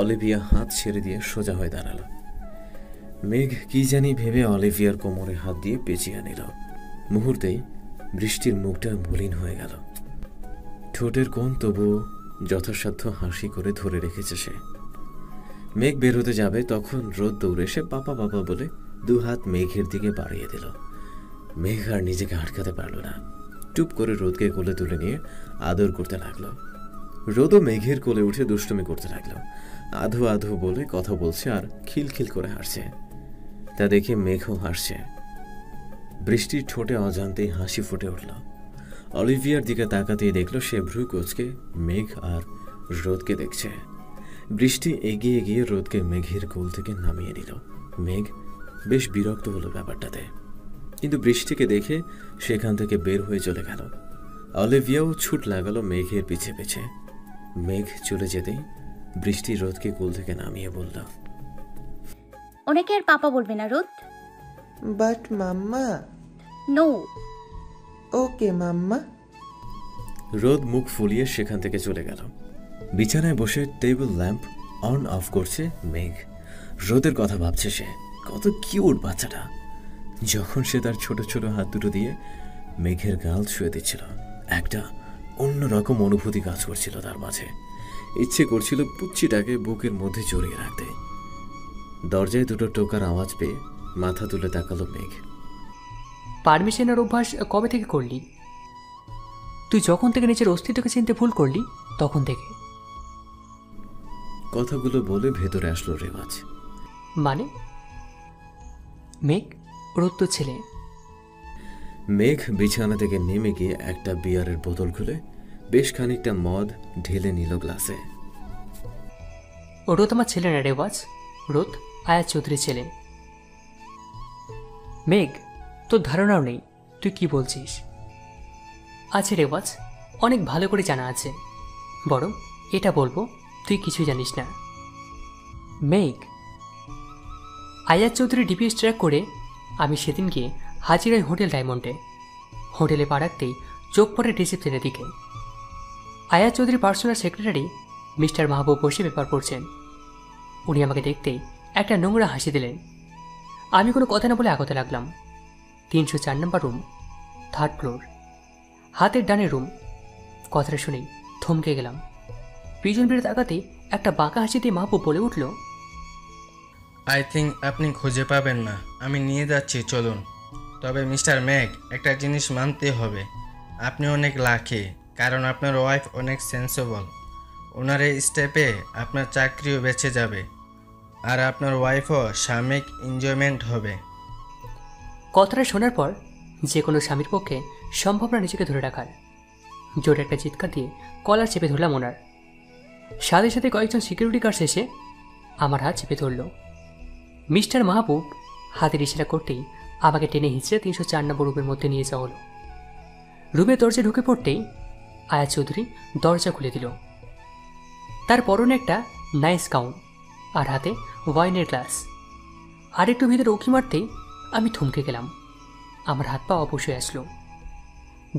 Speaker 5: অলিভিয়া হাত ছেড়ে দিয়ে সোজা হয়ে দাঁড়ালো। মেঘ কি জানি ভেবে অলিভিয়ার কোমরে হাত দিয়ে পেঁচিয়ে নিল। মুহূর্তেই বৃষ্টির মুখটা মলিন হয়ে গেল। ঠোঁটের কোণ তবুও যথাসাধ্য হাসি করে ধরে রেখেছে সে। মেঘ বেরোতে যাবে তখন রোদ দৌড়ে এসে পাপা পাপা বলে 2 হাত মেঘের দিকে বাড়িয়ে দিল। মেঘ আর নিজেকে আটকাতে পারল না। টুপ করে রোদকে কোলে তুলে নিয়ে আদর করতে লাগলো। রোদও মেঘের কোলে উঠে দুষ্টুমি করতে লাগলো। আধো আধো বলে কথা বলছে আর খিলখিল করে হাসছে। তা দেখে মেঘও হাসছে। বৃষ্টির ঠোঁটে অজান্তেই হাসি ফুটে উঠল। অলিভিয়ার দিকে তাকাতেই দেখল সে ভ্রু কুঁচকে মেঘ আর রোদকে দেখছে। বৃষ্টি এগিয়ে গিয়ে রোদকে মেঘের কোল থেকে নামিয়ে নিল। মেঘ বেশ বিরক্ত হলো ব্যাপারটাতে, কিন্তু বৃষ্টিকে দেখে সেখান থেকে বের হয়ে চলে গেল। অলিভিয়াও ছুট লাগালো মেঘের পিছে পিছে। মেঘ চলে যেতেই বৃষ্টি রোদকে কোল থেকে নামিয়ে বলল,
Speaker 1: ওনাকে আর পাপা বলবে না Rod.
Speaker 12: But mamma.
Speaker 1: No.
Speaker 12: Okay mamma.
Speaker 5: Rod মুখ ফুলিয়ে সেখান থেকে চলে গেল। বিছানায় বসে টেবিল ল্যাম্প অন অফ করছে মেঘ। রোদের কথা ভাবছে সে। কত কিউট বাচ্চাটা। যখন সে তার ছোট ছোট হাত দুটো দিয়ে মেঘের গাল ছুঁয়ে দিচ্ছিল, একটা অন্যরকম অনুভূতি কাজ করছিল তার মাঝে। ইচ্ছে করছিল পুচ্ছিটাকে বুকের মধ্যে জড়িয়ে রাখতে। দরজায় দুটো টোকার আওয়াজ পেয়ে মাথা তুলে তাকালো মেঘ।
Speaker 2: পারমিশনের অভ্যাস কবে থেকে করলি? তুই যখন থেকে নিজের অস্তিত্বকে চিনতে ভুল করলি তখন থেকে।
Speaker 5: কথাগুলো বলে ভেতরে আসলো রেওয়াজ।
Speaker 2: মানে? মেঘ, রোদ তো ছেলে।
Speaker 5: মেঘ বিছানা থেকে নেমে গিয়ে একটা বিয়ারের বোতল খুলে বেশ খানিকটা মদ ঢেলে নিল গ্লাসে।
Speaker 2: রোদ আমার ছেলে না রেওয়াজ। রোদ আয়াত চৌধুরীর ছেলে। মেঘ, তোর ধারণাও নেই তুই কি বলছিস। আছে রেওয়াজ, অনেক ভালো করে জানা আছে, বরং এটা বলবো তুই কিছুই জানিস না। মেঘ, আয়াত চৌধুরী ডিপিএস ট্র্যাক করে আমি সেদিন গিয়ে হাজির হয় হোটেল ডায়মন্ডে। হোটেলে পা রাখতেই চোখ পড়ে রিসেপশনের দিকে। আয়াত চৌধুরী পার্সোনাল সেক্রেটারি মিস্টার মাহবুব বসে পেপার পড়ছেন। উনি আমাকে দেখতেই একটা নোংরা হাসি দিলেন। আমি কোনো কথা না বলে আগতে লাগলাম। 304 নম্বর রুম, 3rd ফ্লোর, হাতের ডানের রুম। কথাটা শুনেই থমকে গেলাম। পিছন ফিরে তাকাতেই একটা বাঁকা হাসি দিয়ে মাহবুব বলে উঠল,
Speaker 14: আই থিঙ্ক আপনি খুঁজে পাবেন না, আমি নিয়ে যাচ্ছি, চলুন। তবে মিস্টার ম্যাক, একটা জিনিস মানতে হবে, আপনি অনেক লাকি, কারণ আপনার ওয়াইফ অনেক সেন্সেবল। ওনার এই স্টেপে আপনার চাকরিও বেঁচে যাবে, আর আপনার ওয়াইফও সাময়িক এনজয়মেন্ট হবে।
Speaker 2: কথাটা শোনার পর যে কোনো স্বামীর পক্ষে সম্ভব না নিজেকে ধরে রাখার। জোরে একটা চিৎকার দিয়ে কলার চেপে ধরলাম ওনার। সাথে সাথে কয়েকজন সিকিউরিটি গার্ড এসে আমার হাত চেপে ধরল। মিস্টার মাহবুব হাতের ইশারা করতেই আমাকে টেনে হিঁচড়ে 304 নম্বর রুমের মধ্যে নিয়ে যাওয়া হলো। রুমে দরজা ঢুকে পড়তেই আয়াত চৌধুরী দরজা খুলে দিল। তার পরনে একটা নাইস গাউন আর হাতে ওয়াইনের গ্লাস। আর একটু ভিতরে উঁকি মারতেই আমি থমকে গেলাম। আমার হাত পা অবশ হয়ে আসলো।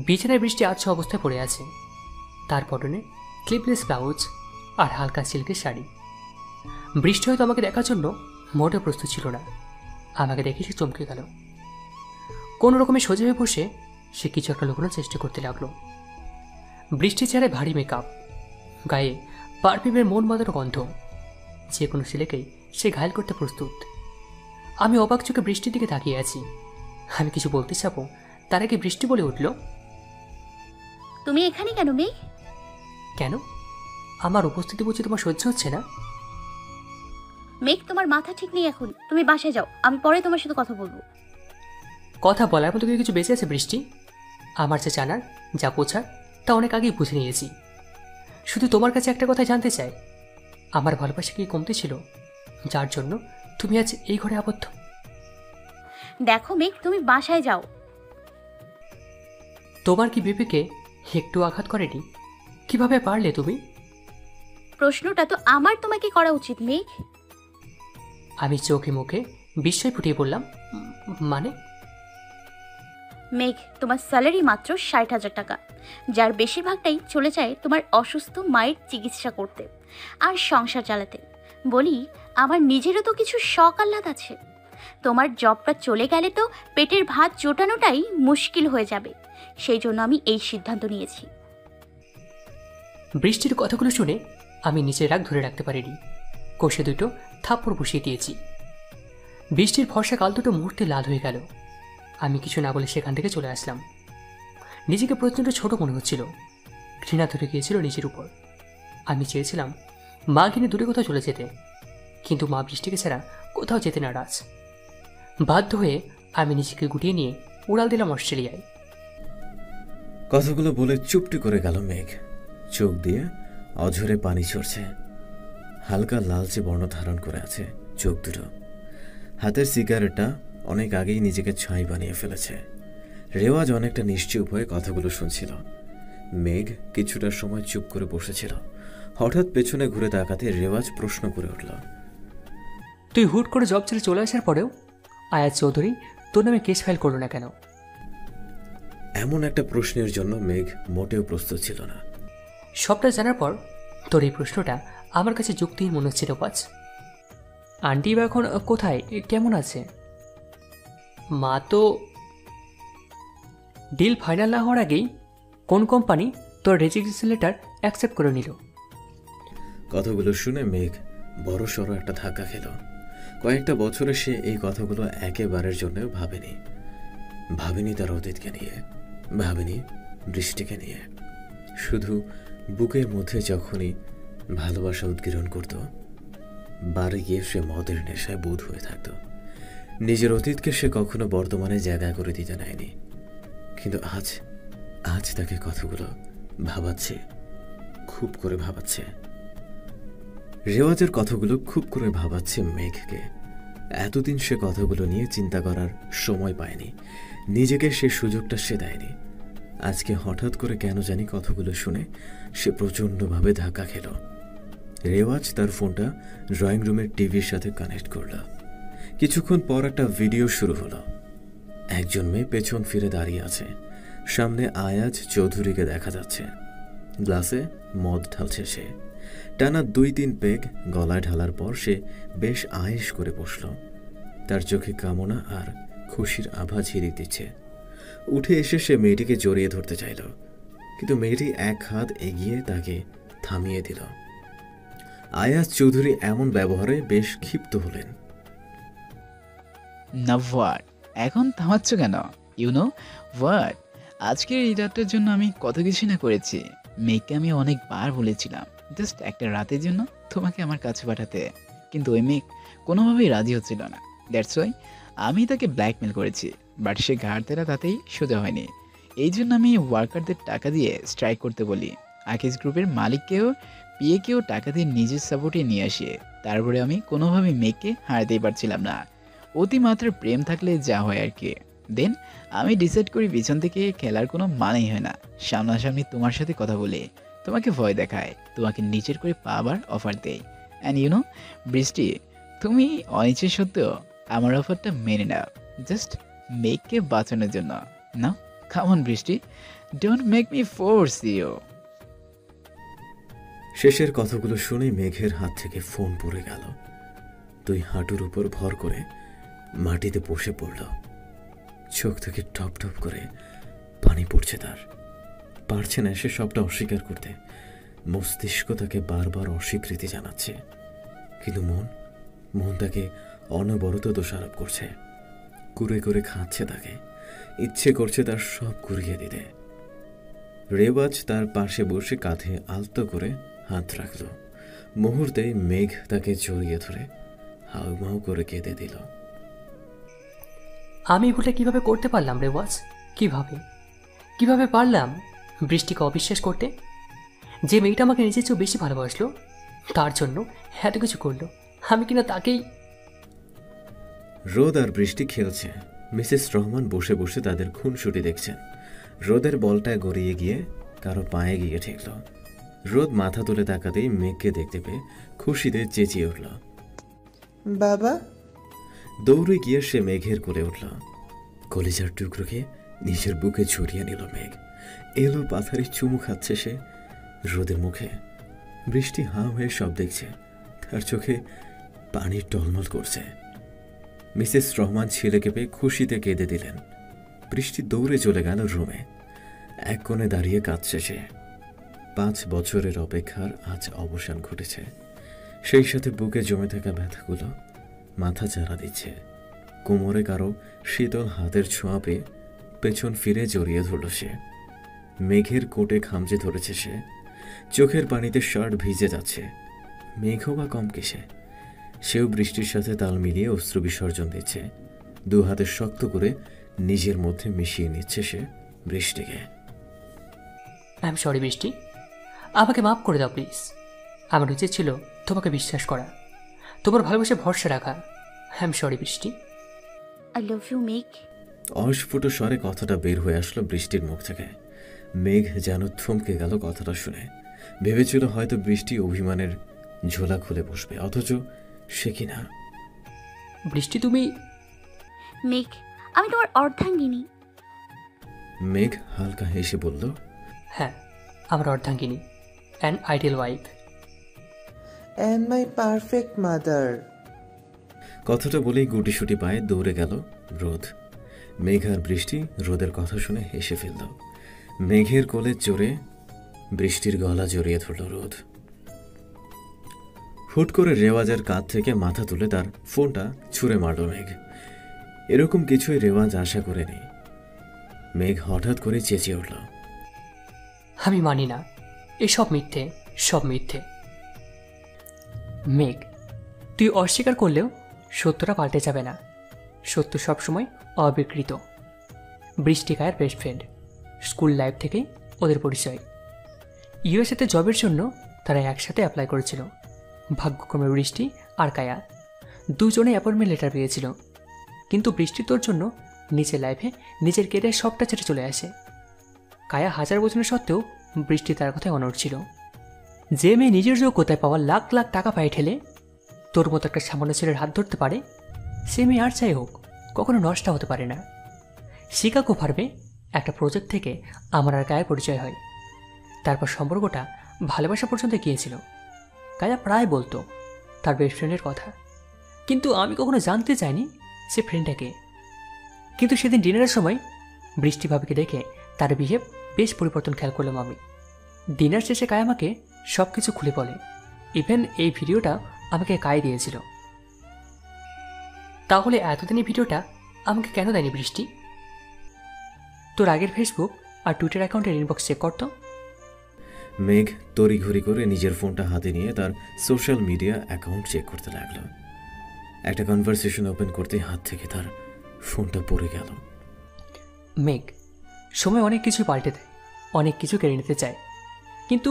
Speaker 2: বিছানায় বৃষ্টি আচ্ছা অবস্থায় পড়ে আছে। তার পরনে ক্লিপলেস ব্লাউজ আর হালকা সিল্কের শাড়ি। বৃষ্টি হয়তো আমাকে দেখার জন্য মোটেও প্রস্তুত ছিল না। আমাকে দেখে সে চমকে গেল। কোনো রকমে সোজা হয়ে বসে সে কিছু একটা লুকোনোর চেষ্টা করতে লাগলো। বৃষ্টির চেহারায় ভারী মেকআপ, গায়ে পারফিউমের মন বাঁধানো গন্ধ। যে কোনো ছেলেকেই সে ঘায়েল করতে প্রস্তুত। আমি অবাক চোখে বৃষ্টির দিকে তাকিয়ে আছি। আমি কিছু বলতে চাবো, তার আগে বৃষ্টি বলে উঠল,
Speaker 1: তুমি এখানে কেন মেঘ?
Speaker 2: কেন? আমার উপস্থিতি বুঝে তোমার সহ্য হচ্ছে না?
Speaker 1: মেঘ, তোমার মাথা ঠিক নেই এখন। তুমি বাসায় যাও, আমি পরে তোমার সাথে কথা বলবো।
Speaker 2: কথা বলার মতো কিছু বেঁচে আছে বৃষ্টি? আমার যে জানার, যা বোঝার তা অনেক আগেই বুঝে নিয়েছি। শুধু তোমার কাছে একটা কথা জানতে চাই, আমার ভালোবাসা কি কমতে ছিল যার জন্য তুমি আজ এই ঘরে আবদ্ধ?
Speaker 1: দেখো মেঘ, তুমি বাসায় যাও।
Speaker 2: তোমার কি বিবেকে একটু আঘাত করেনি? কিভাবে পারলে তুমি?
Speaker 1: প্রশ্নটা তো আমার তোমাকে করা উচিত মেঘ।
Speaker 2: আমি চোখে মুখে বিস্ময় ফুটিয়ে বললাম, মানে?
Speaker 1: মেঘ, তোমার স্যালারি মাত্র 60,000 টাকা, যার বেশিরভাগটাই চলে যায় তোমার অসুস্থ মায়ের চিকিৎসা করতে আর সংসার চালাতে। বলি, আমার নিজেরও তো কিছু শখ আহ্লাদ আছে। তোমার জবটা চলে গেলে তো পেটের ভাত জোটানোটাই মুশকিল হয়ে যাবে। সেই জন্য আমি এই সিদ্ধান্ত নিয়েছি।
Speaker 2: বৃষ্টির কথাগুলো শুনে আমি নিজের রাগ ধরে রাখতে পারিনি। কষে দুটো থাপ্পড় বসিয়ে দিয়েছি। বৃষ্টির ফর্সা কাল দুটো মুহূর্তে লাল হয়ে গেল। আমি কিছু না বলে সেখান থেকে চলে আসলাম। নিজেকে প্রচণ্ড ছোট মনে হচ্ছিল। ঘৃণা ধরে গিয়েছিল নিজের উপর। আমি চেয়েছিলাম মা কিনে দূরে কোথাও চলে যেতে, কিন্তু মা বৃষ্টিকে ছাড়া কোথাও যেতে নারাজ। বাধ্য হয়ে আমি নিজেকে গুটিয়ে নিয়ে উড়াল দিলাম অস্ট্রেলিয়ায়।
Speaker 5: কথাগুলো বলে চুপটি করে গেল মেঘ। চোখ দিয়ে অঝরে পানি ঝরছে। হালকা লালচে বর্ণ ধারণ করে আছে চোখ দুটো। হাতের সিগারেটটা অনেক আগেই নিজেকে ছাই বানিয়ে ফেলেছে। রেওয়াজ অনেকটা নিশ্চুপ হয়ে কথাগুলো শুনছিল। মেঘ কিছুটা সময় চুপ করে বসেছিল। হঠাৎ পেছনে ঘুরে তাকাতে রেওয়াজ প্রশ্ন করে উঠল,
Speaker 2: তুই হুট করে জব ছেড়ে চলে আসার পরেও আয়াত চৌধুরী তোর নামে কেস ফাইল করলো না কেন?
Speaker 5: এমন একটা প্রশ্নের জন্য মেঘ মোটেও প্রস্তুত ছিল না।
Speaker 2: সবটা জানার পর তোর এই প্রশ্নটা আমার কাছে যুক্তিহীন মনে হচ্ছিল। পাঁচ আন্টি বা এখন কোথায়, কেমন আছে? মা তো ডিল ফাইনাল না হওয়ার আগেই কোন কোম্পানি তোর রেজিগনেশন লেটার অ্যাকসেপ্ট করে নিল।
Speaker 5: কথাগুলো শুনে মেঘ বড় সড়ো একটা ধাক্কা খেল। কয়েকটা বছরে সে এই কথাগুলো একেবারের জন্য ভাবেনি তার অতীতকে নিয়ে, ভাবেনি বৃষ্টিকে নিয়ে। শুধু বুকের মধ্যে যখনই ভালোবাসা উদ্গীরণ করত, বাড়ি গিয়ে সে মদের নেশায় বোধ হয়ে থাকত। নিজের অতীতকে সে কখনো বর্তমানে জায়গা করে দিতে নেয়নি। কিন্তু আজ তাকে কথাগুলো ভাবাচ্ছে, খুব করে ভাবাচ্ছে। রেওয়াজের কথাগুলো খুব করে ভাবাচ্ছে মেঘকে। এতদিন সে কথাগুলো নিয়ে চিন্তা করার সময় পায়নি, নিজেকে সে সুযোগটা সে দেয়নি। আজকে হঠাৎ করে কেন জানি কথাগুলো শুনে সে প্রচণ্ডভাবে ধাক্কা খেল। রেওয়াজ তার ফোনটা ড্রয়িং রুমের টিভির সাথে কানেক্ট করল। কিছুক্ষণ পর একটা ভিডিও শুরু হলো। একজন মেয়ে পেছন ফিরে দাঁড়িয়ে আছে, সামনে আয়াজ চৌধুরীকে দেখা যাচ্ছে। গ্লাসে মদ ঢালছে সে। টানা 2-3 পেগ গলায় ঢালার পর সে বেশ আয়েশ করে বসল। তার চোখে কামনা আর খুশির আভা ঝিলিক দিচ্ছে। উঠে এসে সে মেয়েটিকে জড়িয়ে ধরতে চাইল, কিন্তু মেয়েটি এক হাত এগিয়ে তাকে থামিয়ে দিল। আয়াজ চৌধুরী এমন ব্যবহারে বেশ ক্ষিপ্ত হলেন।
Speaker 7: না হোয়াট, এখন থামাচ্ছ কেন? ইউনো হোয়াট, আজকের এই রাতটার জন্য আমি কত কিছু না করেছি। মেয়েকে আমি অনেকবার বলেছিলাম জাস্ট একটা রাতের জন্য তোমাকে আমার কাছে পাঠাতে, কিন্তু ওই মেয়ে কোনোভাবেই রাজি হচ্ছিল না। দ্যাটস ওয়াই আমি তাকে ব্ল্যাকমেল করেছি, বাট সে ঘাড় তেরা তাতেই সোজা হয়নি। এই জন্য আমি ওয়ার্কারদের টাকা দিয়ে স্ট্রাইক করতে বলি। আকিজ গ্রুপের মালিককেও পিএকেও টাকা দিয়ে নিজের সাপোর্টে নিয়ে আসে। তারপরে আমি কোনোভাবেই মেয়েকে হারাতেই পারছিলাম না। অতিমাত্রার প্রেম থাকলে যা হয় আর কি। দেন আমি ডিসাইড করি পিছন থেকে খেলার কোনো মানেই হয় না। সামনাসামনি তোমার সাথে কথা বলে তোমাকে ভয় দেখায়, তোমাকে নিচের করে পাওয়ার অফার দেয়। অ্যান্ড ইউনো বৃষ্টি, তুমি অনিচ্ছা সত্ত্বেও আমার অফারটা মেনে নাও, জাস্ট মেঘকে বাঁচানোর জন্য। না come on Brishti, don't make me force you.
Speaker 5: শেষের কথাগুলো শুনে মেঘের হাত থেকে ফোন পড়ে গেল। 2 হাঁটুর উপর ভর করে মাটিতে বসে পড়ল। চোখ থেকে টপ টপ করে পানি পড়ছে তার। পারছে না সে সবটা অস্বীকার করতে। মস্তিষ্ক তাকে বারবার অস্বীকৃতি জানাচ্ছে, কিন্তু মন তাকে অনবরত দোষারোপ করছে। কুরে করে খাচ্ছে তাকে, ইচ্ছে করছে তার সব কুড়িয়ে দিতে। রেওয়াজ তার পাশে বসে কাঁধে আলতো করে হাত রাখল। মুহূর্তে মেঘ তাকে জড়িয়ে ধরে হাউমাউ করে কেঁদে দিল।
Speaker 2: আমি এগুলো কিভাবে করতে পারলাম রেওয়াজ? কিভাবে পারলাম বৃষ্টিকে অবিশ্বাস করতে? যে মেয়েটা আমাকে নিজের চেয়েও বেশি ভালোবাসলো, তার জন্য এত কিছু করলো, আমি কিনা তাকেই।
Speaker 5: রোদ আর বৃষ্টি খেলছে। মিসেস রহমান বসে বসে তাদের খুনসুটি দেখছেন। রোদের বলটা গড়িয়ে গিয়ে কারো পায়ে গিয়ে ঠেকল। রোদ মাথা তুলে তাকাতেই মেঘকে দেখতে পেয়ে খুশিতে চেঁচিয়ে উঠল,
Speaker 12: বাবা।
Speaker 5: দৌড়ে গিয়ে সে মেঘের কোলে উঠল। কলিজার টুকরোকে নিজের বুকে ছড়িয়ে নিল মেঘ। এলো পাথারে চুমু খাচ্ছে সে রোদের মুখে। বৃষ্টি হাঁ হয়ে সব দেখছে, তার চোখে পানি টলমল করছে। মিসেস রহমান ছেলেকে পেয়ে খুশিতে কেঁদে দিলেন। বৃষ্টি দৌড়ে চলে গেল রুমে। এক কোণে দাঁড়িয়ে কাঁদছে সে। 5 বছরের অপেক্ষার আজ অবসান ঘটেছে। সেই সাথে বুকে জমে থাকা ব্যথাগুলো মাথা চারা দিচ্ছে। কোমরে কারো শীতল হাতের ছোঁয়া পেয়ে পেছন ফিরে জড়িয়ে ধরল সে। মেঘের কোটে খামচে ধরেছে সে। চোখের পানিতে শার্ট ভিজে যাচ্ছে। মেঘও বা কম কিসে, সেও বৃষ্টির সাথে তাল মিলিয়ে অশ্রু বিসর্জন দিচ্ছে। 2 হাতে শক্ত করে নিজের মধ্যে মিশিয়ে নিচ্ছে সে বৃষ্টিকে।
Speaker 2: আই এম সরি বৃষ্টি, আমাকে মাফ করে দাও প্লিজ। আমার উচিত ছিল তোমাকে বিশ্বাস করা, তোমার ভালোবাসে ভরসা রাখা। আই এম সরি বৃষ্টি।
Speaker 1: আই লাভ ইউ মেঘ।
Speaker 5: অস্ফুট স্বরে কথাটা বের হয়ে আসলো বৃষ্টির মুখ থেকে। মেঘ যেন থমকে গেল কথাটা শুনে। ভেবেছিল হয়তো বৃষ্টি অভিমানের ঝোলা খুলে বসবে, অথচ সে কিনা।
Speaker 2: বৃষ্টি তুমি?
Speaker 1: মেঘ, আমি তোমার অর্ধাঙ্গিনী।
Speaker 5: মেঘ হালকা হেসে বলল,
Speaker 2: হ্যাঁ, আমার অর্ধাঙ্গিনী, an ideal wife,
Speaker 12: and my perfect mother.
Speaker 5: কথাটা বলেই গুটিসুটি পায়ে দৌড়ে গেল রোদ। মেঘ আর বৃষ্টি রোদের কথা শুনে হেসে ফেলল। মেঘের কোলে চড়ে বৃষ্টির গলা জড়িয়ে ধরল রোদ। হুট করে রেওয়াজের কাঁধ থেকে মাথা তুলে তার ফোনটা ছুঁড়ে মারল মেঘ। এরকম কিছুই রেওয়াজ আশা করেনি। মেঘ হঠাৎ করে চেঁচিয়ে উঠল,
Speaker 2: আমি মানি না, এসব মিথ্যে, সব মিথ্যে। মেঘ, তুই অস্বীকার করলেও সত্যটা পাল্টে যাবে না। সত্য সবসময় অবিকৃত। বৃষ্টিকায়ের বেস্ট ফ্রেন্ড, স্কুল লাইফ থেকেই ওদের পরিচয়। ইউএসএতে জবের জন্য তারা একসাথে অ্যাপ্লাই করেছিল। ভাগ্যক্রমে বৃষ্টি আর কায়া দুজনে অ্যাপয়েন্টমেন্ট লেটার পেয়েছিল, কিন্তু বৃষ্টি তোর জন্য নিজের লাইফে নিজের কেরিয়ার সবটা ছেড়ে চলে আসে। কায়া হাজার বছরের সত্ত্বেও বৃষ্টি তার কথায় অনড় ছিল। যে মেয়ে নিজের যোগ্যতায় পাওয়া লাখ লাখ টাকা পায়ে ঠেলে তোর মতো একটা সামান্য ছেলের হাত ধরতে পারে, সে মেয়ে আর চাই হোক কখনো নষ্ট হতে পারে না। শিকাগো ফার্মে একটা প্রজেক্ট থেকে আমার আর কায়ের পরিচয় হয়। তারপর সম্পর্কটা ভালোবাসা পর্যন্ত গিয়েছিল। কায়া প্রায় বলতো তার বেস্ট ফ্রেন্ডের কথা, কিন্তু আমি কখনো জানতে চাইনি সে ফ্রেন্ডটাকে। কিন্তু সেদিন ডিনারের সময় বৃষ্টি ভাবিকে দেখে তার বিহেভ বেশ পরিবর্তন খেয়াল করলাম আমি। ডিনার শেষে কায়া আমাকে সব কিছু খুলে বলে, ইভেন এই ভিডিওটা আমাকে কায়ে দিয়েছিল। তাহলে এতদিন এই ভিডিওটা আমাকে কেন দেয়নি বৃষ্টি? তোর আগের ফেসবুক আর টুইটার অ্যাকাউন্টের ইনবক্স চেক করতো।
Speaker 5: মেঘ তড়িঘড়ি করে নিজের ফোনটা হাতে নিয়ে তার সোশ্যাল মিডিয়া অ্যাকাউন্ট চেক করতে লাগলো। একটা কনভারসেশন ওপেন করতে হাত থেকে তার ফোনটা পড়ে গেল।
Speaker 2: মেঘ, সময় অনেক কিছু পাল্টে দেয়, অনেক কিছু কেড়ে নিতে চায়, কিন্তু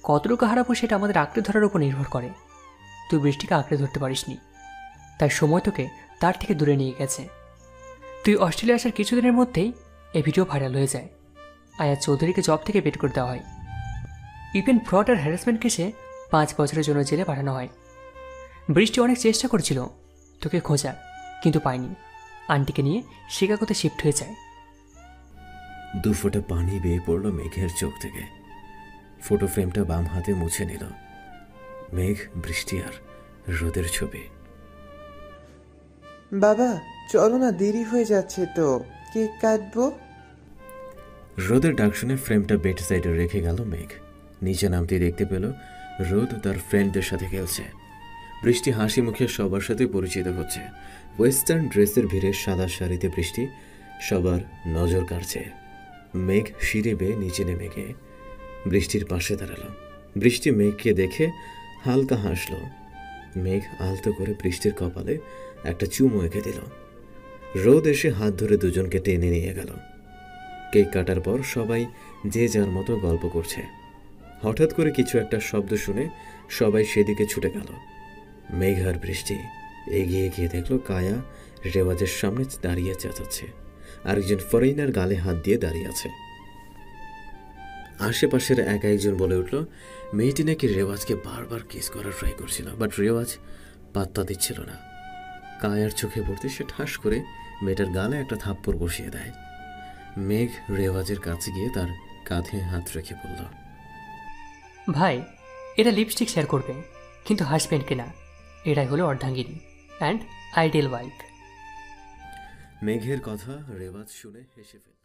Speaker 2: কতটুকু হারাবো সেটা আমাদের আঁকড়ে ধরার উপর নির্ভর করে। তুই বৃষ্টিকে আঁকড়ে ধরতে পারিসনি, তাই সময় তোকে তার থেকে দূরে নিয়ে গেছে। তুই অস্ট্রেলিয়া আসার কিছুদিনের মধ্যেই এই ভিডিও ভাইরাল হয়ে যায়। আয়া চৌধুরীকে জব থেকে বের করে দেওয়া হয়। ইভেন ফ্রড আর হ্যারাসমেন্ট কেসে 5 বছরের জন্য জেলে পাঠানো হয়। বৃষ্টি অনেক চেষ্টা করেছিল তোকে খোঁজার, কিন্তু পায়নি। আন্টিকে নিয়ে শিকাগোতে শিফট হয়ে যায়।
Speaker 5: 2 ফোঁটা পানি বেয়ে পড়ল মেঘের চোখ থেকে। ফটো ফ্রেমটা বাম হাতে মুছে নিল। মেঘ, বৃষ্টি আর রোদের ছবি।
Speaker 12: বাবা চলো না, দেরি হয়ে যাচ্ছে তো, কেক কাটবো।
Speaker 5: রোদের ডাক শুনে ফ্রেমটা বেড সাইডে রেখে গেল মেঘ। নিচে নামতে দেখতে পেল রোদ তার ফ্রেন্ডদের সাথে খেলছে। বৃষ্টি হাসি মুখে সবার সাথে পরিচিত হচ্ছে। ওয়েস্টার্ন ড্রেসের ভিড়ে সাদা শাড়িতে বৃষ্টি সবার নজর কাড়ছে। মেঘ সিঁড়ি বেয়ে নিচে নেমে গিয়ে বৃষ্টির পাশে দাঁড়ালো। বৃষ্টি মেঘকে দেখে হালকা হাসল। মেঘ আলতো করে বৃষ্টির কপালে একটা চুমু এঁকে দিল। রোদ এসে হাত ধরে দুজনকে টেনে নিয়ে গেল। কেক কাটার পর সবাই যে যার মতো গল্প করছে। হঠাৎ করে কিছু একটা শব্দ শুনে সবাই সেদিকে ছুটে গেল। মেঘ আর বৃষ্টি এগিয়ে গিয়ে দেখল কায়া রেওয়াজের সামনে দাঁড়িয়ে চেঁচাচ্ছে। আরেকজন ফরেইনার গালে হাত দিয়ে দাঁড়িয়ে আছে। আশেপাশের একজন বলে উঠল, মেয়েটি নাকি রেওয়াজকে বারবার কিস করার ট্রাই করছিল, বাট রেওয়াজ পাত্তা দিচ্ছিল না। কায়ার চোখে পড়তে সে ঠাস করে মেয়েটার গালে একটা থাপ্পড় বসিয়ে দেয়। মেঘ রেওয়াজের কাছে গিয়ে তার কাঁধে হাত রেখে বলল,
Speaker 2: ভাই, এটা লিপস্টিক শেয়ার করবে, কিন্তু হাজব্যান্ডকে না। এটাই হলো অর্ধাঙ্গিনী অ্যান্ড আইডিয়াল ওয়াইফ।
Speaker 5: মেঘের কথা রেওয়াজ শুনে হেসে ফেলে।